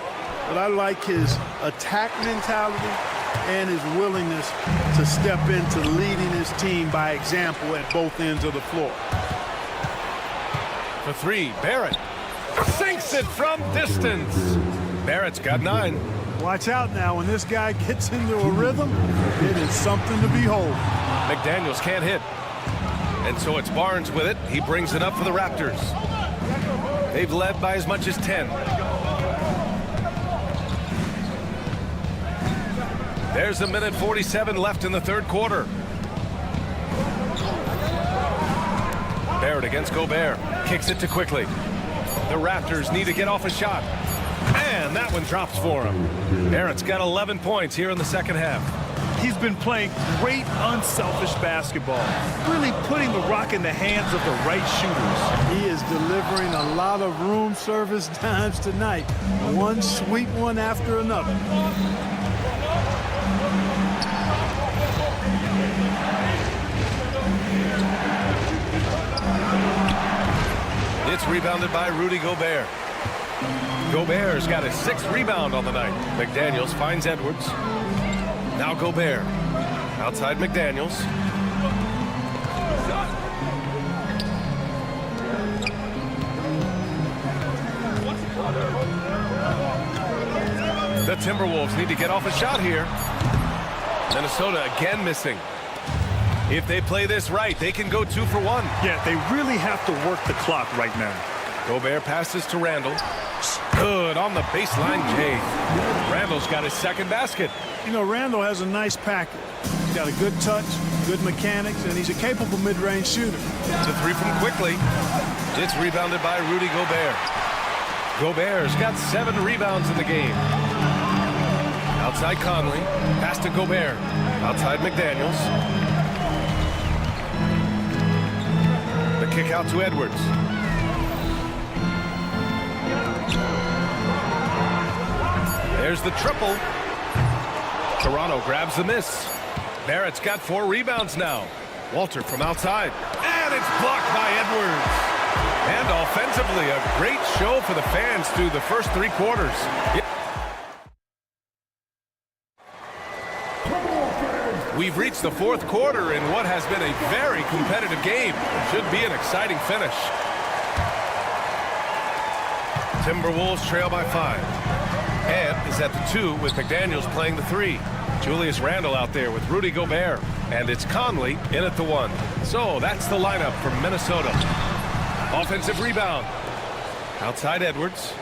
Speaker 1: But I like his attack mentality and his willingness to step into leading his team by example at both ends of the floor.
Speaker 2: For three, Barrett sinks it from distance. Barrett's got 9.
Speaker 1: Watch out now. When this guy gets into a rhythm, it is something to behold.
Speaker 2: McDaniels can't hit. And so it's Barnes with it. He brings it up for the Raptors. They've led by as much as 10. There's a minute 47 left in the third quarter. Barrett against Gobert. Kicks it to Quickly. The Raptors need to get off a shot. And that one drops for him. Barrett's got 11 points here in the second half.
Speaker 3: He's been playing great unselfish basketball, really putting the rock in the hands of the right shooters.
Speaker 1: He is delivering a lot of room service dimes tonight. One sweet one after another.
Speaker 2: It's rebounded by Rudy Gobert. Gobert's got his 6th rebound on the night. McDaniels finds Edwards. Now Gobert. Outside McDaniels. The Timberwolves need to get off a shot here. Minnesota again missing. If they play this right, they can go 2 for 1.
Speaker 3: Yeah, they really have to work the clock right now.
Speaker 2: Gobert passes to Randall. Good on the baseline, Jay. Randall's got his 2nd basket.
Speaker 1: Randall has a nice package. He's got a good touch, good mechanics, and he's a capable mid-range shooter.
Speaker 2: The 3 from Quickly. It's rebounded by Rudy Gobert. Gobert's got 7 rebounds in the game. Outside Conley. Pass to Gobert. Outside McDaniels. The kick out to Edwards. There's the triple. Toronto grabs the miss. Barrett's got 4 rebounds now. Walter from outside. And it's blocked by Edwards. And offensively, a great show for the fans through the first 3 quarters. We've reached the 4th quarter in what has been a very competitive game. It should be an exciting finish. Timberwolves trail by 5. Ed is at the 2 with McDaniels playing the 3. Julius Randle out there with Rudy Gobert. And it's Conley in at the 1. So that's the lineup from Minnesota. Offensive rebound. Outside Edwards.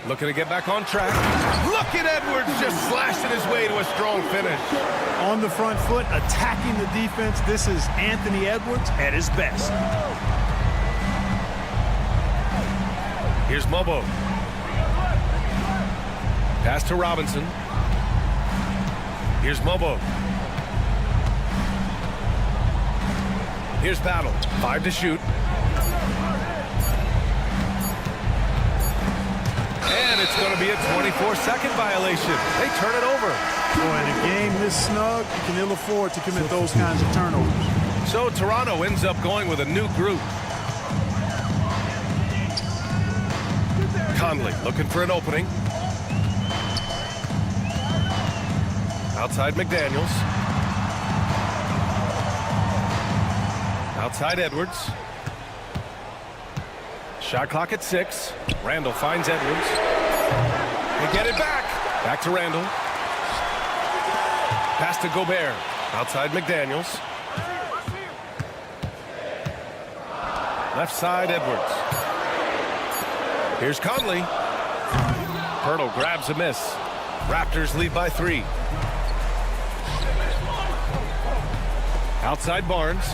Speaker 2: Looking to get back on track. Look at Edwards just slashing his way to a strong finish.
Speaker 1: On the front foot, attacking the defense. This is Anthony Edwards at his best.
Speaker 2: Here's Mobo. Pass to Robinson. Here's Mobo. Here's Battle. 5 to shoot. And it's going to be a 24-second violation. They turn it over.
Speaker 1: Boy, in a game this snug, you can ill afford to commit those kinds of turnovers.
Speaker 2: So Toronto ends up going with a new group. Conley looking for an opening. Outside McDaniels. Outside Edwards. Shot clock at 6. Randall finds Edwards. They get it back. Back to Randall. Pass to Gobert. Outside McDaniels. Left side Edwards. Here's Conley. Pirtle grabs a miss. Raptors lead by 3. Outside Barnes.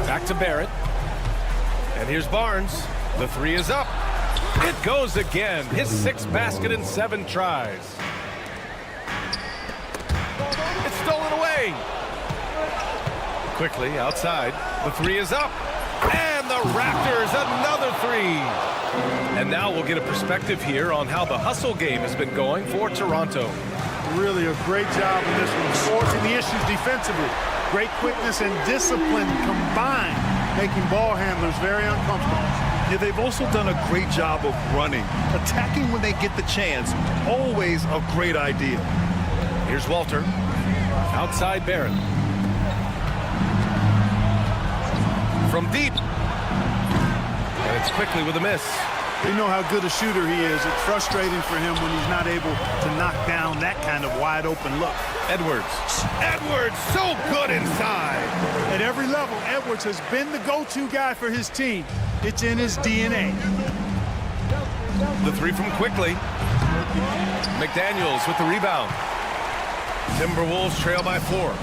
Speaker 2: Back to Barrett. And here's Barnes. The 3 is up. It goes again. His 6th basket in 7 tries. It's stolen away. Quickly outside. The three is up. And the Raptors, another three. And now we'll get a perspective here on how the hustle game has been going for Toronto.
Speaker 1: Really a great job in this one, forcing the issues defensively. Great quickness and discipline combined, making ball handlers very uncomfortable.
Speaker 3: Yeah, they've also done a great job of running. Attacking when they get the chance, always a great idea.
Speaker 2: Here's Walter. Outside Barrett. From deep. And it's quickly with a miss.
Speaker 1: We know how good a shooter he is. It's frustrating for him when he's not able to knock down that kind of wide open look.
Speaker 2: Edwards. Edwards, so good inside.
Speaker 1: At every level, Edwards has been the go-to guy for his team. It's in his DNA.
Speaker 2: The three from quickly. McDaniels with the rebound. Timberwolves trail by 4.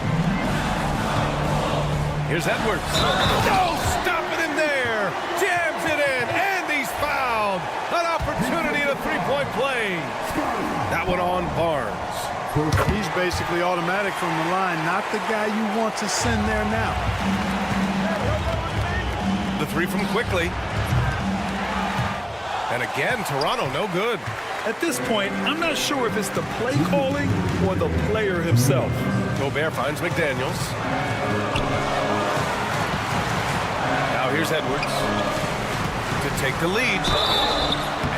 Speaker 2: Here's Edwards. No, stop it in there. Jams it in, and he's fouled. An opportunity at a three-point play. That one on Barnes.
Speaker 1: He's basically automatic from the line, not the guy you want to send there now.
Speaker 2: The three from quickly. And again, Toronto no good.
Speaker 3: At this point, I'm not sure if it's the play calling or the player himself.
Speaker 2: Gobert finds McDaniels. Now here's Edwards to take the lead.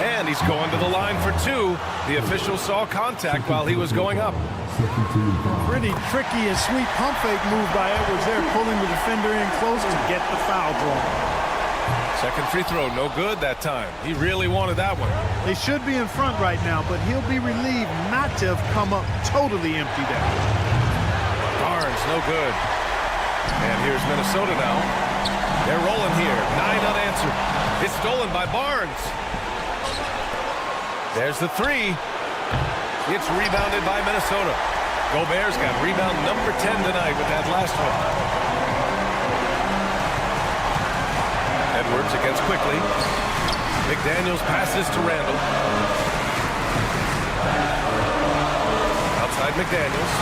Speaker 2: And he's going to the line for 2. The official saw contact while he was going up.
Speaker 1: Pretty tricky and sweet pump fake move by Edwards there, pulling the defender in close to get the foul drawn.
Speaker 2: Second free throw, no good that time. He really wanted that one.
Speaker 1: They should be in front right now, but he'll be relieved not to have come up totally empty there.
Speaker 2: Barnes, no good. And here's Minnesota now. They're rolling here. 9 unanswered. It's stolen by Barnes. There's the three. It's rebounded by Minnesota. Gobert's got rebound number 10 tonight with that last one. Edwards against quickly. McDaniels passes to Randall. Outside McDaniels.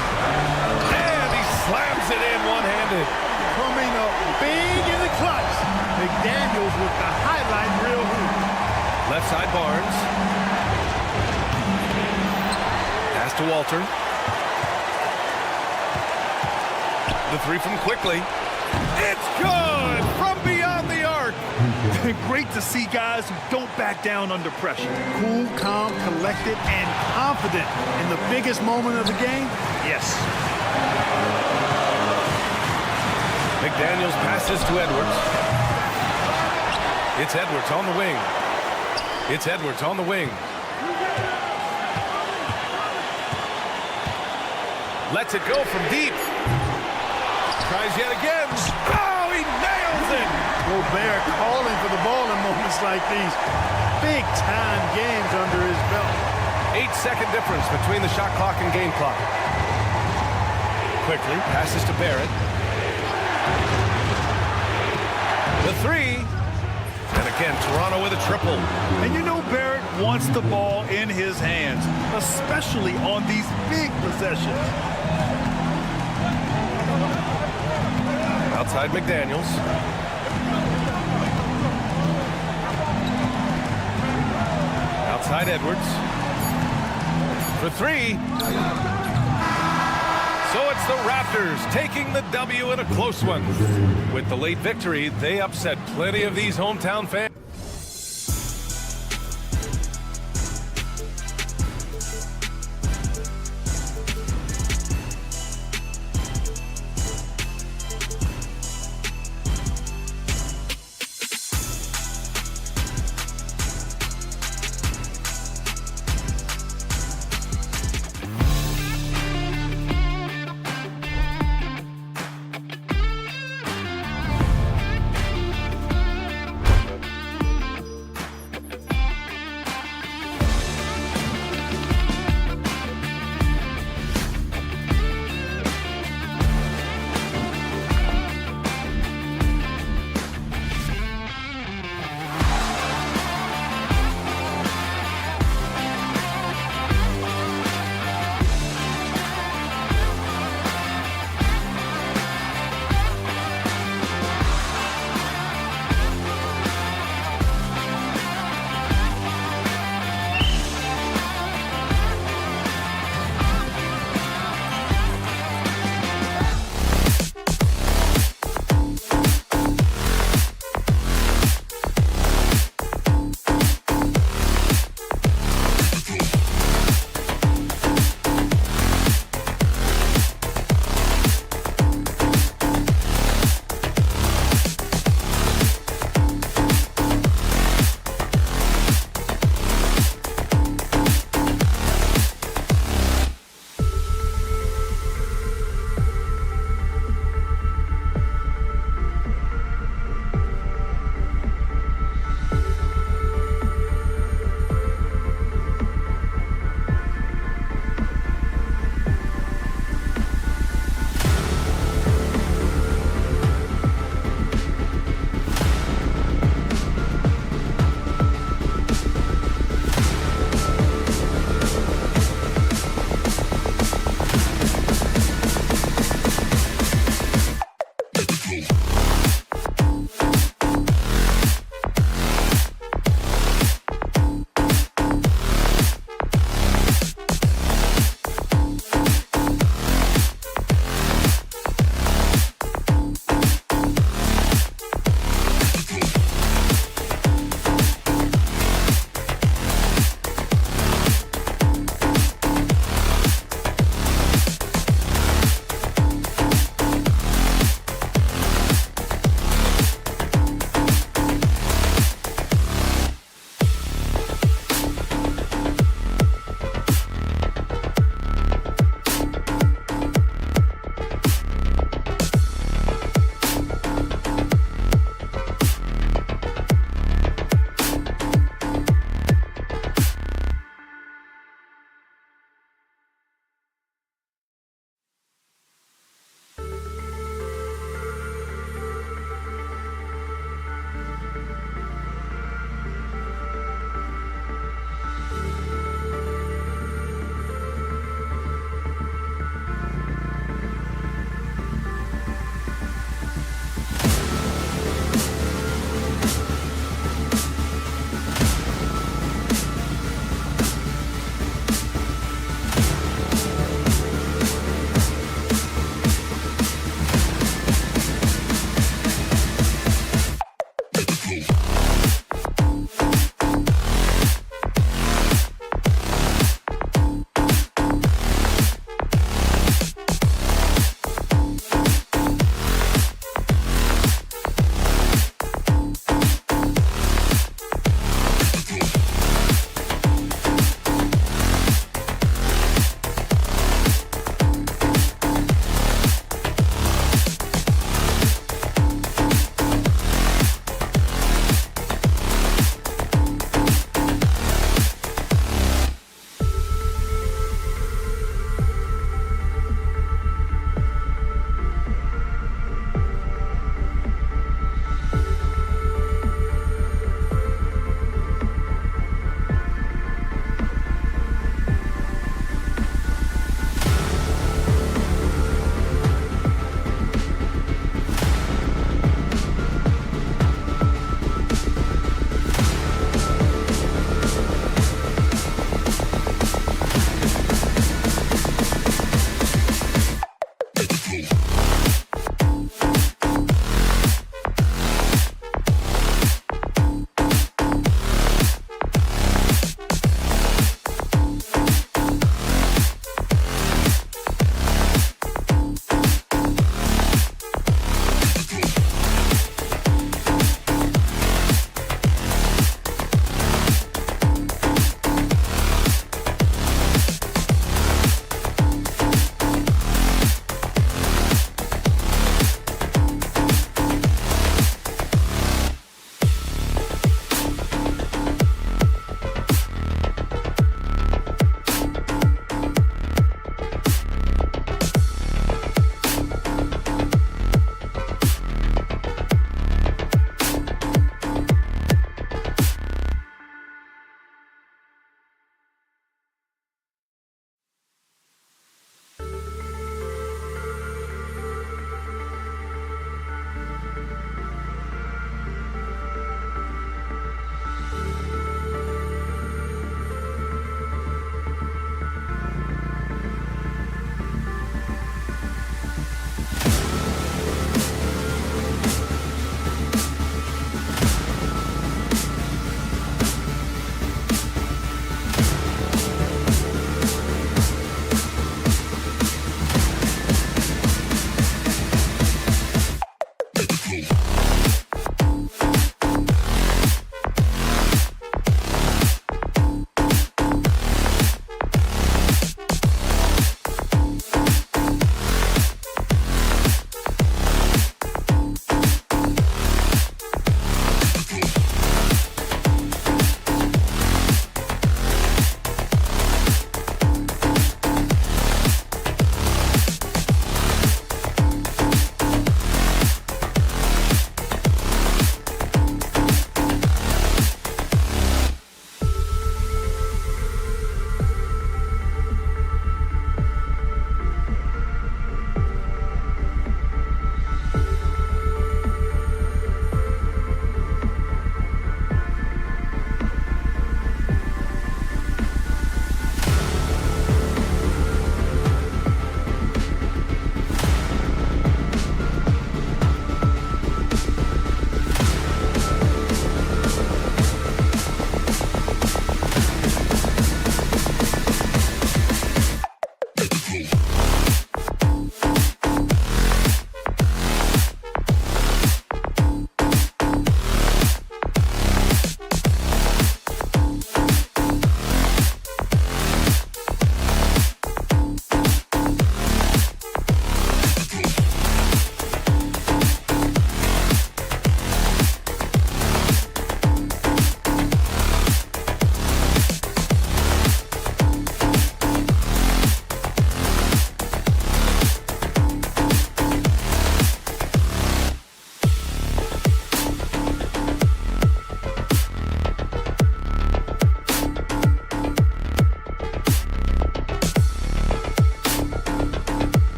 Speaker 2: And he slams it in one-handed.
Speaker 1: Coming up big in the clutch. McDaniels with the highlight reel hoop.
Speaker 2: Left side Barnes. Pass to Walter. The three from quickly. It's good from beyond the arc.
Speaker 3: Great to see guys who don't back down under pressure.
Speaker 1: Cool, calm, collected, and confident in the biggest moment of the game. Yes.
Speaker 2: McDaniels passes to Edwards. It's Edwards on the wing. It's Edwards on the wing. Lets it go from deep. Tries yet again. Oh, he nails it.
Speaker 1: Gobert calling for the ball in moments like these. Big-time games under his belt.
Speaker 2: 8-second difference between the shot clock and game clock. Quickly passes to Barrett. The three. And again, Toronto with a triple.
Speaker 3: And you know Barrett wants the ball in his hands, especially on these big possessions.
Speaker 2: Outside McDaniels. Outside Edwards. For 3. So it's the Raptors taking the W in a close one. With the late victory, they upset plenty of these hometown fans.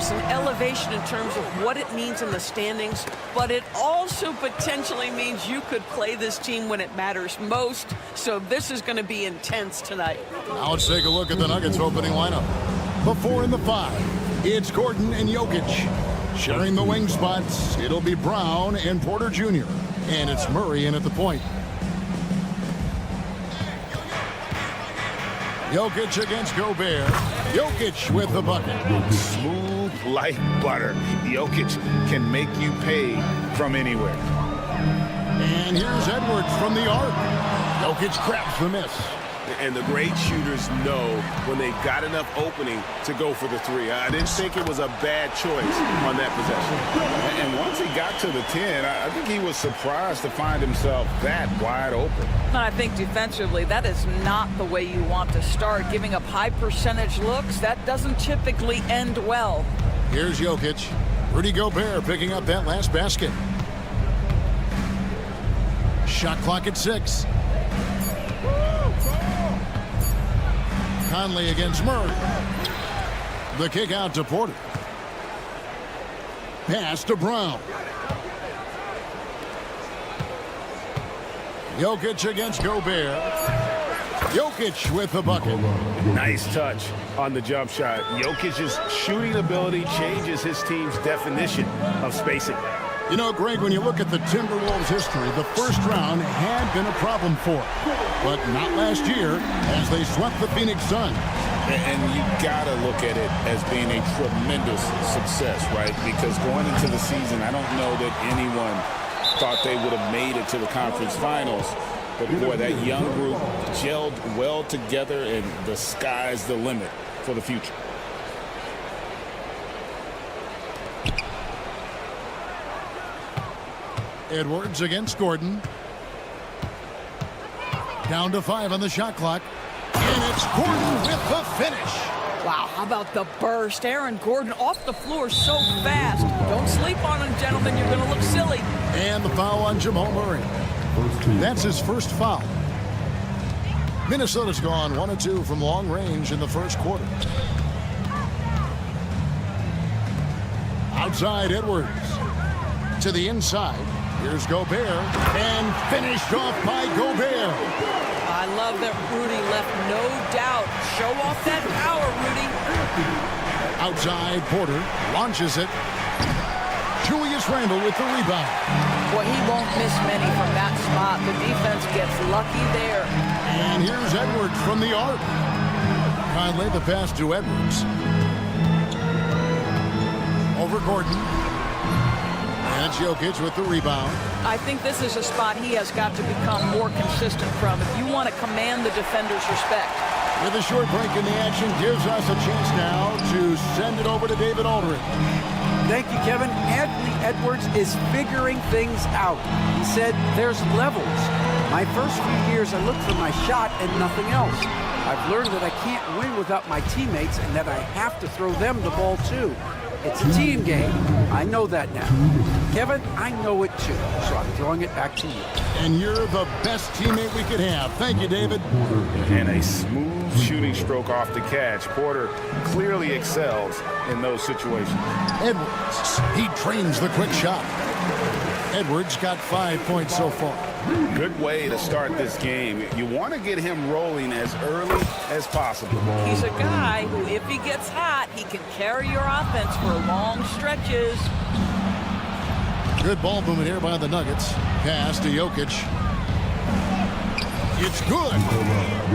Speaker 8: It's an elevation in terms of what it means in the standings, but it also potentially means you could play this team when it matters most. So this is going to be intense tonight.
Speaker 6: Now let's take a look at the Nuggets opening lineup. The 4 and the 5. It's Gordon and Jokic. Sharing the wing spots, it'll be Brown and Porter Jr. And it's Murray in at the point. Jokic against Gobert. Jokic with the bucket.
Speaker 7: Smooth like butter. Jokic can make you pay from anywhere.
Speaker 6: And here's Edwards from the arc. Jokic cracks the miss.
Speaker 9: And the great shooters know when they've got enough opening to go for the three. I didn't think it was a bad choice on that possession.
Speaker 7: And once he got to the 10, I think he was surprised to find himself that wide open.
Speaker 8: And I think defensively, that is not the way you want to start. Giving up high percentage looks, that doesn't typically end well.
Speaker 6: Here's Jokic. Rudy Gobert picking up that last basket. Shot clock at 6. Conley against Murray. The kick out to Porter. Pass to Brown. Jokic against Gobert. Jokic with the bucket.
Speaker 9: Nice touch on the jump shot. Jokic's shooting ability changes his team's definition of spacing.
Speaker 6: You know, Greg, when you look at the Timberwolves' history, the first round had been a problem for them. But not last year, as they swept the Phoenix Suns.
Speaker 7: And you gotta look at it as being a tremendous success, right? Because going into the season, I don't know that anyone thought they would have made it to the conference finals. But boy, that young group gelled well together, and the sky's the limit for the future.
Speaker 6: Edwards against Gordon. Down to 5 on the shot clock. And it's Gordon with the finish.
Speaker 8: Wow, how about the burst? Aaron Gordon off the floor so fast. Don't sleep on him, gentlemen. You're going to look silly.
Speaker 6: And the foul on Jamal Murray. That's his first foul. Minnesota's gone 1 of 2 from long range in the first quarter. Outside Edwards. To the inside. Here's Gobert. And finished off by Gobert.
Speaker 8: I love that Rudy left no doubt. Show off that power, Rudy.
Speaker 6: Outside Porter. Launches it. Julius Randle with the rebound.
Speaker 8: Boy, he won't miss many from that spot. The defense gets lucky there.
Speaker 6: And here's Edwards from the arc. Conley the pass to Edwards. Over Gordon. And it's Jokic with the rebound.
Speaker 8: I think this is a spot he has got to become more consistent from if you want to command the defender's respect.
Speaker 6: With a short break in the action, gives us a chance now to send it over to David Aldridge.
Speaker 10: Thank you, Kevin. Anthony Edwards is figuring things out. He said there's levels. My first few years, I looked for my shot and nothing else. I've learned that I can't win without my teammates and that I have to throw them the ball too. It's a team game. I know that now. Kevin, I know it too, so I'm throwing it back to you.
Speaker 6: And you're the best teammate we could have. Thank you, David.
Speaker 7: And a smooth shooting stroke off the catch. Porter clearly excels in those situations.
Speaker 6: Edwards, he trains the quick shot. Edwards got 5 points so far.
Speaker 7: Good way to start this game. You want to get him rolling as early as possible.
Speaker 8: He's a guy who, if he gets hot, he can carry your offense for long stretches.
Speaker 6: Good ball movement here by the Nuggets. Pass to Jokic. It's good.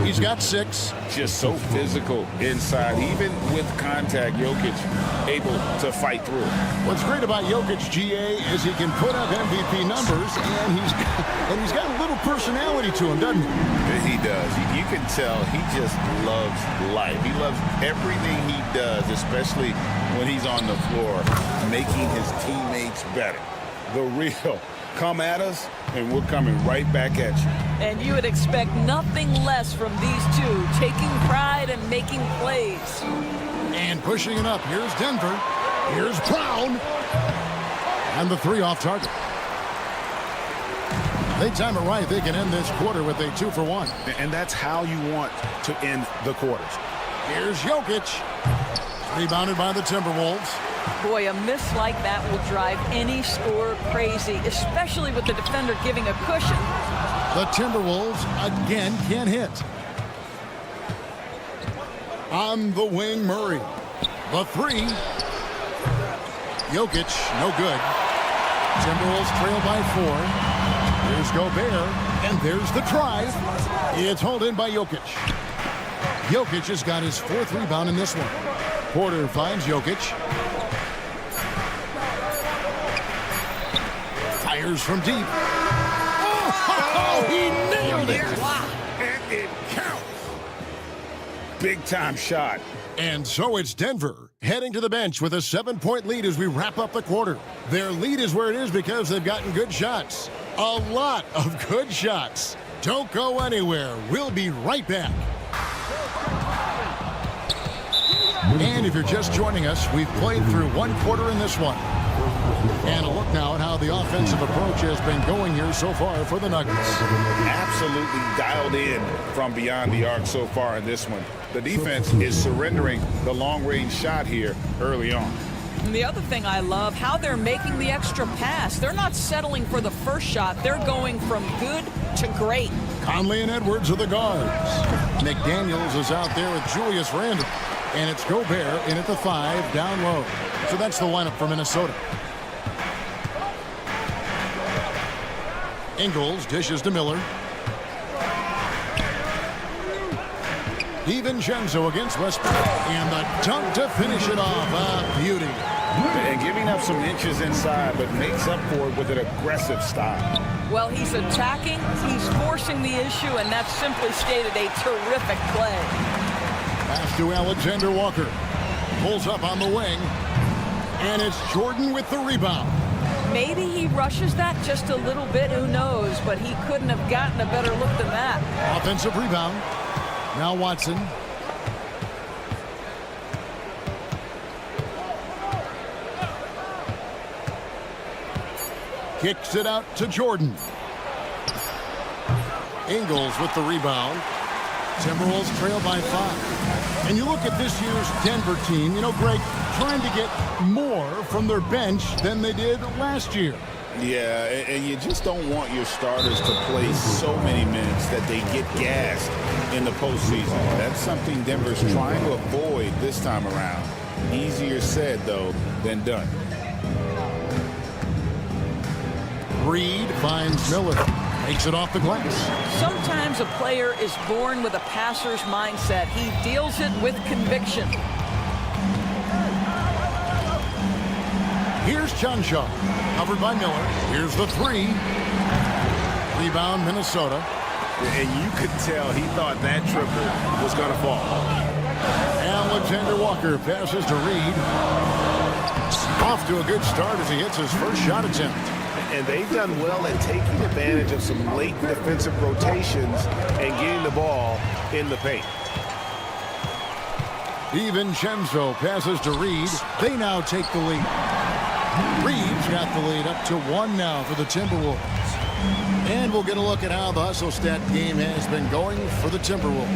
Speaker 6: He's got 6.
Speaker 7: Just so physical inside. Even with contact, Jokic able to fight through.
Speaker 6: What's great about Jokic, GA, is he can put up MVP numbers, and he's got a little personality to him, doesn't he?
Speaker 7: He does. You can tell he just loves life. He loves everything he does, especially when he's on the floor, making his teammates better. The real. Come at us, and we're coming right back at you.
Speaker 8: And you would expect nothing less from these two, taking pride and making plays.
Speaker 6: And pushing it up. Here's Denver. Here's Brown. And the 3 off target. They time it right. They can end this quarter with a 2-for-1.
Speaker 9: And that's how you want to end the quarters.
Speaker 6: Here's Jokic. Rebounded by the Timberwolves.
Speaker 8: Boy, a miss like that will drive any scorer crazy, especially with the defender giving a cushion.
Speaker 6: The Timberwolves again can't hit. On the wing, Murray. The three. Jokic, no good. Timberwolves trail by 4. Here's Gobert, and there's the try. It's hauled in by Jokic. Jokic has got his 4th rebound in this one. Porter finds Jokic. Fires from deep. Oh, he nailed it!
Speaker 9: And it counts. Big time shot.
Speaker 6: And so it's Denver heading to the bench with a 7-point lead as we wrap up the quarter. Their lead is where it is because they've gotten good shots. A lot of good shots. Don't go anywhere. We'll be right back. And if you're just joining us, we've played through 1 quarter in this one. And a look now at how the offensive approach has been going here so far for the Nuggets.
Speaker 7: Absolutely dialed in from beyond the arc so far in this one. The defense is surrendering the long-range shot here early on.
Speaker 8: And the other thing I love, how they're making the extra pass. They're not settling for the first shot. They're going from good to great.
Speaker 6: Conley and Edwards are the guards. McDaniels is out there with Julius Randle. And it's Gobert in at the 5, down low. So that's the lineup for Minnesota. Ingles dishes to Miller. DiVincenzo against Westbrook. And the dunk to finish it off. A beauty.
Speaker 7: And giving up some inches inside, but makes up for it with an aggressive style.
Speaker 8: Well, he's attacking, he's forcing the issue, and that's simply stated a terrific play.
Speaker 6: Pass to Alexander Walker. Pulls up on the wing. And it's Jordan with the rebound.
Speaker 8: Maybe he rushes that just a little bit, who knows, but he couldn't have gotten a better look than that.
Speaker 6: Offensive rebound. Now Watson. Kicks it out to Jordan. Ingles with the rebound. Timberwolves trail by 5. And you look at this year's Denver team, you know, Greg, trying to get more from their bench than they did last year.
Speaker 7: Yeah, and you just don't want your starters to play so many minutes that they get gassed in the postseason. That's something Denver's trying to avoid this time around. Easier said, though, than done.
Speaker 6: Reed finds Miller. Makes it off the glass.
Speaker 8: Sometimes a player is born with a passer's mindset. He deals it with conviction.
Speaker 6: Here's Chanshaw. Covered by Miller. Here's the 3. Rebound, Minnesota.
Speaker 9: And you could tell he thought that triple was going to fall.
Speaker 6: Alexander Walker passes to Reed. Off to a good start as he hits his first shot attempt.
Speaker 9: And they've done well at taking advantage of some late defensive rotations and getting the ball in the paint.
Speaker 6: DiVincenzo passes to Reed. They now take the lead. Reed's got the lead up to 1 now for the Timberwolves. And we'll get a look at how the hustle stat game has been going for the Timberwolves.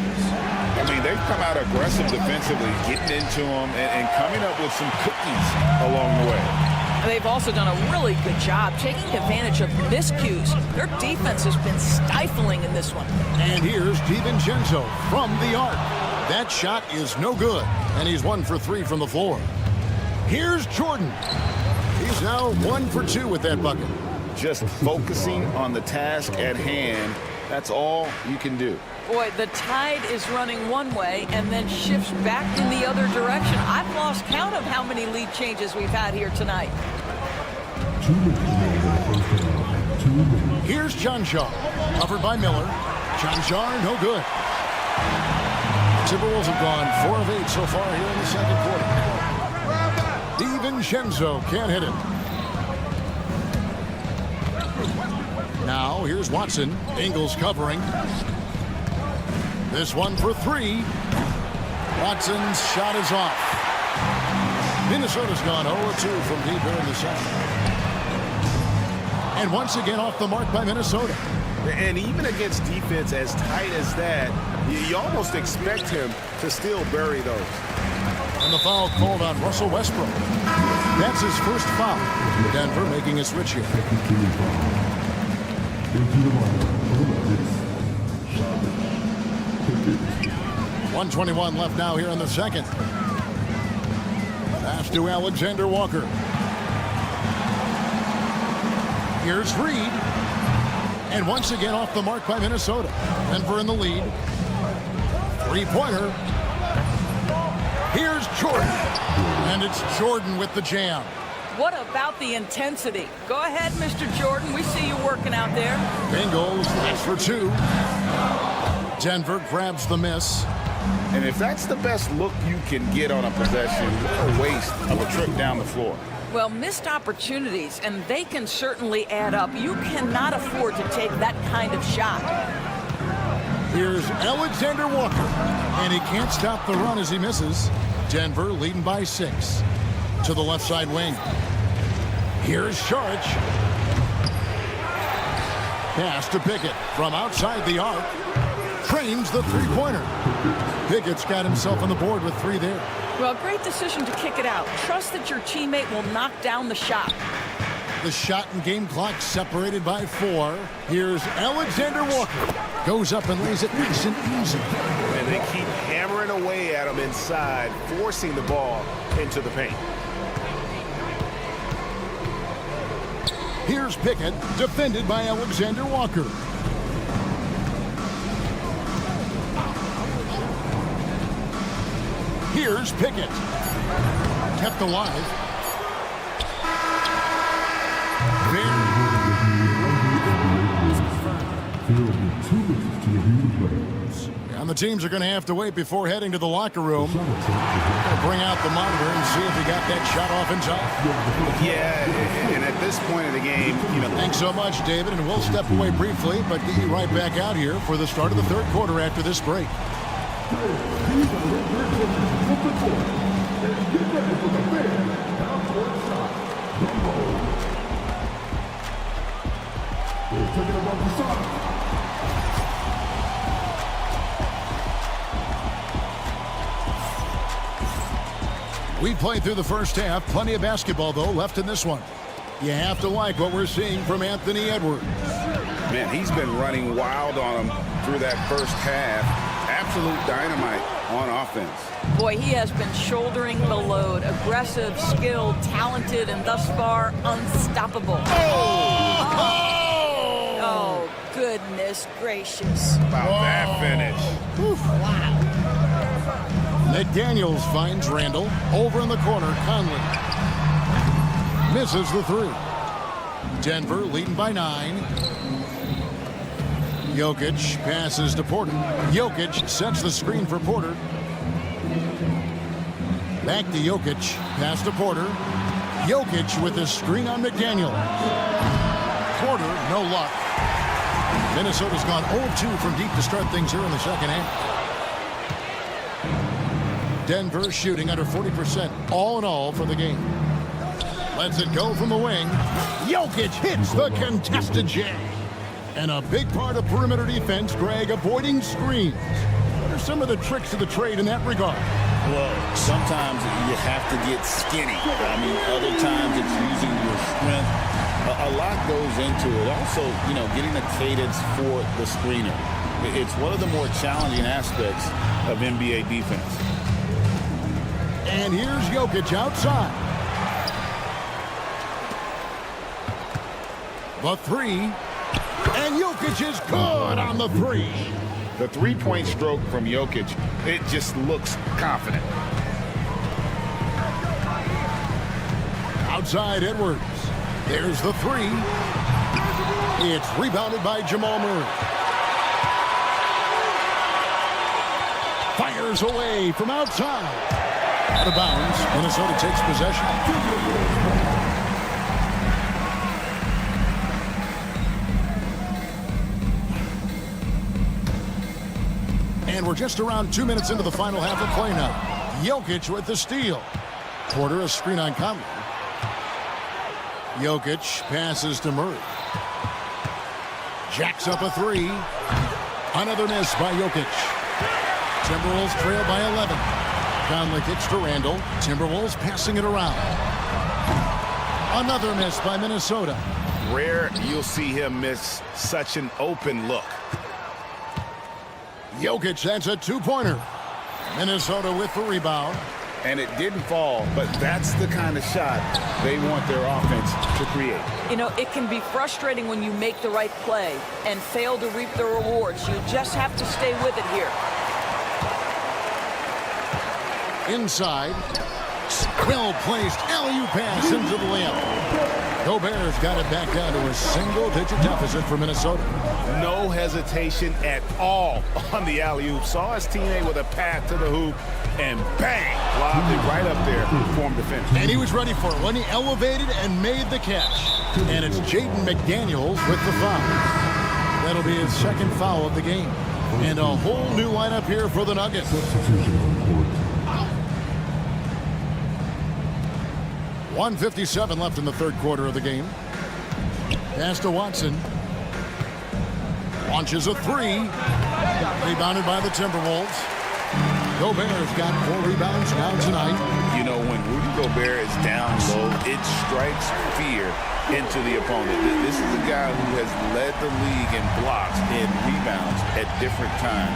Speaker 7: I mean, they've come out aggressive defensively, getting into them and coming up with some cookies along the way.
Speaker 8: They've also done a really good job taking advantage of miscues. Their defense has been stifling in this one.
Speaker 6: And here's DiVincenzo from the arc. That shot is no good, and he's 1 for 3 from the floor. Here's Jordan. He's now 1 for 2 with that bucket.
Speaker 7: Just focusing on the task at hand, that's all you can do.
Speaker 8: Boy, the tide is running one way and then shifts back in the other direction. I've lost count of how many lead changes we've had here tonight.
Speaker 6: Here's Chanshaw. Covered by Miller. Chanshaw, no good. Timberwolves have gone 4 of 8 so far here in the second quarter. DiVincenzo can't hit it. Now, here's Watson. Ingles covering. This one for 3. Watson's shot is off. Minnesota's gone 0-2 from deep here in the second. And once again off the mark by Minnesota.
Speaker 9: And even against defense as tight as that, you almost expect him to still bury those.
Speaker 6: And the foul called on Russell Westbrook. That's his first foul. Denver making a switch here. 1:21 left now here in the second. Pass to Alexander Walker. Here's Reed. And once again off the mark by Minnesota. Denver in the lead. Three-pointer. Here's Jordan. And it's Jordan with the jam.
Speaker 8: What about the intensity? Go ahead, Mr. Jordan. We see you working out there.
Speaker 6: Bengals, that's for two. Denver grabs the miss.
Speaker 7: And if that's the best look you can get on a possession, what a waste of a trip down the floor.
Speaker 8: Well, missed opportunities, and they can certainly add up. You cannot afford to take that kind of shot.
Speaker 6: Here's Alexander Walker. And he can't stop the run as he misses. Denver leading by 6. To the left side wing. Here's Saric. Pass to Pickett from outside the arc. Trains the three-pointer. Pickett's got himself on the board with 3 there.
Speaker 8: Well, great decision to kick it out. Trust that your teammate will knock down the shot.
Speaker 6: The shot and game clock separated by 4. Here's Alexander Walker. Goes up and lays it nice and easy.
Speaker 9: And they keep hammering away at him inside, forcing the ball into the paint.
Speaker 6: Here's Pickett, defended by Alexander Walker. Here's Pickett. Kept alive. And the teams are going to have to wait before heading to the locker room. Bring out the monitor and see if he got that shot off in time.
Speaker 9: Yeah, and at this point in the game,
Speaker 6: Thanks so much, David, and we'll step away briefly, but get you right back out here for the start of the third quarter after this break. We played through the first half. Plenty of basketball, though, left in this one. You have to like what we're seeing from Anthony Edwards.
Speaker 7: Man, he's been running wild on him through that first half. Absolute dynamite on offense.
Speaker 8: Boy, he has been shouldering the load. Aggressive, skilled, talented, and thus far unstoppable. Oh, goodness gracious.
Speaker 7: About that finish.
Speaker 6: Oof. Wow. McDaniels finds Randall. Over in the corner, Conley. Misses the 3. Denver leading by 9. Jokic passes to Porter. Jokic sets the screen for Porter. Back to Jokic. Pass to Porter. Jokic with the screen on McDaniels. Porter, no luck. Minnesota's gone 0-2 from deep to start things here in the second half. Denver shooting under 40% all in all for the game. Lets it go from the wing. Jokic hits the contested jam. And a big part of perimeter defense, Greg, avoiding screens. What are some of the tricks of the trade in that regard?
Speaker 7: Well, sometimes you have to get skinny. I mean, other times it's using your strength. A lot goes into it. Also, getting a cadence for the screener. It's one of the more challenging aspects of NBA defense.
Speaker 6: And here's Jokic outside. The 3. And Jokic is good on the 3.
Speaker 7: The three-point stroke from Jokic, it just looks confident.
Speaker 6: Outside Edwards. There's the 3. It's rebounded by Jamal Murray. Fires away from outside. Out of bounds. Minnesota takes possession. And we're just around 2 minutes into the final half of play now. Jokic with the steal. Porter a screen on Conley. Jokic passes to Murray. Jacks up a 3. Another miss by Jokic. Timberwolves trail by 11. Conley kicks to Randall. Timberwolves passing it around. Another miss by Minnesota.
Speaker 9: Rare you'll see him miss such an open look.
Speaker 6: Jokic, that's a two-pointer. Minnesota with the rebound.
Speaker 9: And it didn't fall, but that's the kind of shot they want their offense to create.
Speaker 8: You know, it can be frustrating when you make the right play and fail to reap the rewards. You just have to stay with it here.
Speaker 6: Inside. Well-placed alley-oop pass into the layup. Gobert's got it back down to a single-digit deficit for Minnesota.
Speaker 9: No hesitation at all on the alley-oop. Saw his teammate with a path to the hoop, and bang, lobbed it right up there for him to finish.
Speaker 6: And he was ready for it when he elevated and made the catch. And it's Jaden McDaniels with the foul. That'll be his second foul of the game. And a whole new lineup here for the Nuggets. 1:57 left in the third quarter of the game. Pass to Watson. Launches a three. Rebounded by the Timberwolves. Gobert's got 4 rebounds now tonight.
Speaker 9: You know, when Rudy Gobert is down low, it strikes fear into the opponent. This is a guy who has led the league in blocks and rebounds at different times.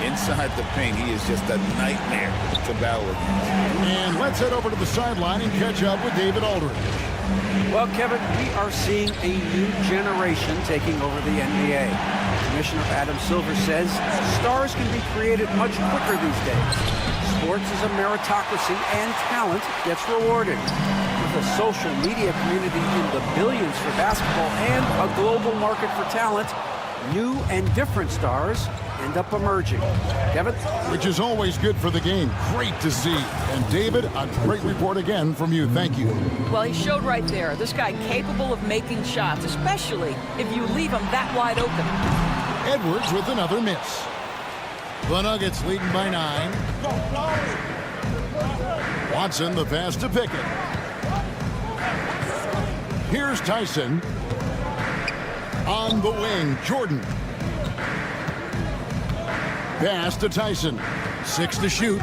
Speaker 9: Inside the paint, he is just a nightmare to battle against.
Speaker 6: And let's head over to the sideline and catch up with David Aldridge.
Speaker 10: Well, Kevin, we are seeing a new generation taking over the NBA. Commissioner Adam Silver says stars can be created much quicker these days. Sports is a meritocracy and talent gets rewarded. With a social media community in the billions for basketball and a global market for talent, new and different stars end up emerging. Kevin?
Speaker 6: Which is always good for the game. Great to see. And David, a great report again from you. Thank you.
Speaker 8: Well, he showed right there. This guy capable of making shots, especially if you leave him that wide open.
Speaker 6: Edwards with another miss. The Nuggets leading by 9. Watson the pass to Pickett. Here's Tyson. On the wing, Jordan. Pass to Tyson. 6 to shoot.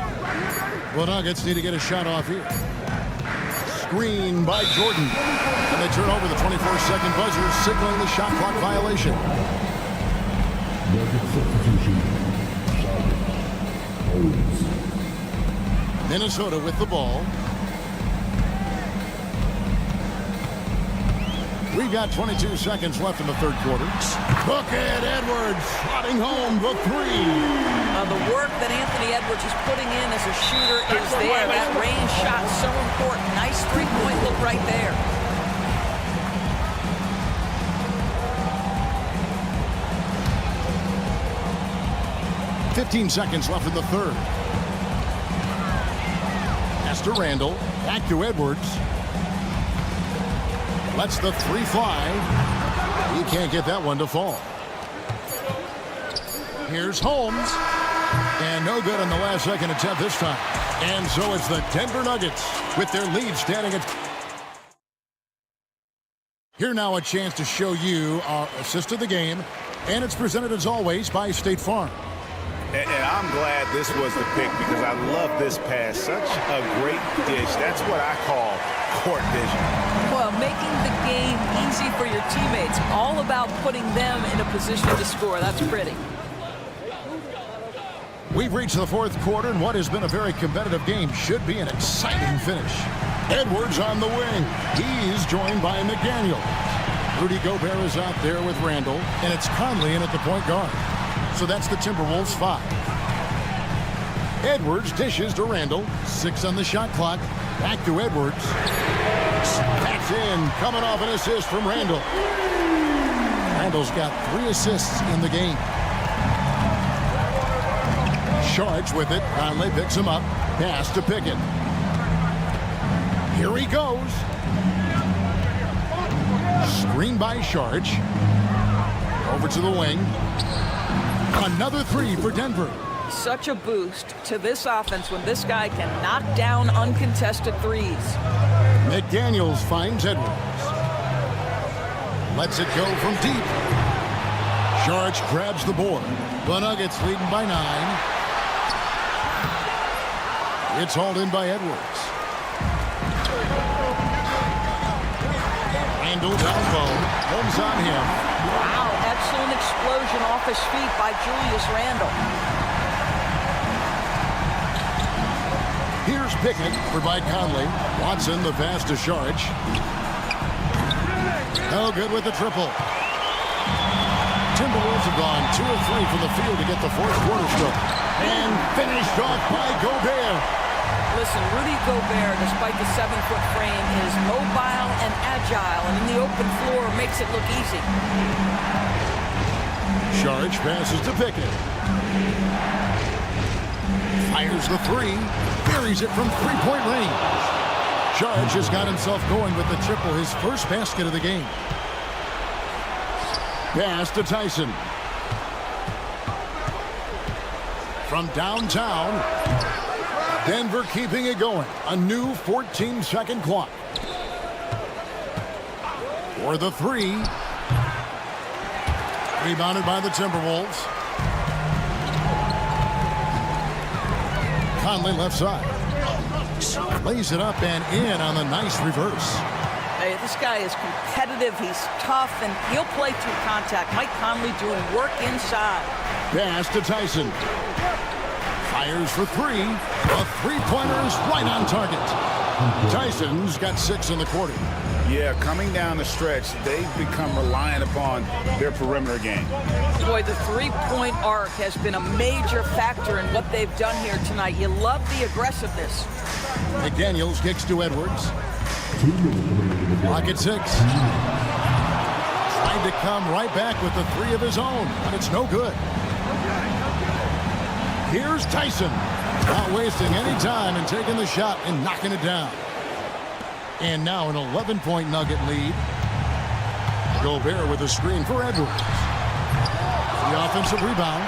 Speaker 6: The Nuggets need to get a shot off here. Screen by Jordan. And they turn over the 24-second buzzer, signaling the shot clock violation. Minnesota with the ball. We've got 22 seconds left in the third quarter. Look at Edwards slotting home the 3.
Speaker 8: The work that Anthony Edwards is putting in as a shooter is there. That range shot so important. Nice three-point look right there.
Speaker 6: $15 seconds left in the third. Pass to Randall. Back to Edwards. Lets the 3 fly. He can't get that one to fall. Here's Holmes. And no good on the last second attempt this time. And so it's the Denver Nuggets with their lead standing at... Here now a chance to show you our assist of the game. And it's presented as always by State Farm.
Speaker 9: And I'm glad this was the pick because I love this pass. Such a great dish. That's what I call court vision.
Speaker 8: Well, making the game easy for your teammates. All about putting them in a position to score. That's pretty.
Speaker 6: We've reached the fourth quarter, and what has been a very competitive game should be an exciting finish. Edwards on the wing. He's joined by McDaniel. Rudy Gobert is out there with Randall, and it's Conley in at the point guard. So that's the Timberwolves 5. Edwards dishes to Randall. 6 on the shot clock. Back to Edwards. That's in. Coming off an assist from Randall. Randall's got 3 assists in the game. Sharks with it. Conley picks him up. Pass to Pickett. Here he goes. Screen by Sharch. Over to the wing. Another 3 for Denver.
Speaker 8: Such a boost to this offense when this guy can knock down uncontested threes.
Speaker 6: McDaniels finds Edwards. Lets it go from deep. Sharch grabs the board. The Nuggets leading by 9. It's hauled in by Edwards. Randle down low. Holmes on him.
Speaker 8: Wow, excellent explosion off his feet by Julius Randle.
Speaker 6: Here's Pickett for by Conley. Watson the pass to Sharge. No good with the triple. Timberwolves have gone 2 of 3 from the field to get the fourth quarter stroke. And finished off by Gobert.
Speaker 8: Listen, Rudy Gobert, despite the 7-foot frame, is mobile and agile, and in the open floor makes it look easy.
Speaker 6: Sharge passes to Pickett. Fires the three. Buries it from three-point range. Sharge has got himself going with the triple, his first basket of the game. Pass to Tyson. From downtown, Denver keeping it going. A new 14-second clock. For the three. Rebounded by the Timberwolves. Conley left side. Lays it up and in on the nice reverse.
Speaker 8: Hey, this guy is competitive, he's tough, and he'll play through contact. Mike Conley doing work inside.
Speaker 6: Pass to Tyson. Fires for three. A three-pointer is right on target. Tyson's got 6 in the quarter.
Speaker 7: Yeah, coming down the stretch, they've become reliant upon their perimeter game.
Speaker 8: Boy, the three-point arc has been a major factor in what they've done here tonight. You love the aggressiveness.
Speaker 6: McDaniels kicks to Edwards. Lock at 6. Trying to come right back with the 3 of his own, but it's no good. Here's Tyson. Not wasting any time and taking the shot and knocking it down. And now an 11-point Nugget lead. Gobert with a screen for Edwards. The offensive rebound.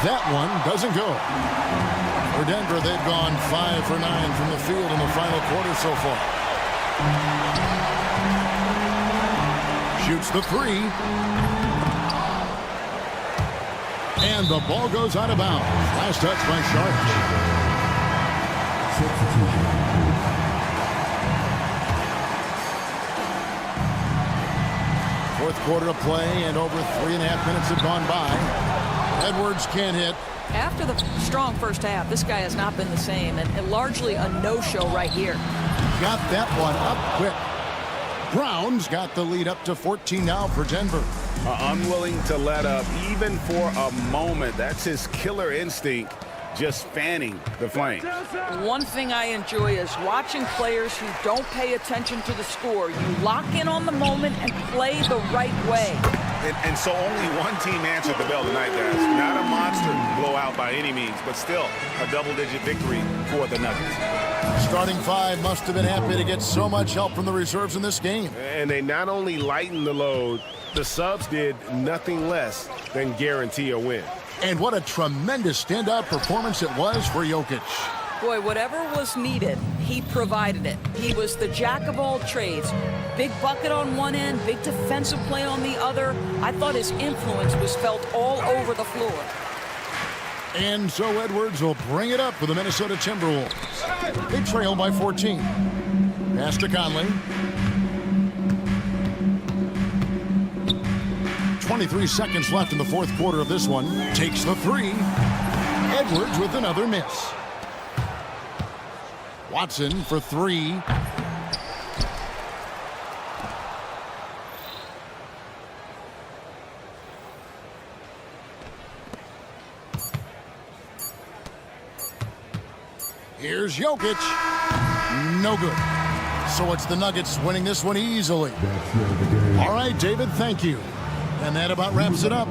Speaker 6: That one doesn't go. For Denver, they've gone 5 for 9 from the field in the final quarter so far. Shoots the 3. And the ball goes out of bounds. Last touch by Sharge. Fourth quarter of play, and over 3.5 minutes have gone by. Edwards can't hit.
Speaker 8: After the strong first half, this guy has not been the same, and largely a no-show right here.
Speaker 6: Got that one up quick. Brown's got the lead up to 14 now for Denver.
Speaker 7: Unwilling to let up even for a moment. That's his killer instinct, just fanning the flames.
Speaker 8: One thing I enjoy is watching players who don't pay attention to the score. You lock in on the moment and play the right way.
Speaker 7: And so only one team answered the bell tonight, guys. Not a monster blowout by any means, but still a double-digit victory for the Nuggets.
Speaker 6: Starting 5 must have been happy to get so much help from the reserves in this game.
Speaker 1: And they not only lightened the load, the subs did nothing less than guarantee a win.
Speaker 6: And what a tremendous standout performance it was for Jokic.
Speaker 8: Boy, whatever was needed, he provided it. He was the jack of all trades. Big bucket on one end, big defensive play on the other. I thought his influence was felt all over the floor.
Speaker 6: And so Edwards will bring it up for the Minnesota Timberwolves. They trail by 14. Pass to Conley. 23 seconds left in the fourth quarter of this one. Takes the 3. Edwards with another miss. Watson for 3. Here's Jokic. No good. So it's the Nuggets winning this one easily. All right, David, thank you. And that about wraps it up.